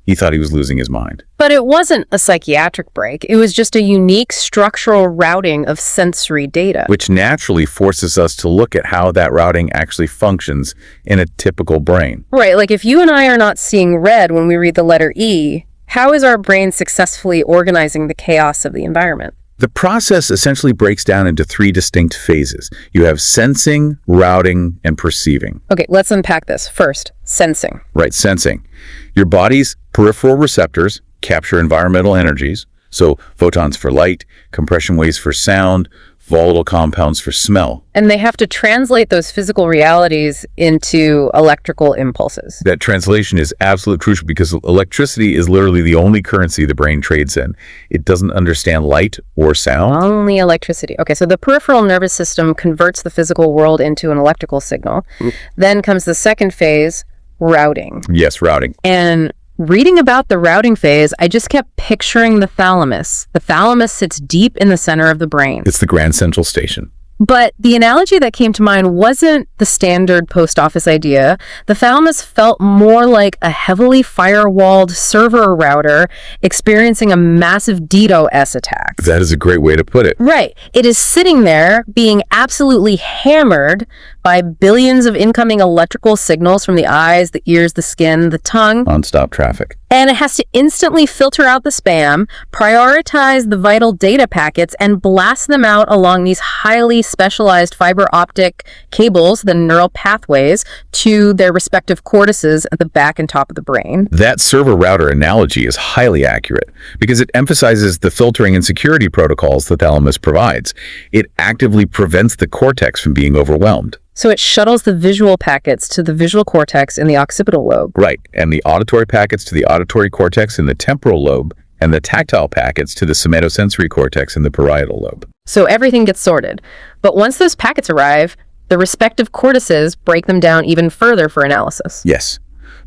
he thought he was losing his mind. But it wasn't a psychiatric break. It was just a unique structural routing of sensory data. Which naturally forces us to look at how that routing actually functions in a typical brain. Right, like if you and I are not seeing red when we read the letter E, how is our brain successfully organizing the chaos of the environment? The process essentially breaks down into three distinct phases. You have sensing, routing, and perceiving. Okay, let's unpack this. First, sensing. Right, sensing. Your body's peripheral receptors capture environmental energies, so photons for light, compression waves for sound, volatile compounds for smell. And they have to translate those physical realities into electrical impulses. That translation is absolutely crucial because electricity is literally the only currency the brain trades in. It doesn't understand light or sound. Only electricity. Okay, so the peripheral nervous system converts the physical world into an electrical signal. Then comes the second phase, routing. Yes, routing. And reading about the routing phase, I just kept picturing the thalamus. The thalamus sits deep in the center of the brain. It's the grand central station. But the analogy that came to mind wasn't the standard post office idea. The thalamus felt more like a heavily firewalled server router experiencing a massive DDoS attack. That is a great way to put it. Right. It is sitting there being absolutely hammered by billions of incoming electrical signals from the eyes, the ears, the skin, the tongue. Non-stop traffic. And it has to instantly filter out the spam, prioritize the vital data packets, and blast them out along these highly specialized fiber optic cables, the neural pathways, to their respective cortices at the back and top of the brain. That server router analogy is highly accurate because it emphasizes the filtering and security protocols the thalamus provides. It actively prevents the cortex from being overwhelmed. So it shuttles the visual packets to the visual cortex in the occipital lobe. Right, and the auditory packets to the auditory cortex in the temporal lobe, and the tactile packets to the somatosensory cortex in the parietal lobe. So everything gets sorted. But once those packets arrive, the respective cortices break them down even further for analysis. Yes,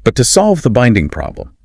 but to solve the binding problem,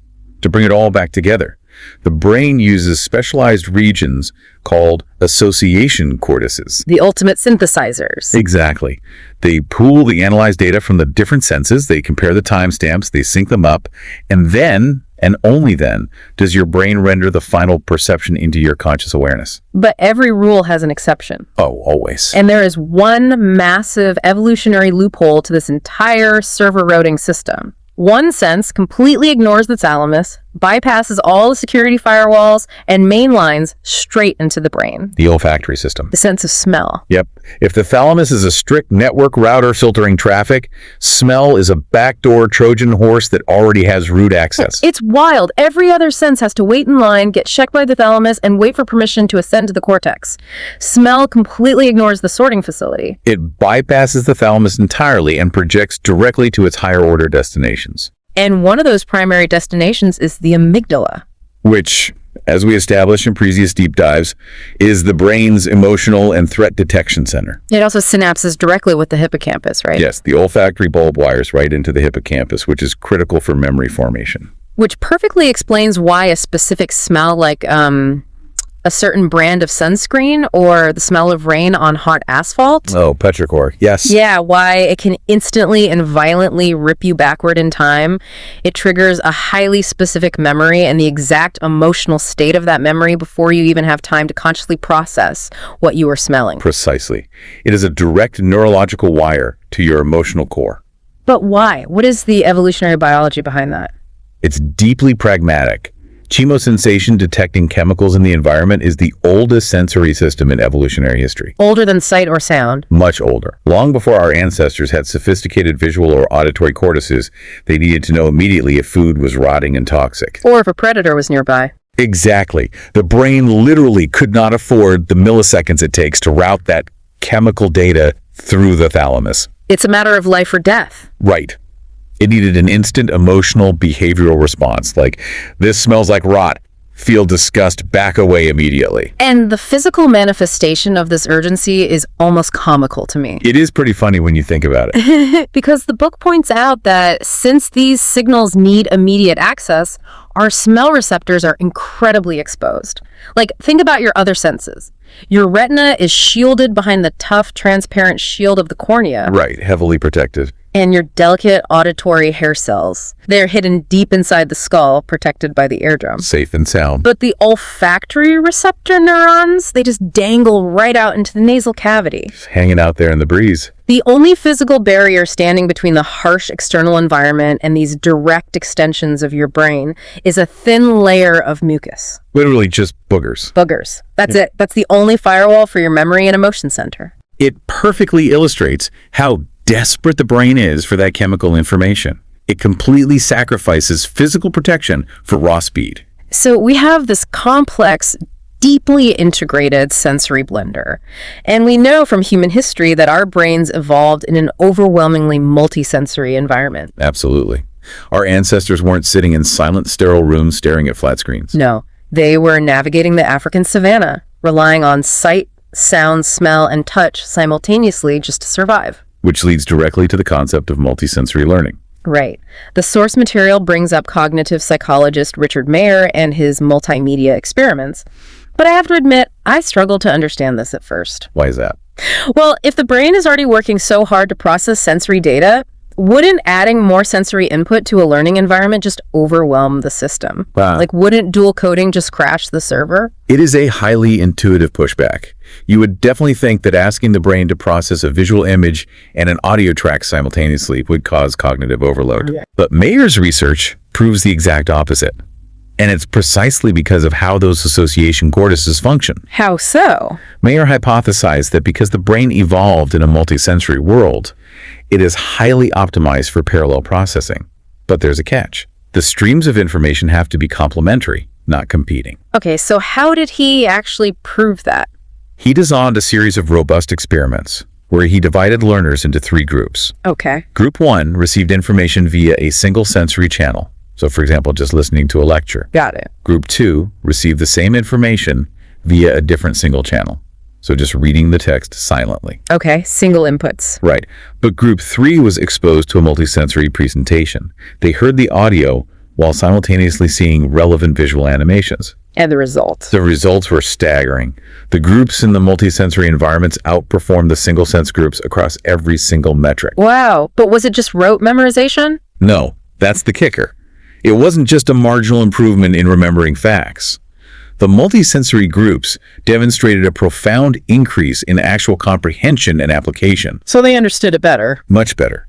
to bring it all back together, the brain uses specialized regions called association cortices. The ultimate synthesizers. Exactly. They pool the analyzed data from the different senses, they compare the timestamps, they sync them up, and then, and only then, does your brain render the final perception into your conscious awareness. But every rule has an exception. Oh, always. And there is one massive evolutionary loophole to this entire server routing system. One sense completely ignores the thalamus, bypasses all the security firewalls, and mainlines straight into the brain. The olfactory system. The sense of smell. Yep. If the thalamus is a strict network router filtering traffic, smell is a backdoor Trojan horse that already has root access. It's wild. Every other sense has to wait in line, get checked by the thalamus, and wait for permission to ascend to the cortex. Smell completely ignores the sorting facility. It bypasses the thalamus entirely and projects directly to its higher order destinations. And one of those primary destinations is the amygdala. Which, as we established in previous deep dives, is the brain's emotional and threat detection center. It also synapses directly with the hippocampus, right? Yes, the olfactory bulb wires right into the hippocampus, which is critical for memory formation. Which perfectly explains why a specific smell like a certain brand of sunscreen or the smell of rain on hot asphalt. Oh, petrichor, yes. Yeah, why it can instantly and violently rip you backward in time. It triggers a highly specific memory and the exact emotional state of that memory before you even have time to consciously process what you were smelling. Precisely. It is a direct neurological wire to your emotional core. But why? What is the evolutionary biology behind that? It's deeply pragmatic. Chemosensation detecting chemicals in the environment is the oldest sensory system in evolutionary history. Older than sight or sound? Much older. Long before our ancestors had sophisticated visual or auditory cortices, they needed to know immediately if food was rotting and toxic. Or if a predator was nearby. Exactly. The brain literally could not afford the milliseconds it takes to route that chemical data through the thalamus. It's a matter of life or death. Right. It needed an instant emotional behavioral response, like, this smells like rot, feel disgust, back away immediately. And the physical manifestation of this urgency is almost comical to me. It is pretty funny when you think about it. Because the book points out that since these signals need immediate access, our smell receptors are incredibly exposed. Like, think about your other senses. Your retina is shielded behind the tough, transparent shield of the cornea. Right, heavily protected. And your delicate auditory hair cells. They're hidden deep inside the skull, protected by the eardrum. Safe and sound. But the olfactory receptor neurons, they just dangle right out into the nasal cavity. Just hanging out there in the breeze. The only physical barrier standing between the harsh external environment and these direct extensions of your brain is a thin layer of mucus. Literally just boogers. Boogers. That's it. That's the only firewall for your memory and emotion center. It perfectly illustrates how desperate the brain is for that chemical information. It completely sacrifices physical protection for raw speed. So we have this complex, deeply integrated sensory blender. And we know from human history that our brains evolved in an overwhelmingly multisensory environment. Absolutely. Our ancestors weren't sitting in silent, sterile rooms staring at flat screens. No, they were navigating the African savanna, relying on sight, sound, smell, and touch simultaneously just to survive. Which leads directly to the concept of multisensory learning. Right. The source material brings up cognitive psychologist Richard Mayer and his multimedia experiments. But I have to admit, I struggled to understand this at first. Why is that? Well, if the brain is already working so hard to process sensory data, wouldn't adding more sensory input to a learning environment just overwhelm the system? Wow. Like, wouldn't dual coding just crash the server? It is a highly intuitive pushback. You would definitely think that asking the brain to process a visual image and an audio track simultaneously would cause cognitive overload. Yeah. But Mayer's research proves the exact opposite. And it's precisely because of how those association cortices function. How so? Mayer hypothesized that because the brain evolved in a multisensory world, it is highly optimized for parallel processing. But there's a catch. The streams of information have to be complementary, not competing. Okay, so how did he actually prove that? He designed a series of robust experiments where he divided learners into 3 groups. Okay. Group 1 received information via a single sensory channel. So, for example, just listening to a lecture. Got it. Group 2 received the same information via a different single channel. So just reading the text silently. Okay, single inputs. Right. But Group 3 was exposed to a multisensory presentation. They heard the audio while simultaneously seeing relevant visual animations. And the results? The results were staggering. The groups in the multisensory environments outperformed the single-sense groups across every single metric. Wow. But was it just rote memorization? No, that's the kicker. It wasn't just a marginal improvement in remembering facts. The multisensory groups demonstrated a profound increase in actual comprehension and application. So they understood it better. Much better.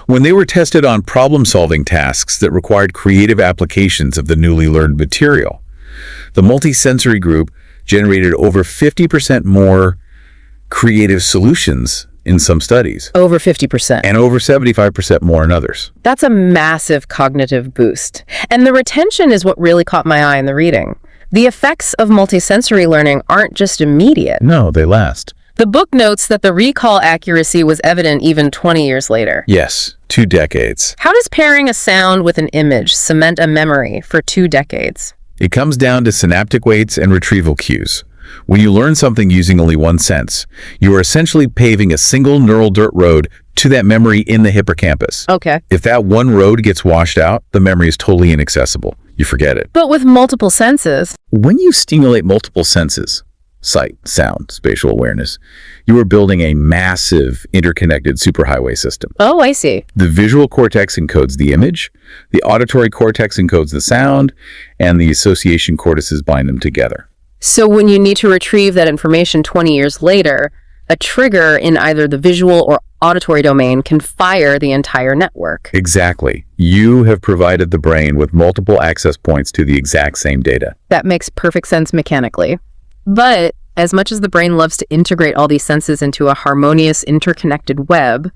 When they were tested on problem-solving tasks that required creative applications of the newly learned material, the multisensory group generated over 50% more creative solutions in some studies. Over 50%. And over 75% more in others. That's a massive cognitive boost. And the retention is what really caught my eye in the reading. The effects of multisensory learning aren't just immediate. No, they last. The book notes that the recall accuracy was evident even 20 years later. Yes, 2 decades. How does pairing a sound with an image cement a memory for 2 decades? It comes down to synaptic weights and retrieval cues. When you learn something using only one sense, you are essentially paving a single neural dirt road to that memory in the hippocampus. Okay. If that one road gets washed out, the memory is totally inaccessible. You forget it. But with multiple senses. When you stimulate multiple senses, sight, sound, spatial awareness, you are building a massive interconnected superhighway system. Oh, I see. The visual cortex encodes the image, the auditory cortex encodes the sound, and the association cortices bind them together. So when you need to retrieve that information 20 years later, a trigger in either the visual or auditory domain can fire the entire network. Exactly. You have provided the brain with multiple access points to the exact same data. That makes perfect sense mechanically. But as much as the brain loves to integrate all these senses into a harmonious, interconnected web,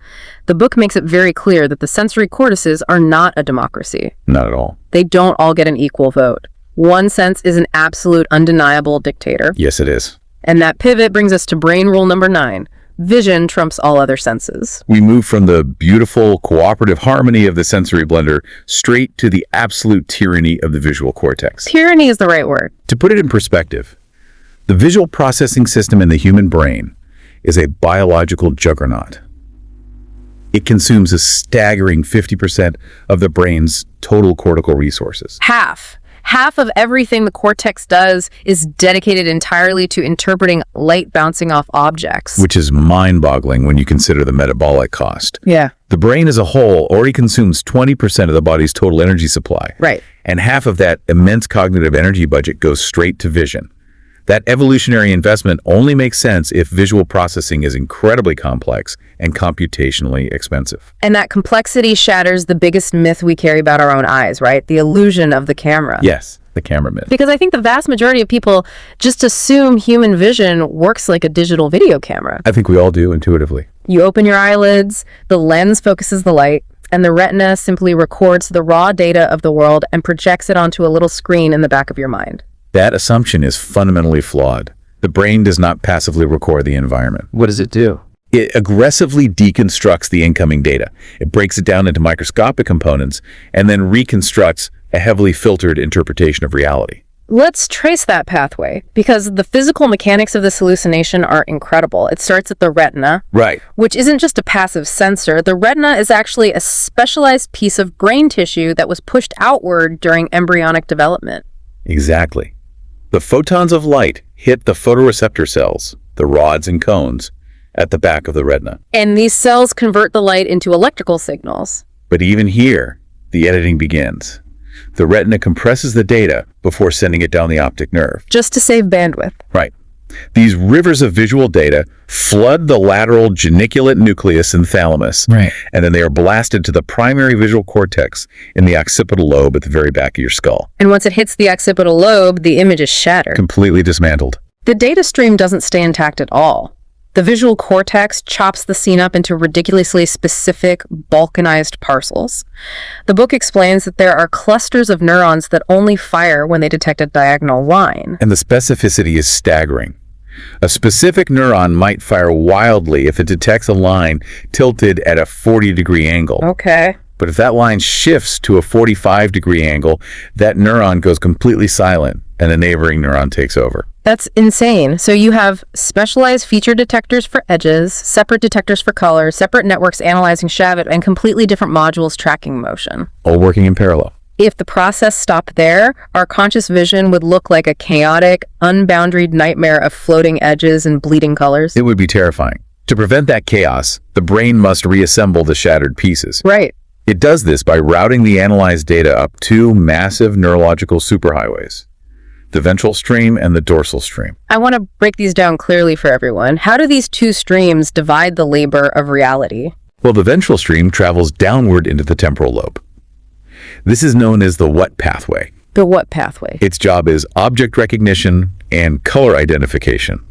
the book makes it very clear that the sensory cortices are not a democracy. Not at all. They don't all get an equal vote. One sense is an absolute, undeniable dictator. Yes, it is. And that pivot brings us to brain rule number 9. Vision trumps all other senses. We move from the beautiful, cooperative harmony of the sensory blender straight to the absolute tyranny of the visual cortex. Tyranny is the right word. To put it in perspective, the visual processing system in the human brain is a biological juggernaut. It consumes a staggering 50% of the brain's total cortical resources. Half of everything the cortex does is dedicated entirely to interpreting light bouncing off objects. Which is mind-boggling when you consider the metabolic cost. Yeah. The brain as a whole already consumes 20% of the body's total energy supply. Right. And half of that immense cognitive energy budget goes straight to vision. That evolutionary investment only makes sense if visual processing is incredibly complex and computationally expensive. And that complexity shatters the biggest myth we carry about our own eyes, right? The illusion of the camera. Yes, the camera myth. Because I think the vast majority of people just assume human vision works like a digital video camera. I think we all do intuitively. You open your eyelids, the lens focuses the light, and the retina simply records the raw data of the world and projects it onto a little screen in the back of your mind. That assumption is fundamentally flawed. The brain does not passively record the environment. What does it do? It aggressively deconstructs the incoming data. It breaks it down into microscopic components and then reconstructs a heavily filtered interpretation of reality. Let's trace that pathway, because the physical mechanics of this hallucination are incredible. It starts at the retina, Right. which isn't just a passive sensor. The retina is actually a specialized piece of brain tissue that was pushed outward during embryonic development. Exactly. The photons of light hit the photoreceptor cells, the rods and cones, at the back of the retina. And these cells convert the light into electrical signals. But even here, the editing begins. The retina compresses the data before sending it down the optic nerve. Just to save bandwidth. Right. These rivers of visual data flood the lateral geniculate nucleus and thalamus. Right. And then they are blasted to the primary visual cortex in the occipital lobe at the very back of your skull. And once it hits the occipital lobe, the image is shattered. Completely dismantled. The data stream doesn't stay intact at all. The visual cortex chops the scene up into ridiculously specific, balkanized parcels. The book explains that there are clusters of neurons that only fire when they detect a diagonal line. And the specificity is staggering. A specific neuron might fire wildly if it detects a line tilted at a 40-degree angle. Okay. But if that line shifts to a 45-degree angle, that neuron goes completely silent and a neighboring neuron takes over. That's insane. So you have specialized feature detectors for edges, separate detectors for color, separate networks analyzing shadow, and completely different modules tracking motion. All working in parallel. If the process stopped there, our conscious vision would look like a chaotic, unboundaried nightmare of floating edges and bleeding colors. It would be terrifying. To prevent that chaos, the brain must reassemble the shattered pieces. Right. It does this by routing the analyzed data up 2 massive neurological superhighways, the ventral stream and the dorsal stream. I want to break these down clearly for everyone. How do these two streams divide the labor of reality? Well, the ventral stream travels downward into the temporal lobe. This is known as the what pathway. The what pathway? Its job is object recognition and color identification.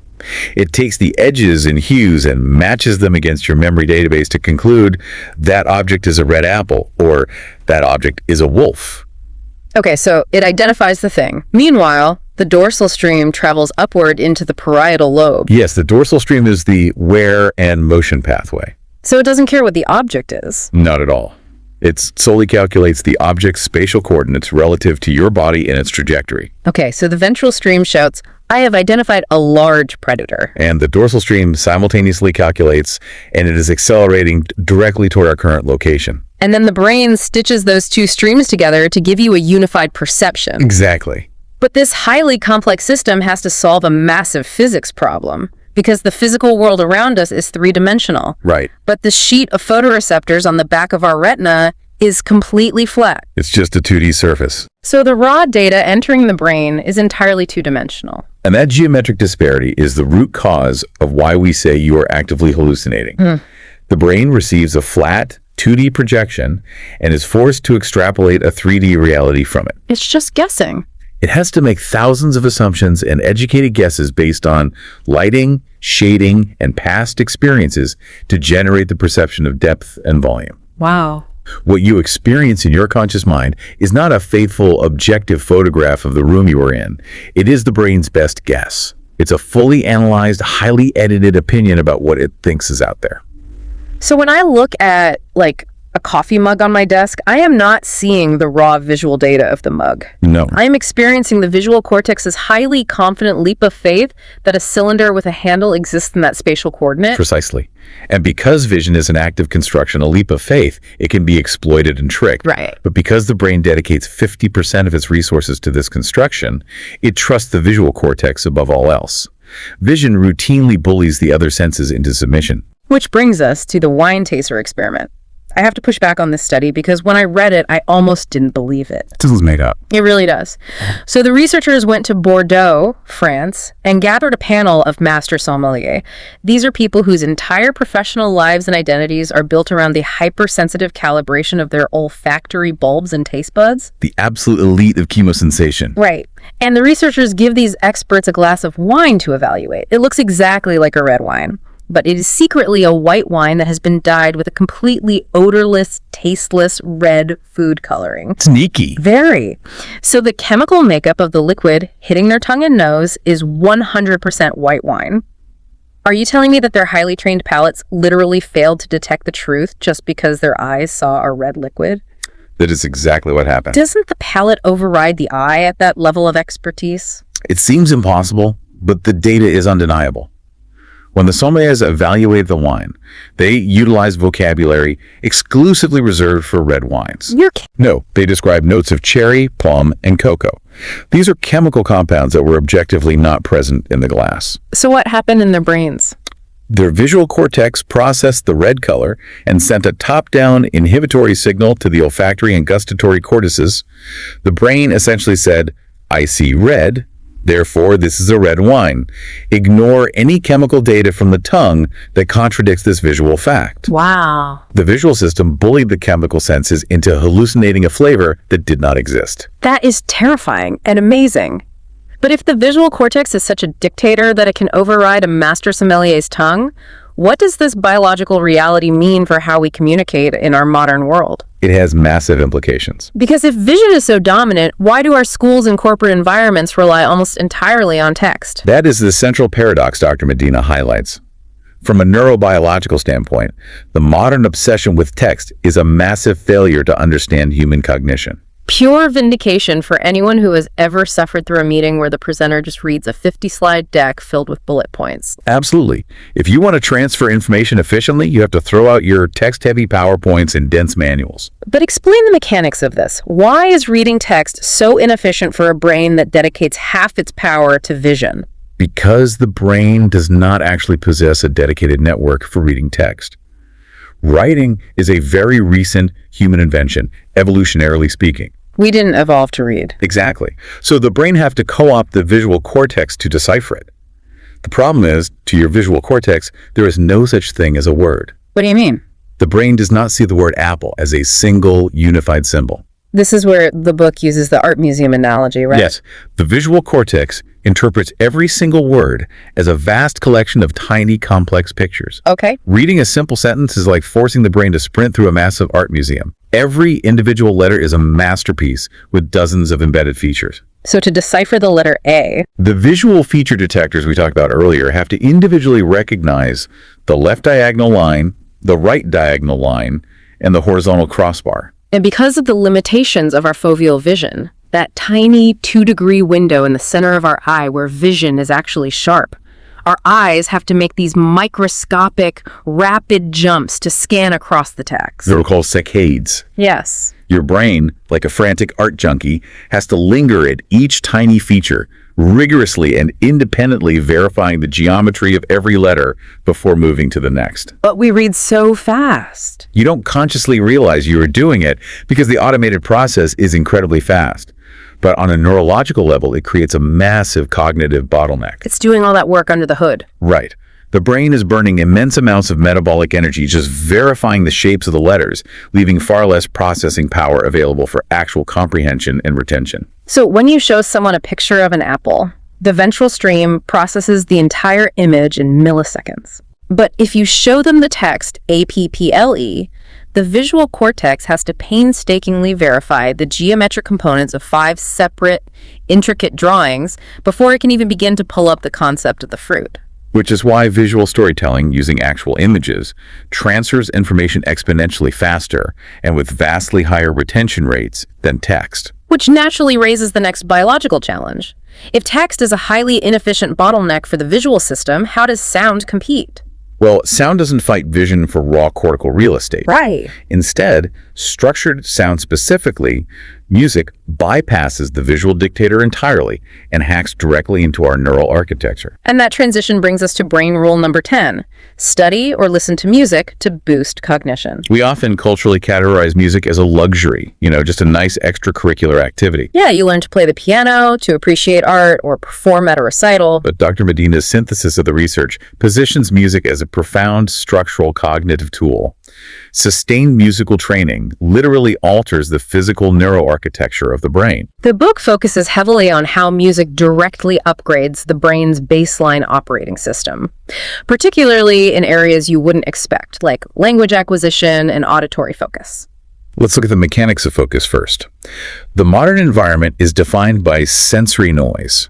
It takes the edges and hues and matches them against your memory database to conclude that object is a red apple or that object is a wolf. Okay, so it identifies the thing. Meanwhile, the dorsal stream travels upward into the parietal lobe. Yes, the dorsal stream is the where and motion pathway. So it doesn't care what the object is. Not at all. It solely calculates the object's spatial coordinates relative to your body and its trajectory. Okay, so the ventral stream shouts, I have identified a large predator. And the dorsal stream simultaneously calculates, and it is accelerating directly toward our current location. And then the brain stitches those two streams together to give you a unified perception. Exactly. But this highly complex system has to solve a massive physics problem, because the physical world around us is three-dimensional. Right. But the sheet of photoreceptors on the back of our retina is completely flat. It's just a 2D surface. So the raw data entering the brain is entirely two-dimensional. And that geometric disparity is the root cause of why we say you are actively hallucinating. The brain receives a flat, 2D projection and is forced to extrapolate a 3D reality from it. It's just guessing. It has to make thousands of assumptions and educated guesses based on lighting, shading, and past experiences to generate the perception of depth and volume. Wow. What you experience in your conscious mind is not a faithful, objective photograph of the room you are in. It is the brain's best guess. It's a fully analyzed, highly edited opinion about what it thinks is out there. So when I look at, like, a coffee mug on my desk, I am not seeing the raw visual data of the mug. No. I am experiencing the visual cortex's highly confident leap of faith that a cylinder with a handle exists in that spatial coordinate. Precisely. And because vision is an active construction, a leap of faith, it can be exploited and tricked. Right. But because the brain dedicates 50% of its resources to this construction, it trusts the visual cortex above all else. Vision routinely bullies the other senses into submission. Which brings us to the wine taster experiment. I have to push back on this study because when I read it, I almost didn't believe it. This was made up. It really does. So the researchers went to Bordeaux, France, and gathered a panel of master sommeliers. These are people whose entire professional lives and identities are built around the hypersensitive calibration of their olfactory bulbs and taste buds. The absolute elite of chemosensation. Right. And the researchers give these experts a glass of wine to evaluate. It looks exactly like a red wine, but it is secretly a white wine that has been dyed with a completely odorless, tasteless red food coloring. Sneaky. Very. So the chemical makeup of the liquid hitting their tongue and nose is 100% white wine. Are you telling me that their highly trained palates literally failed to detect the truth just because their eyes saw a red liquid? That is exactly what happened. Doesn't the palate override the eye at that level of expertise? It seems impossible, but the data is undeniable. When the sommeliers evaluated the wine, they utilized vocabulary exclusively reserved for red wines. No, they described notes of cherry, plum, and cocoa. These are chemical compounds that were objectively not present in the glass. So what happened in their brains? Their visual cortex processed the red color and sent a top-down inhibitory signal to the olfactory and gustatory cortices. The brain essentially said, I see red, therefore this is a red wine. Ignore any chemical data from the tongue that contradicts this visual fact. Wow. The visual system bullied the chemical senses into hallucinating a flavor that did not exist. That is terrifying and amazing. But if the visual cortex is such a dictator that it can override a master sommelier's tongue, what does this biological reality mean for how we communicate in our modern world? It has massive implications. Because if vision is so dominant, why do our schools and corporate environments rely almost entirely on text? That is the central paradox Dr. Medina highlights. From a neurobiological standpoint, the modern obsession with text is a massive failure to understand human cognition. Pure vindication for anyone who has ever suffered through a meeting where the presenter just reads a 50-slide deck filled with bullet points. Absolutely. If you want to transfer information efficiently, you have to throw out your text-heavy PowerPoints and dense manuals. But explain the mechanics of this. Why is reading text so inefficient for a brain that dedicates half its power to vision? Because the brain does not actually possess a dedicated network for reading text. Writing is a very recent human invention, evolutionarily speaking. We didn't evolve to read. Exactly. So the brain have to co-opt the visual cortex to decipher it. The problem is, to your visual cortex, there is no such thing as a word. What do you mean? The brain does not see the word apple as a single, unified symbol. This is where the book uses the art museum analogy, right? Yes, the visual cortex interprets every single word as a vast collection of tiny, complex pictures. Okay. Reading a simple sentence is like forcing the brain to sprint through a massive art museum. Every individual letter is a masterpiece with dozens of embedded features. So to decipher the letter A, the visual feature detectors we talked about earlier have to individually recognize the left diagonal line, the right diagonal line, and the horizontal crossbar. and because of the limitations of our foveal vision, that tiny 2-degree window in the center of our eye where vision is actually sharp, our eyes have to make these microscopic, rapid jumps to scan across the text. They're called saccades. Yes. Your brain, like a frantic art junkie, has to linger at each tiny feature, rigorously and independently verifying the geometry of every letter before moving to the next. But we read so fast. You don't consciously realize you are doing it because the automated process is incredibly fast. But on a neurological level, it creates a massive cognitive bottleneck. It's doing all that work under the hood. Right. The brain is burning immense amounts of metabolic energy just verifying the shapes of the letters, leaving far less processing power available for actual comprehension and retention. So when you show someone a picture of an apple, the ventral stream processes the entire image in milliseconds. But if you show them the text APPLE, the visual cortex has to painstakingly verify the geometric components of 5 separate, intricate drawings before it can even begin to pull up the concept of the fruit. Which is why visual storytelling using actual images transfers information exponentially faster and with vastly higher retention rates than text. Which naturally raises the next biological challenge. If text is a highly inefficient bottleneck for the visual system, how does sound compete? Well, sound doesn't fight vision for raw cortical real estate. Right. Instead, structured sound specifically, music bypasses the visual dictator entirely and hacks directly into our neural architecture. And that transition brings us to brain rule number 10. Study or listen to music to boost cognition. We often culturally categorize music as a luxury, just a nice extracurricular activity. Yeah, you learn to play the piano, to appreciate art, or perform at a recital. But Dr. Medina's synthesis of the research positions music as a profound structural cognitive tool. Sustained musical training literally alters the physical neuroarchitecture of the brain. The book focuses heavily on how music directly upgrades the brain's baseline operating system, particularly in areas you wouldn't expect, like language acquisition and auditory focus. Let's look at the mechanics of focus first. The modern environment is defined by sensory noise.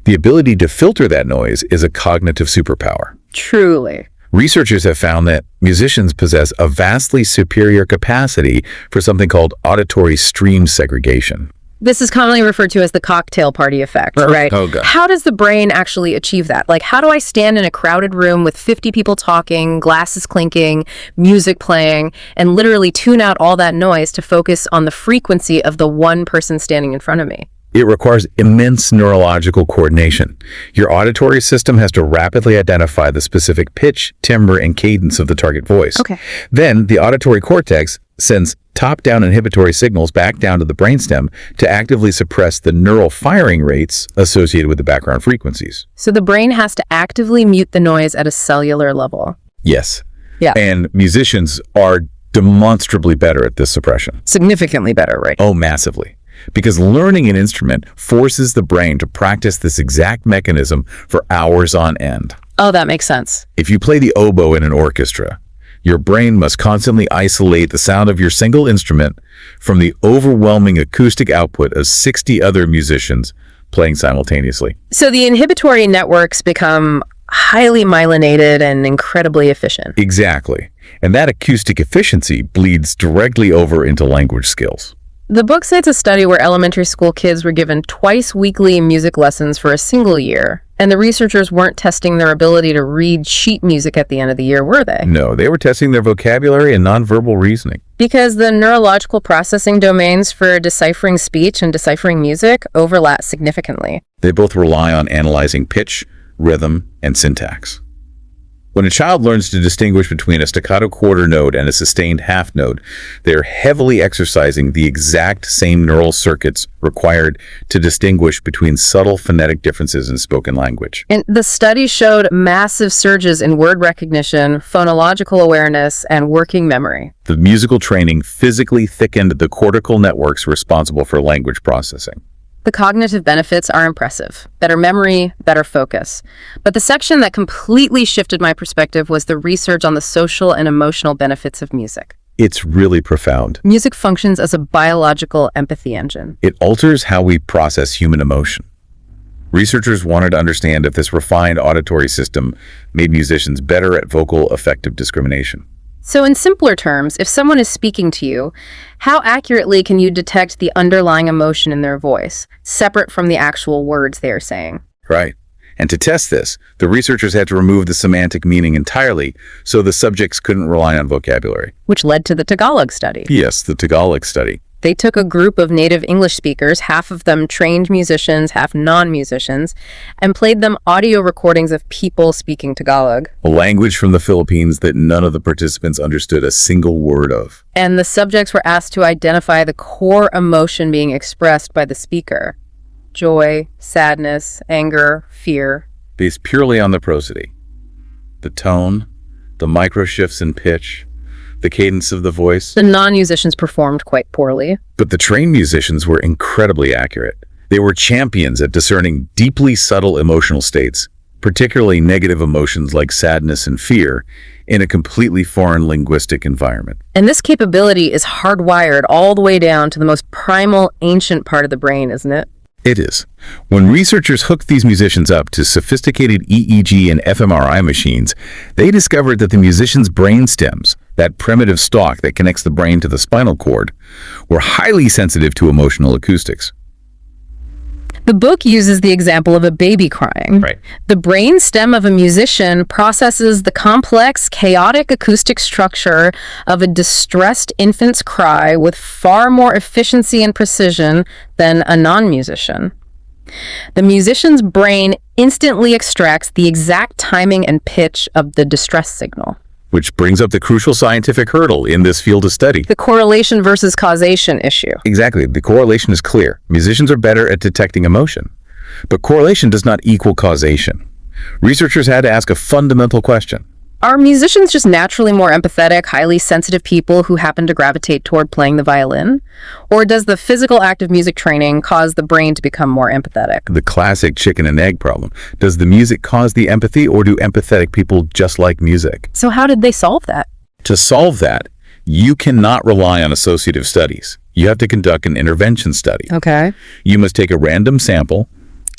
The ability to filter that noise is a cognitive superpower. Truly. Researchers have found that musicians possess a vastly superior capacity for something called auditory stream segregation. This is commonly referred to as the cocktail party effect, right? Oh, God. How does the brain actually achieve that? Like, how do I stand in a crowded room with 50 people talking, glasses clinking, music playing, and literally tune out all that noise to focus on the frequency of the one person standing in front of me? It requires immense neurological coordination. Your auditory system has to rapidly identify the specific pitch, timbre, and cadence of the target voice. Okay. Then the auditory cortex sends top-down inhibitory signals back down to the brainstem to actively suppress the neural firing rates associated with the background frequencies. So the brain has to actively mute the noise at a cellular level. Yes. Yeah. And musicians are demonstrably better at this suppression. Significantly better, right? Oh, massively. Because learning an instrument forces the brain to practice this exact mechanism for hours on end. Oh, that makes sense. If you play the oboe in an orchestra, your brain must constantly isolate the sound of your single instrument from the overwhelming acoustic output of 60 other musicians playing simultaneously. So the inhibitory networks become highly myelinated and incredibly efficient. Exactly. And that acoustic efficiency bleeds directly over into language skills. The book cites a study where elementary school kids were given twice weekly music lessons for a single year, and the researchers weren't testing their ability to read sheet music at the end of the year, were they? No, they were testing their vocabulary and nonverbal reasoning. Because the neurological processing domains for deciphering speech and deciphering music overlap significantly. They both rely on analyzing pitch, rhythm, and syntax. When a child learns to distinguish between a staccato quarter note and a sustained half note, they're heavily exercising the exact same neural circuits required to distinguish between subtle phonetic differences in spoken language. And the study showed massive surges in word recognition, phonological awareness, and working memory. The musical training physically thickened the cortical networks responsible for language processing. The cognitive benefits are impressive. Better memory, better focus. But the section that completely shifted my perspective was the research on the social and emotional benefits of music. It's really profound. Music functions as a biological empathy engine. It alters how we process human emotion. Researchers wanted to understand if this refined auditory system made musicians better at vocal affective discrimination. So in simpler terms, if someone is speaking to you, how accurately can you detect the underlying emotion in their voice, separate from the actual words they are saying? Right. And to test this, the researchers had to remove the semantic meaning entirely, so the subjects couldn't rely on vocabulary. Which led to the Tagalog study. Yes, the Tagalog study. They took a group of native English speakers, half of them trained musicians, half non-musicians, and played them audio recordings of people speaking Tagalog. A language from the Philippines that none of the participants understood a single word of. And the subjects were asked to identify the core emotion being expressed by the speaker. Joy, sadness, anger, fear. Based purely on the prosody. The tone, the micro shifts in pitch, the cadence of the voice. The non-musicians performed quite poorly. But the trained musicians were incredibly accurate. They were champions at discerning deeply subtle emotional states, particularly negative emotions like sadness and fear, in a completely foreign linguistic environment. And this capability is hardwired all the way down to the most primal, ancient part of the brain, isn't it? It is. When researchers hooked these musicians up to sophisticated EEG and fMRI machines, they discovered that the musicians' brain stems, that primitive stalk that connects the brain to the spinal cord, were highly sensitive to emotional acoustics. The book uses the example of a baby crying. Right. The brain stem of a musician processes the complex, chaotic acoustic structure of a distressed infant's cry with far more efficiency and precision than a non-musician. The musician's brain instantly extracts the exact timing and pitch of the distress signal. Which brings up the crucial scientific hurdle in this field of study. The correlation versus causation issue. Exactly. The correlation is clear. Musicians are better at detecting emotion. But correlation does not equal causation. Researchers had to ask a fundamental question. Are musicians just naturally more empathetic, highly sensitive people who happen to gravitate toward playing the violin? Or does the physical act of music training cause the brain to become more empathetic? The classic chicken and egg problem. Does the music cause the empathy, or do empathetic people just like music? So how did they solve that? To solve that, you cannot rely on associative studies. You have to conduct an intervention study. Okay. You must take a random sample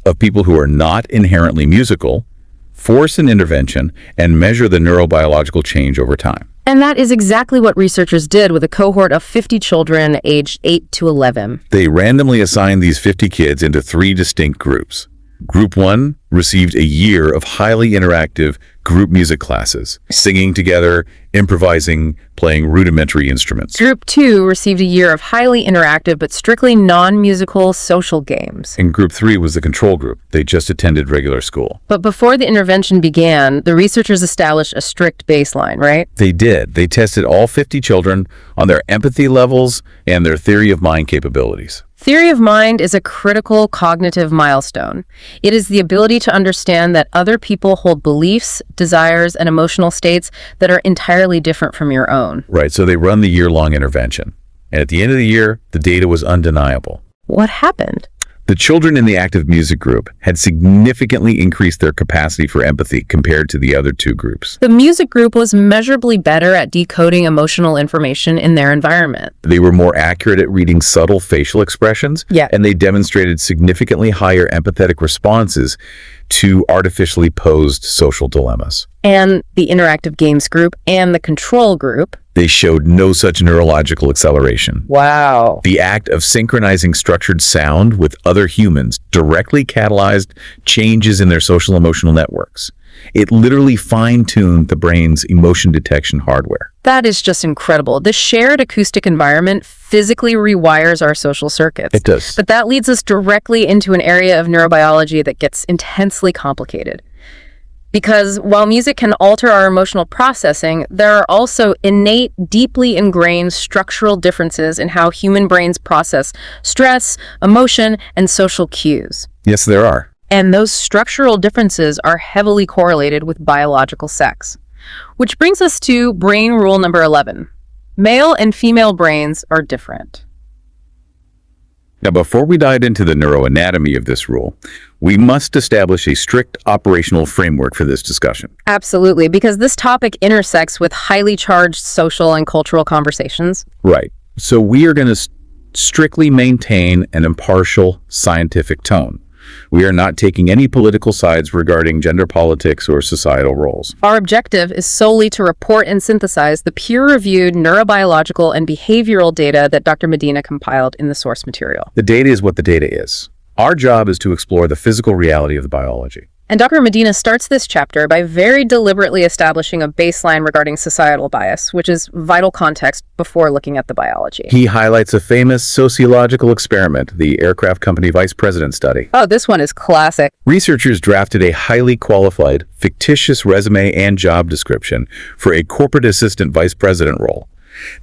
of people who are not inherently musical, force an intervention, and measure the neurobiological change over time. And that is exactly what researchers did with a cohort of 50 children aged 8 to 11. They randomly assigned these 50 kids into 3 distinct groups. Group 1 received a year of highly interactive group music classes, singing together, improvising, playing rudimentary instruments. Group 2 received a year of highly interactive but strictly non-musical social games. And Group 3 was the control group. They just attended regular school. But before the intervention began, the researchers established a strict baseline, right? They did. They tested all 50 children on their empathy levels and their theory of mind capabilities. Theory of mind is a critical cognitive milestone. It is the ability to understand that other people hold beliefs, desires, and emotional states that are entirely different from your own. Right, so they run the year-long intervention. And at the end of the year, the data was undeniable. What happened? The children in the active music group had significantly increased their capacity for empathy compared to the other 2 groups. The music group was measurably better at decoding emotional information in their environment. They were more accurate at reading subtle facial expressions, and they demonstrated significantly higher empathetic responses to artificially posed social dilemmas. And the interactive games group and the control group, they showed no such neurological acceleration. Wow. The act of synchronizing structured sound with other humans directly catalyzed changes in their social emotional networks. It literally fine-tuned the brain's emotion detection hardware. That is just incredible. The shared acoustic environment physically rewires our social circuits. It does. But that leads us directly into an area of neurobiology that gets intensely complicated. Because while music can alter our emotional processing, there are also innate, deeply ingrained structural differences in how human brains process stress, emotion, and social cues. Yes, there are. And those structural differences are heavily correlated with biological sex. Which brings us to brain rule number 11. Male and female brains are different. Now, before we dive into the neuroanatomy of this rule, we must establish a strict operational framework for this discussion. Absolutely, because this topic intersects with highly charged social and cultural conversations. Right. So we are going to strictly maintain an impartial scientific tone. We are not taking any political sides regarding gender politics or societal roles. Our objective is solely to report and synthesize the peer-reviewed neurobiological and behavioral data that Dr. Medina compiled in the source material. The data is what the data is. Our job is to explore the physical reality of the biology. And Dr. Medina starts this chapter by very deliberately establishing a baseline regarding societal bias, which is vital context before looking at the biology. He highlights a famous sociological experiment, the aircraft company vice president study. Oh, this one is classic. Researchers drafted a highly qualified, fictitious resume and job description for a corporate assistant vice president role.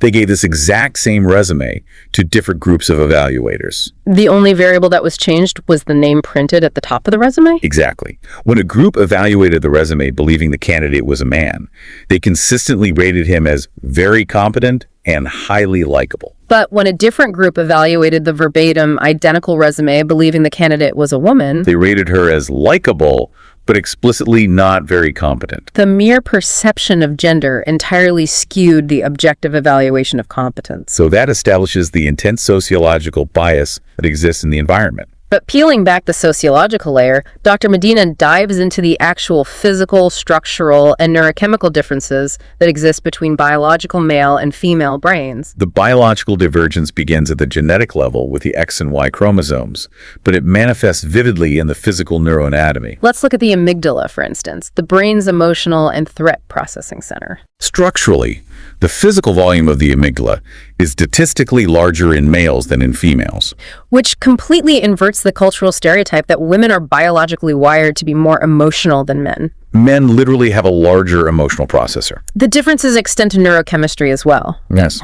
They gave this exact same resume to different groups of evaluators. The only variable that was changed was the name printed at the top of the resume? Exactly. When a group evaluated the resume believing the candidate was a man, they consistently rated him as very competent and highly likable. But when a different group evaluated the verbatim identical resume believing the candidate was a woman, they rated her as likable, but explicitly not very competent. The mere perception of gender entirely skewed the objective evaluation of competence. So that establishes the intense sociological bias that exists in the environment. But peeling back the sociological layer, Dr. Medina dives into the actual physical, structural, and neurochemical differences that exist between biological male and female brains. The biological divergence begins at the genetic level with the X and Y chromosomes, but it manifests vividly in the physical neuroanatomy. Let's look at the amygdala, for instance, the brain's emotional and threat processing center. Structurally, the physical volume of the amygdala is statistically larger in males than in females, which completely inverts the cultural stereotype that women are biologically wired to be more emotional than men. Men literally have a larger emotional processor. The differences extend to neurochemistry as well. Yes.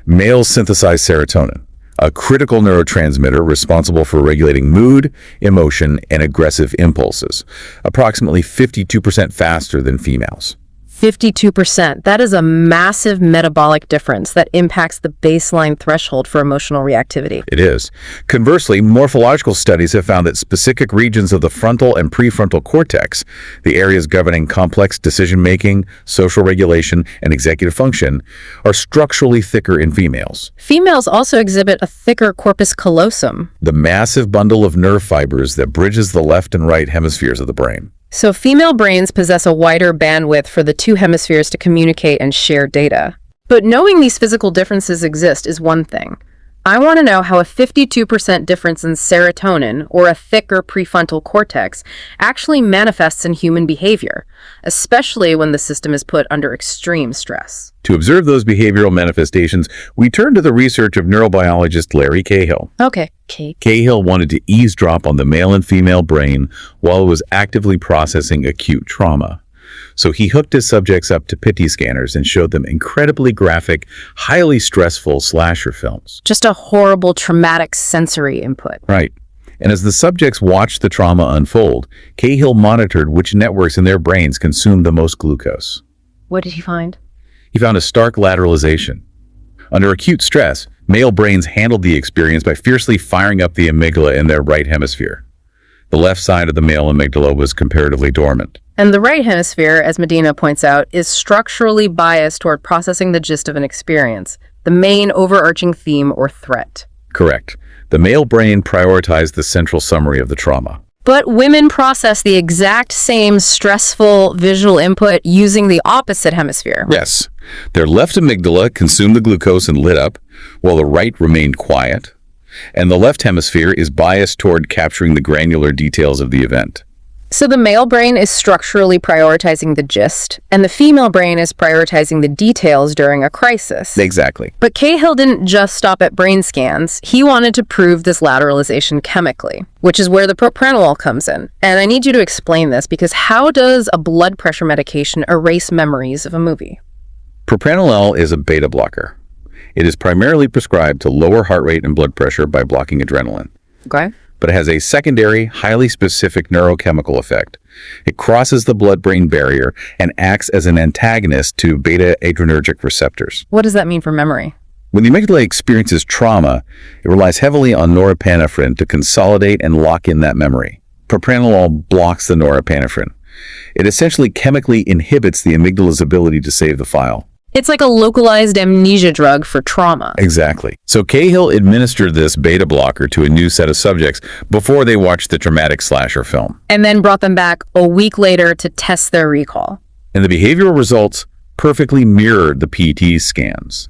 Males synthesize serotonin, a critical neurotransmitter responsible for regulating mood, emotion, and aggressive impulses, approximately 52% faster than females. 52%. That is a massive metabolic difference that impacts the baseline threshold for emotional reactivity. It is. Conversely, morphological studies have found that specific regions of the frontal and prefrontal cortex, the areas governing complex decision-making, social regulation, and executive function, are structurally thicker in females. Females also exhibit a thicker corpus callosum, the massive bundle of nerve fibers that bridges the left and right hemispheres of the brain. So female brains possess a wider bandwidth for the two hemispheres to communicate and share data. But knowing these physical differences exist is one thing. I want to know how a 52% difference in serotonin, or a thicker prefrontal cortex, actually manifests in human behavior, especially when the system is put under extreme stress. To observe those behavioral manifestations, we turn to the research of neurobiologist Larry Cahill. Okay. Cahill wanted to eavesdrop on the male and female brain while it was actively processing acute trauma. So he hooked his subjects up to PET scanners and showed them incredibly graphic, highly stressful slasher films. Just a horrible, traumatic sensory input. Right. And as the subjects watched the trauma unfold, Cahill monitored which networks in their brains consumed the most glucose. What did he find? He found a stark lateralization. Under acute stress, male brains handled the experience by fiercely firing up the amygdala in their right hemisphere. The left side of the male amygdala was comparatively dormant. And the right hemisphere, as Medina points out, is structurally biased toward processing the gist of an experience, the main overarching theme or threat. Correct. The male brain prioritized the central summary of the trauma. But women process the exact same stressful visual input using the opposite hemisphere. Yes. Their left amygdala consumed the glucose and lit up, while the right remained quiet. And the left hemisphere is biased toward capturing the granular details of the event. So the male brain is structurally prioritizing the gist, and the female brain is prioritizing the details during a crisis. Exactly. But Cahill didn't just stop at brain scans. He wanted to prove this lateralization chemically, which is where the propranolol comes in. And I need you to explain this, because how does a blood pressure medication erase memories of a movie? Propranolol is a beta blocker. It is primarily prescribed to lower heart rate and blood pressure by blocking adrenaline. Okay. But it has a secondary, highly specific neurochemical effect. It crosses the blood-brain barrier and acts as an antagonist to beta-adrenergic receptors. What does that mean for memory? When the amygdala experiences trauma, it relies heavily on norepinephrine to consolidate and lock in that memory. Propranolol blocks the norepinephrine. It essentially chemically inhibits the amygdala's ability to save the file. It's like a localized amnesia drug for trauma. Exactly. So Cahill administered this beta blocker to a new set of subjects before they watched the dramatic slasher film. And then brought them back a week later to test their recall. And the behavioral results perfectly mirrored the PT scans.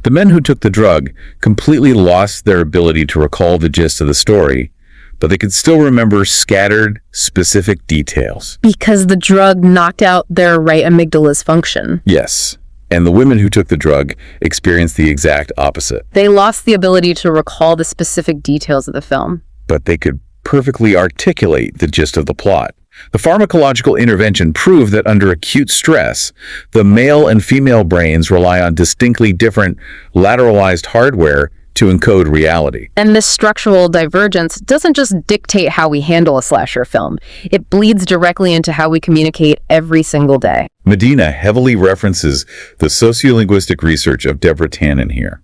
The men who took the drug completely lost their ability to recall the gist of the story, but they could still remember scattered, specific details. Because the drug knocked out their right amygdala's function. Yes. And the women who took the drug experienced the exact opposite. They lost the ability to recall the specific details of the film. But they could perfectly articulate the gist of the plot. The pharmacological intervention proved that under acute stress, the male and female brains rely on distinctly different lateralized hardware to encode reality. And this structural divergence doesn't just dictate how we handle a slasher film. It bleeds directly into how we communicate every single day. Medina heavily references the sociolinguistic research of Deborah Tannen here.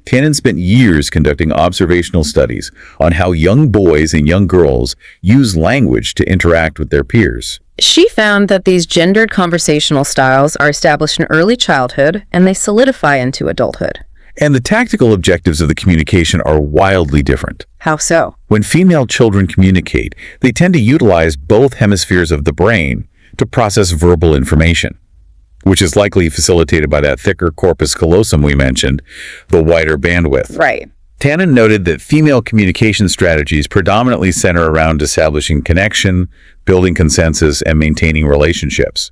Tannen spent years conducting observational studies on how young boys and young girls use language to interact with their peers. She found that these gendered conversational styles are established in early childhood and they solidify into adulthood. And the tactical objectives of the communication are wildly different. How so? When female children communicate, they tend to utilize both hemispheres of the brain to process verbal information, which is likely facilitated by that thicker corpus callosum we mentioned, the wider bandwidth. Right. Tannen noted that female communication strategies predominantly center around establishing connection, building consensus, and maintaining relationships.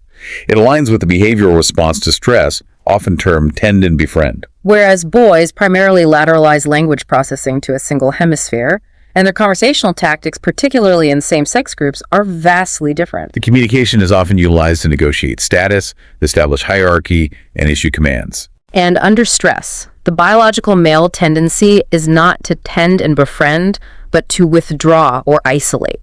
It aligns with the behavioral response to stress, often termed tend and befriend. Whereas boys primarily lateralize language processing to a single hemisphere, and their conversational tactics, particularly in same-sex groups, are vastly different. The communication is often utilized to negotiate status, establish hierarchy, and issue commands. And under stress, the biological male tendency is not to tend and befriend, but to withdraw or isolate.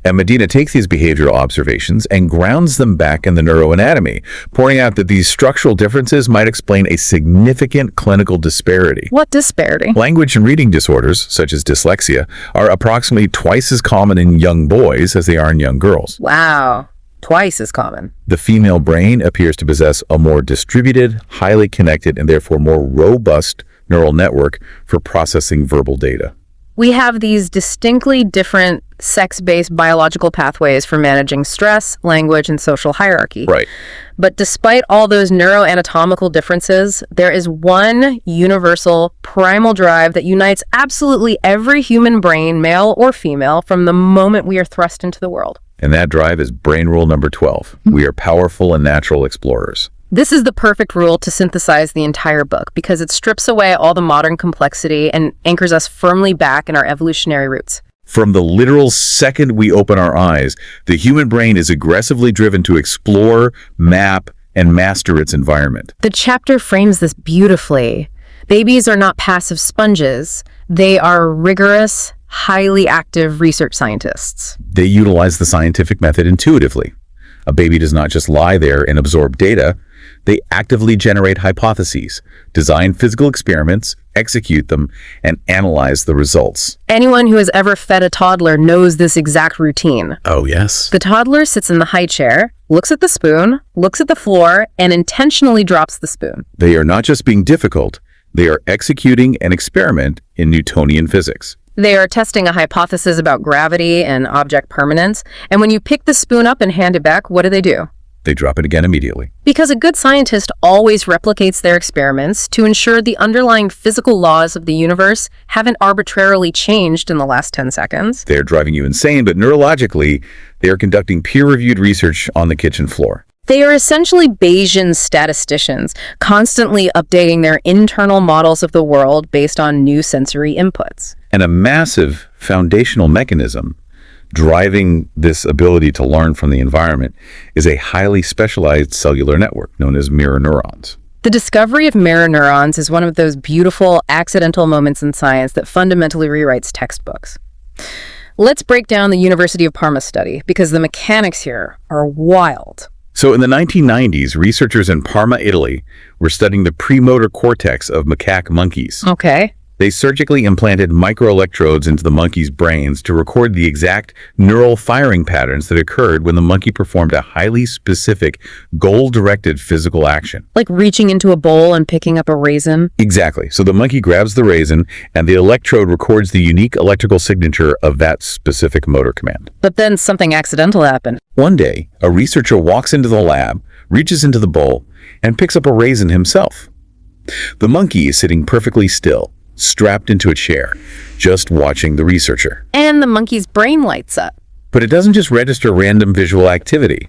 And Medina takes these behavioral observations and grounds them back in the neuroanatomy, pointing out that these structural differences might explain a significant clinical disparity. What disparity? Language and reading disorders, such as dyslexia, are approximately twice as common in young boys as they are in young girls. Wow, twice as common. The female brain appears to possess a more distributed, highly connected, and therefore more robust neural network for processing verbal data. We have these distinctly different sex-based biological pathways for managing stress, language, and social hierarchy. Right. But despite all those neuroanatomical differences, there is one universal primal drive that unites absolutely every human brain, male or female, from the moment we are thrust into the world. And that drive is brain rule number 12. We are powerful and natural explorers. This is the perfect rule to synthesize the entire book because it strips away all the modern complexity and anchors us firmly back in our evolutionary roots. From the literal second we open our eyes, the human brain is aggressively driven to explore, map, and master its environment. The chapter frames this beautifully. Babies are not passive sponges. They are rigorous, highly active research scientists. They utilize the scientific method intuitively. A baby does not just lie there and absorb data. They actively generate hypotheses, design physical experiments, execute them, and analyze the results. Anyone who has ever fed a toddler knows this exact routine. Oh, yes. The toddler sits in the high chair, looks at the spoon, looks at the floor, and intentionally drops the spoon. They are not just being difficult, they are executing an experiment in Newtonian physics. They are testing a hypothesis about gravity and object permanence, and when you pick the spoon up and hand it back, what do? They drop it again immediately. Because a good scientist always replicates their experiments to ensure the underlying physical laws of the universe haven't arbitrarily changed in the last 10 seconds. They're driving you insane, but neurologically, they are conducting peer-reviewed research on the kitchen floor. They are essentially Bayesian statisticians, constantly updating their internal models of the world based on new sensory inputs. And a massive foundational mechanism driving this ability to learn from the environment is a highly specialized cellular network known as mirror neurons. The discovery of mirror neurons is one of those beautiful, accidental moments in science that fundamentally rewrites textbooks. Let's break down the University of Parma study, because the mechanics here are wild. So in the 1990s, researchers in Parma, Italy, were studying the premotor cortex of macaque monkeys. Okay. They surgically implanted microelectrodes into the monkeys' brains to record the exact neural firing patterns that occurred when the monkey performed a highly specific, goal-directed physical action. Like reaching into a bowl and picking up a raisin? Exactly. So the monkey grabs the raisin, and the electrode records the unique electrical signature of that specific motor command. But then something accidental happened. One day, a researcher walks into the lab, reaches into the bowl, and picks up a raisin himself. The monkey is sitting perfectly still, strapped into a chair, just watching the researcher. And the monkey's brain lights up. But it doesn't just register random visual activity.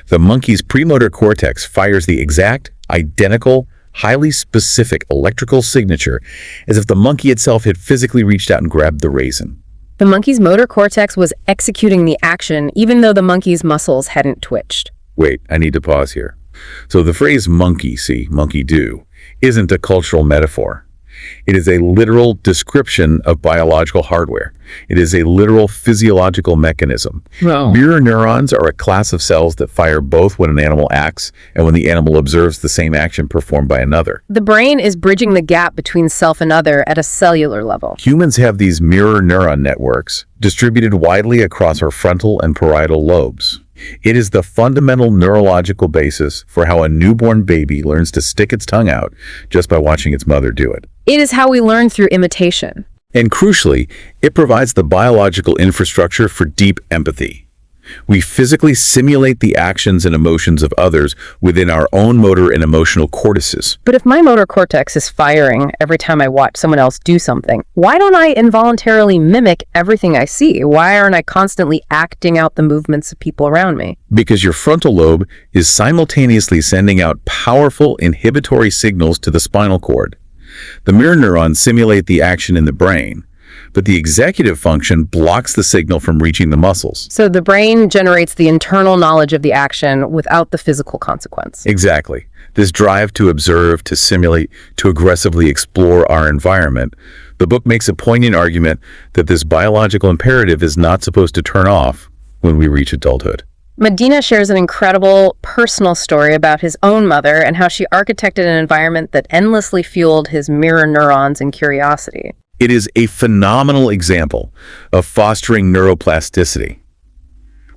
The monkey's premotor cortex fires the exact, identical, highly specific electrical signature as if the monkey itself had physically reached out and grabbed the raisin. The monkey's motor cortex was executing the action even though the monkey's muscles hadn't twitched. Wait, I need to pause here. So the phrase monkey see, monkey do, isn't a cultural metaphor. It is a literal description of biological hardware. It is a literal physiological mechanism. Wow. Mirror neurons are a class of cells that fire both when an animal acts and when the animal observes the same action performed by another. The brain is bridging the gap between self and other at a cellular level. Humans have these mirror neuron networks distributed widely across our frontal and parietal lobes. It is the fundamental neurological basis for how a newborn baby learns to stick its tongue out just by watching its mother do it. It is how we learn through imitation. And crucially, it provides the biological infrastructure for deep empathy. We physically simulate the actions and emotions of others within our own motor and emotional cortices. But if my motor cortex is firing every time I watch someone else do something, why don't I involuntarily mimic everything I see? Why aren't I constantly acting out the movements of people around me? Because your frontal lobe is simultaneously sending out powerful inhibitory signals to the spinal cord. The mirror neurons simulate the action in the brain, but the executive function blocks the signal from reaching the muscles. So the brain generates the internal knowledge of the action without the physical consequence. Exactly. This drive to observe, to simulate, to aggressively explore our environment. The book makes a poignant argument that this biological imperative is not supposed to turn off when we reach adulthood. Medina shares an incredible personal story about his own mother and how she architected an environment that endlessly fueled his mirror neurons and curiosity. It is a phenomenal example of fostering neuroplasticity.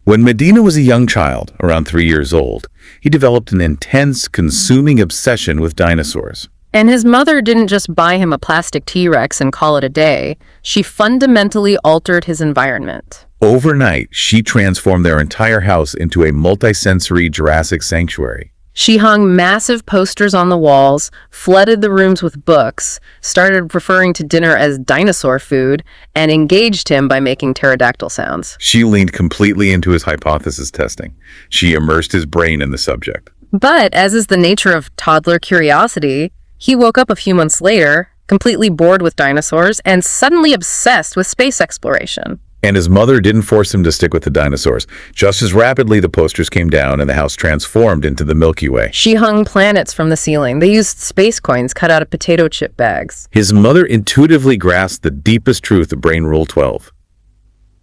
When Medina was a young child, around 3 years old, he developed an intense, consuming obsession with dinosaurs. And his mother didn't just buy him a plastic T-Rex and call it a day. She fundamentally altered his environment. Overnight, she transformed their entire house into a multisensory Jurassic sanctuary. She hung massive posters on the walls, flooded the rooms with books, started referring to dinner as dinosaur food, and engaged him by making pterodactyl sounds. She leaned completely into his hypothesis testing. She immersed his brain in the subject. But, as is the nature of toddler curiosity, he woke up a few months later, completely bored with dinosaurs, and suddenly obsessed with space exploration. And his mother didn't force him to stick with the dinosaurs. Just as rapidly, the posters came down and the house transformed into the Milky Way. She hung planets from the ceiling. They used space coins cut out of potato chip bags. His mother intuitively grasped the deepest truth of Brain Rule 12.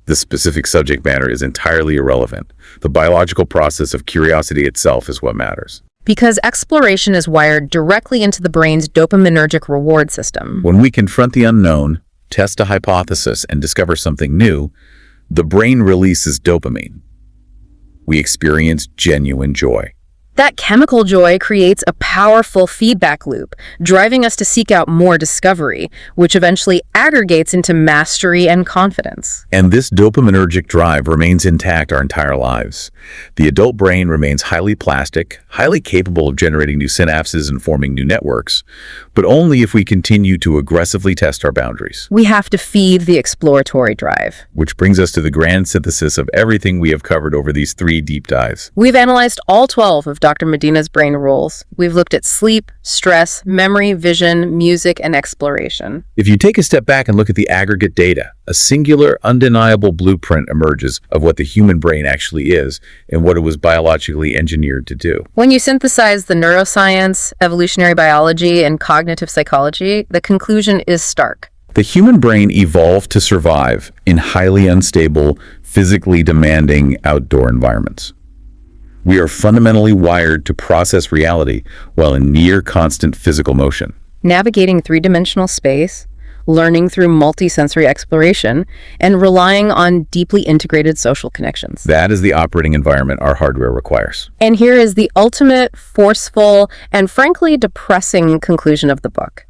The specific subject matter is entirely irrelevant. The biological process of curiosity itself is what matters. Because exploration is wired directly into the brain's dopaminergic reward system. When we confront the unknown, test a hypothesis, and discover something new, the brain releases dopamine. We experience genuine joy. That chemical joy creates a powerful feedback loop, driving us to seek out more discovery, which eventually aggregates into mastery and confidence. And this dopaminergic drive remains intact our entire lives. The adult brain remains highly plastic, highly capable of generating new synapses and forming new networks, but only if we continue to aggressively test our boundaries. We have to feed the exploratory drive. Which brings us to the grand synthesis of everything we have covered over these 3 deep dives. We've analyzed all 12 of Dr. Medina's brain rules. We've looked at sleep, stress, memory, vision, music, and exploration. If you take a step back and look at the aggregate data, a singular, undeniable blueprint emerges of what the human brain actually is and what it was biologically engineered to do. When you synthesize the neuroscience, evolutionary biology, and cognitive psychology, the conclusion is stark. The human brain evolved to survive in highly unstable, physically demanding outdoor environments. We are fundamentally wired to process reality while in near constant physical motion. Navigating 3-dimensional space, learning through multisensory exploration, and relying on deeply integrated social connections. That is the operating environment our hardware requires. And here is the ultimate, forceful, and frankly depressing conclusion of the book.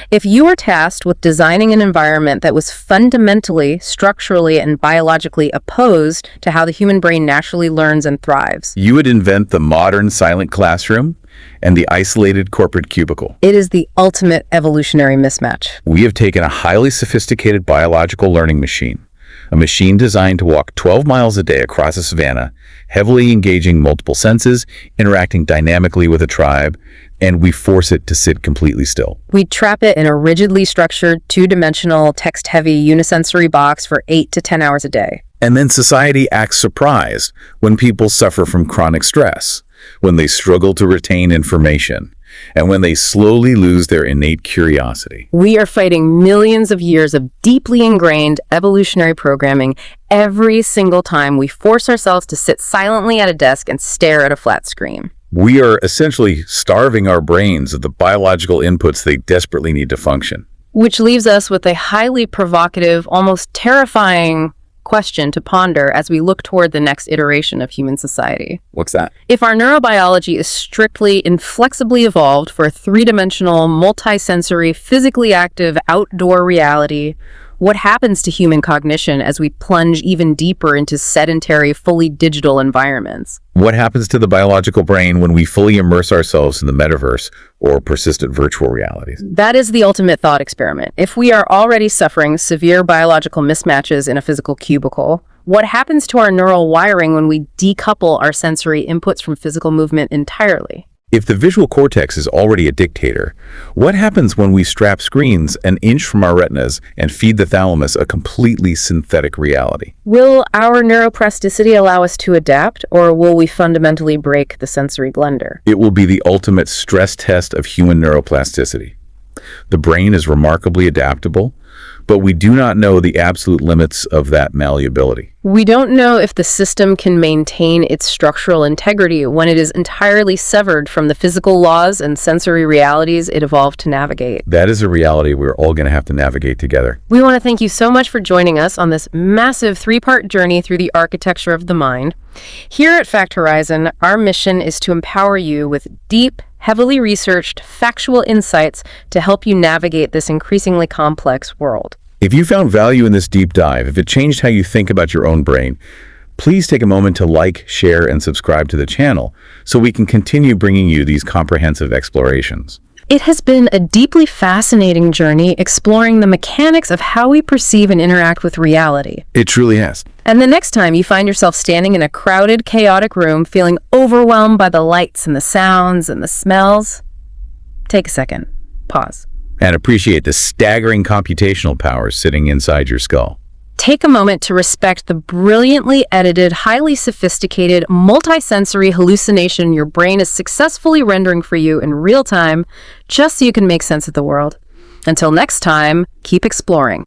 If you were tasked with designing an environment that was fundamentally, structurally, and biologically opposed to how the human brain naturally learns and thrives, you would invent the modern silent classroom and the isolated corporate cubicle. it is the ultimate evolutionary mismatch. We have taken a highly sophisticated biological learning machine, a machine designed to walk 12 miles a day across a savanna, heavily engaging multiple senses, interacting dynamically with a tribe, and we force it to sit completely still. We trap it in a rigidly structured, 2-dimensional, text-heavy, unisensory box for 8 to 10 hours a day. And then society acts surprised when people suffer from chronic stress, when they struggle to retain information, and when they slowly lose their innate curiosity. We are fighting millions of years of deeply ingrained evolutionary programming every single time we force ourselves to sit silently at a desk and stare at a flat screen. We are essentially starving our brains of the biological inputs they desperately need to function. Which leaves us with a highly provocative, almost terrifying question to ponder as we look toward the next iteration of human society. What's that? If our neurobiology is strictly, inflexibly evolved for a 3-dimensional, multisensory, physically active outdoor reality, what happens to human cognition as we plunge even deeper into sedentary, fully digital environments? What happens to the biological brain when we fully immerse ourselves in the metaverse or persistent virtual realities? That is the ultimate thought experiment. If we are already suffering severe biological mismatches in a physical cubicle, what happens to our neural wiring when we decouple our sensory inputs from physical movement entirely? If the visual cortex is already a dictator, what happens when we strap screens an inch from our retinas and feed the thalamus a completely synthetic reality? Will our neuroplasticity allow us to adapt, or will we fundamentally break the sensory blender? It will be the ultimate stress test of human neuroplasticity. The brain is remarkably adaptable, but we do not know the absolute limits of that malleability. We don't know if the system can maintain its structural integrity when it is entirely severed from the physical laws and sensory realities it evolved to navigate. That is a reality we're all going to have to navigate together. We want to thank you so much for joining us on this massive 3-part journey through the architecture of the mind. Here at Fact Horizon, our mission is to empower you with deep, heavily researched, factual insights to help you navigate this increasingly complex world. If you found value in this deep dive, if it changed how you think about your own brain, please take a moment to like, share, and subscribe to the channel so we can continue bringing you these comprehensive explorations. It has been a deeply fascinating journey exploring the mechanics of how we perceive and interact with reality. It truly has. And the next time you find yourself standing in a crowded, chaotic room, feeling overwhelmed by the lights and the sounds and the smells, take a second, pause, and appreciate the staggering computational powers sitting inside your skull. Take a moment to respect the brilliantly edited, highly sophisticated, multisensory hallucination your brain is successfully rendering for you in real time, just so you can make sense of the world. Until next time, keep exploring.